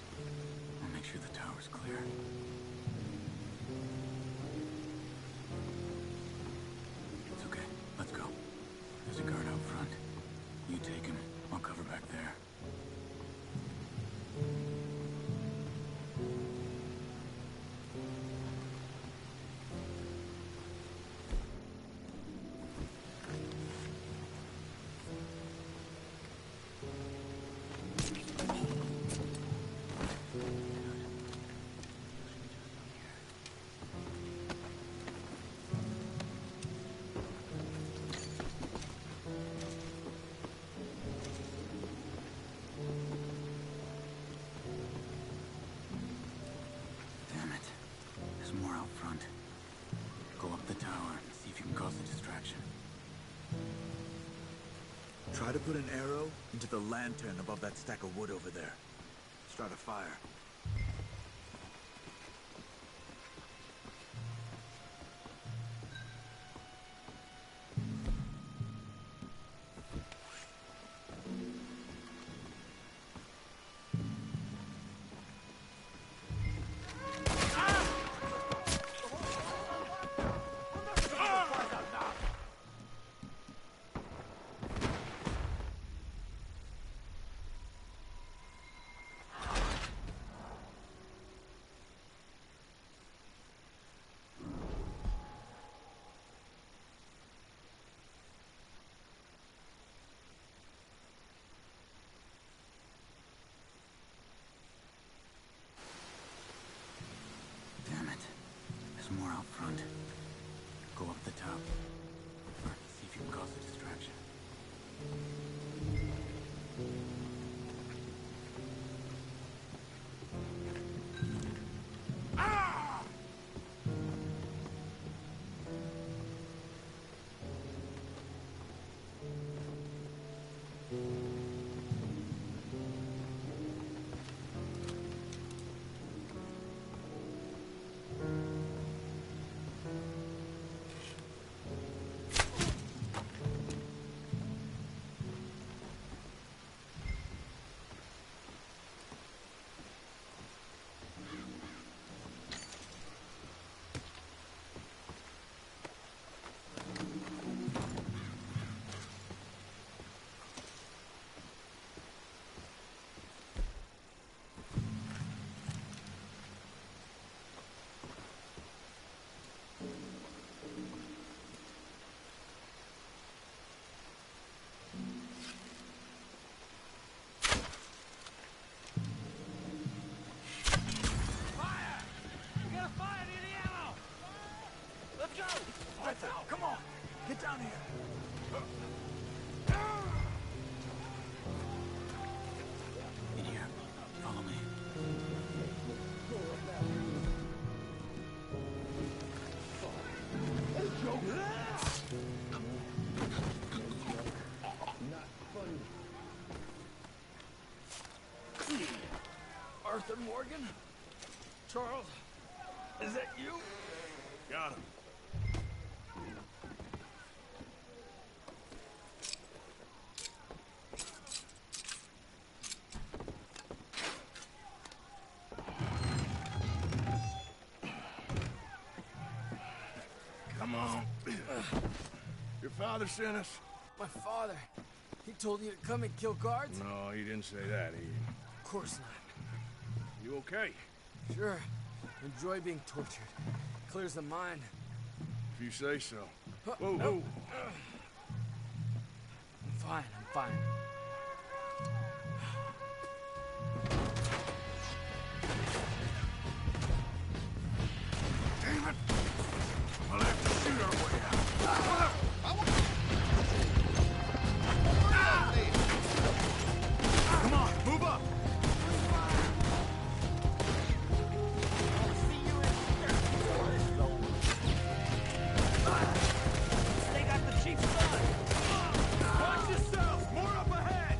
I'll make sure the tower's clear. It's okay. Let's go. There's a guard out front. You take him. I'll cover back there. Damn it. There's more out front. Go up the tower and see if you can cause a distraction. Try to put an arrow into the lantern above that stack of wood over there. Start a fire. Damn it. There's more out front. Go up the top. See if you can cause a distraction. down here. In here. Follow me. Arthur Morgan? Charles? Is that you? Got him. Come on. Your father sent us? My father. He told you to come and kill guards? No, he didn't say that. Of course not. You okay? Sure. Enjoy being tortured. Clears the mind. If you say so. Whoa, whoa. I'm fine, I'm fine. Damn it! I'll have to shoot our way out. Come on, move up! They got the chief's son! Watch yourselves! More up ahead!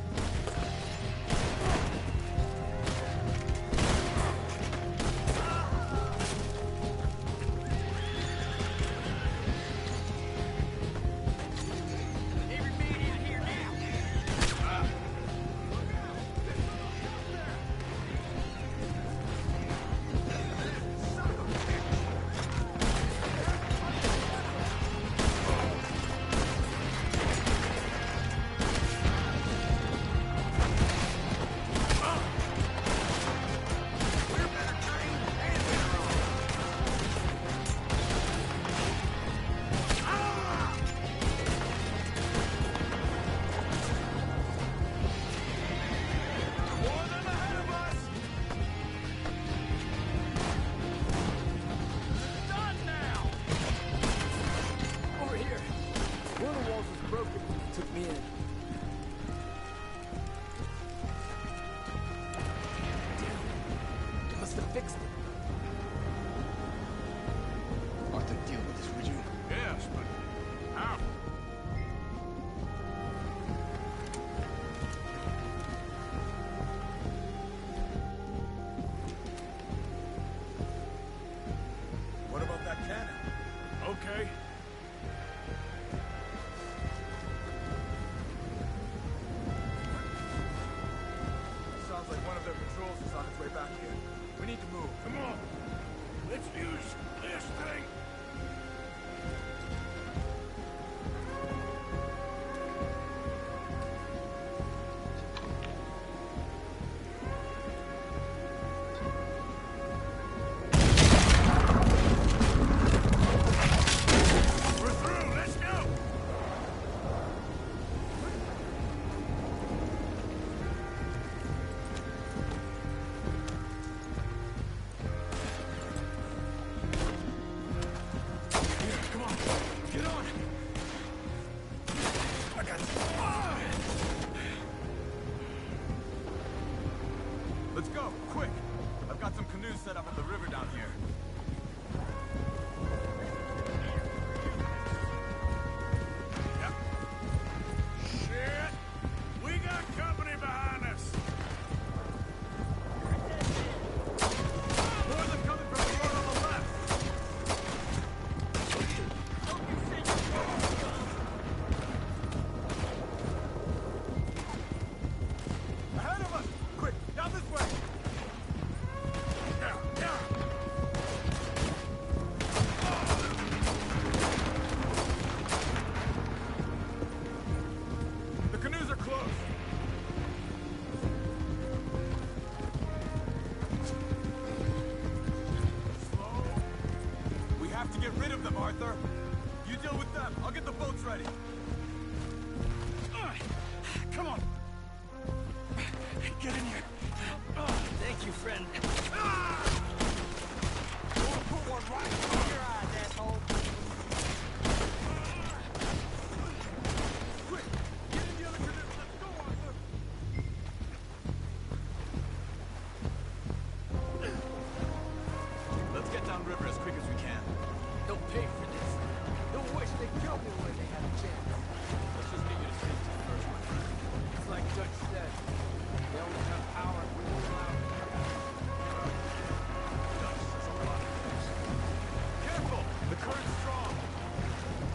Current strong.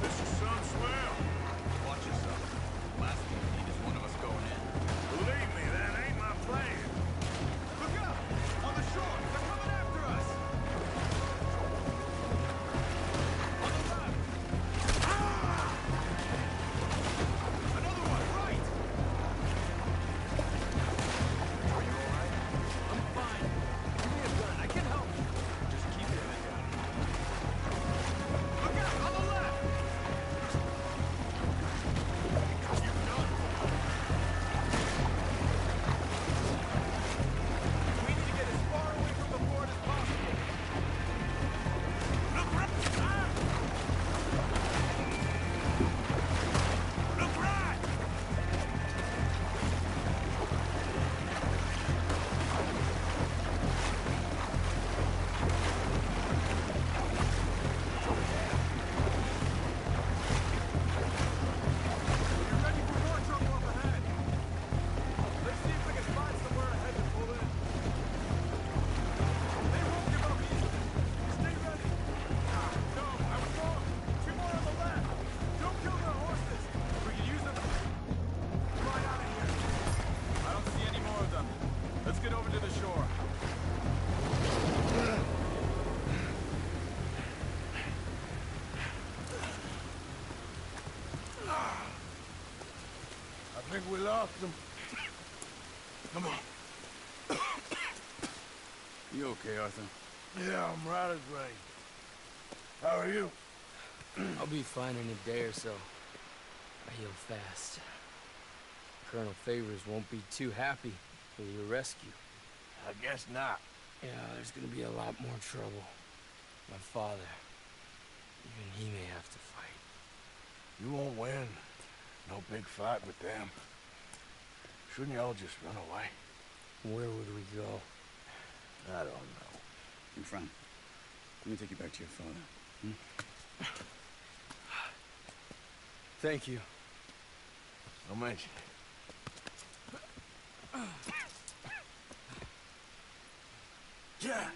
This is some swell. Watch yourself. Last thing we need is one of us going in. Believe me, that ain't my plan. Look out! On the shore! They're coming after us! On the left! Another one, right! Are you alright? I'm fine. Give me a gun. I can help you. Just keep your head down. Look out! On the left! You're done. We need to get as far away from the fort as possible. Look right! Ah! Look right! Get ready for more trouble up ahead. Let's see if we can find somewhere ahead to pull in. They won't give up easily. Stay ready. No, I was wrong. Two more on the left. Don't kill their horses. We can use them to ride out of here. I don't see any more of them. Let's get over to the shore. I think we lost them. Come on. You okay, Arthur? Yeah, I'm right as rain. How are you? I'll be fine in a day or so. I heal fast. Colonel Favors won't be too happy with your rescue. I guess not. Yeah, there's gonna be a lot more trouble. My father, even he may have to fight. You won't win. No big fight with them. Shouldn't y'all just run away? Where would we go? I don't know. Your friend. Let me take you back to your father. Hmm? Thank you. Don't mention it. Yeah.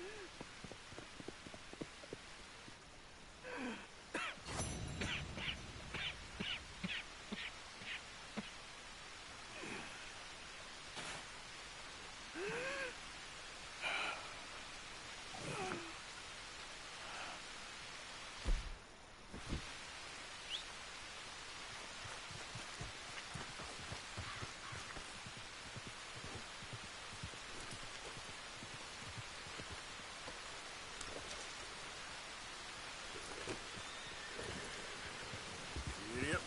Yep.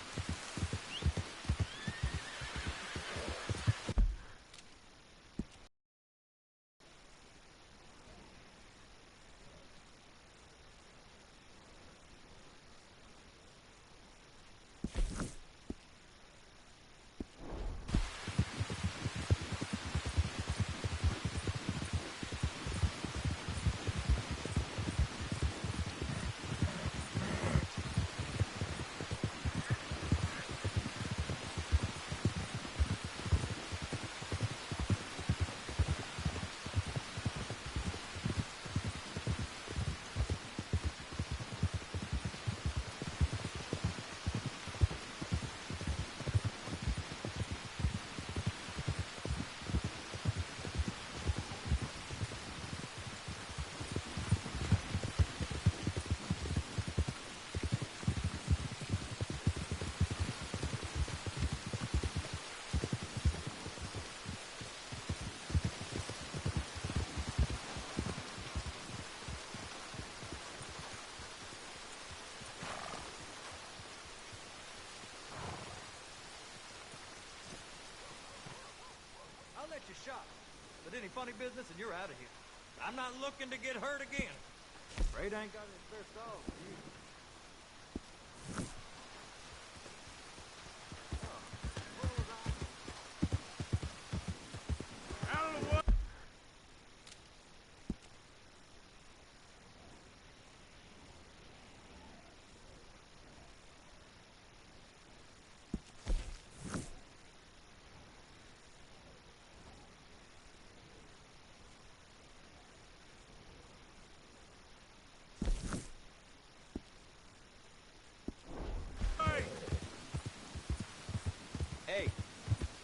I'll let you shop. But any funny business and you're out of here. I'm not looking to get hurt again. Afraid I ain't got any spare stalls for you. Out of the way!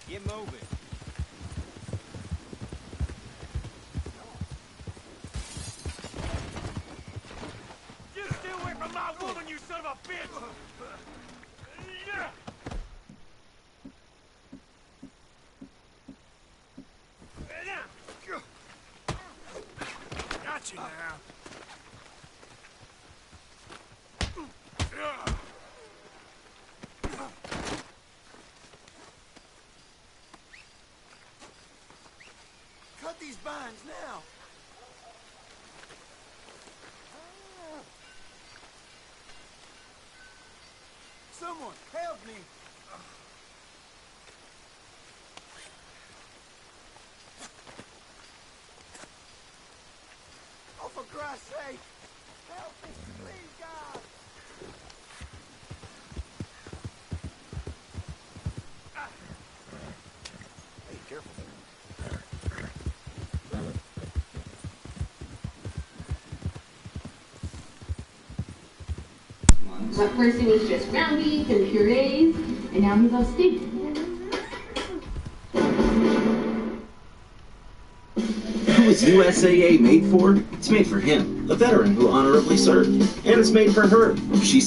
Get moving. You stay away from my woman, you son of a bitch! Got you now. Cut these vines now! Someone, help me! Oh, for Christ's sake! Help me, please, God! Hey, careful. But first it was just ground beef and purees, and now he loves steak. Who is USAA made for? It's made for him, a veteran who honorably served. And it's made for her. She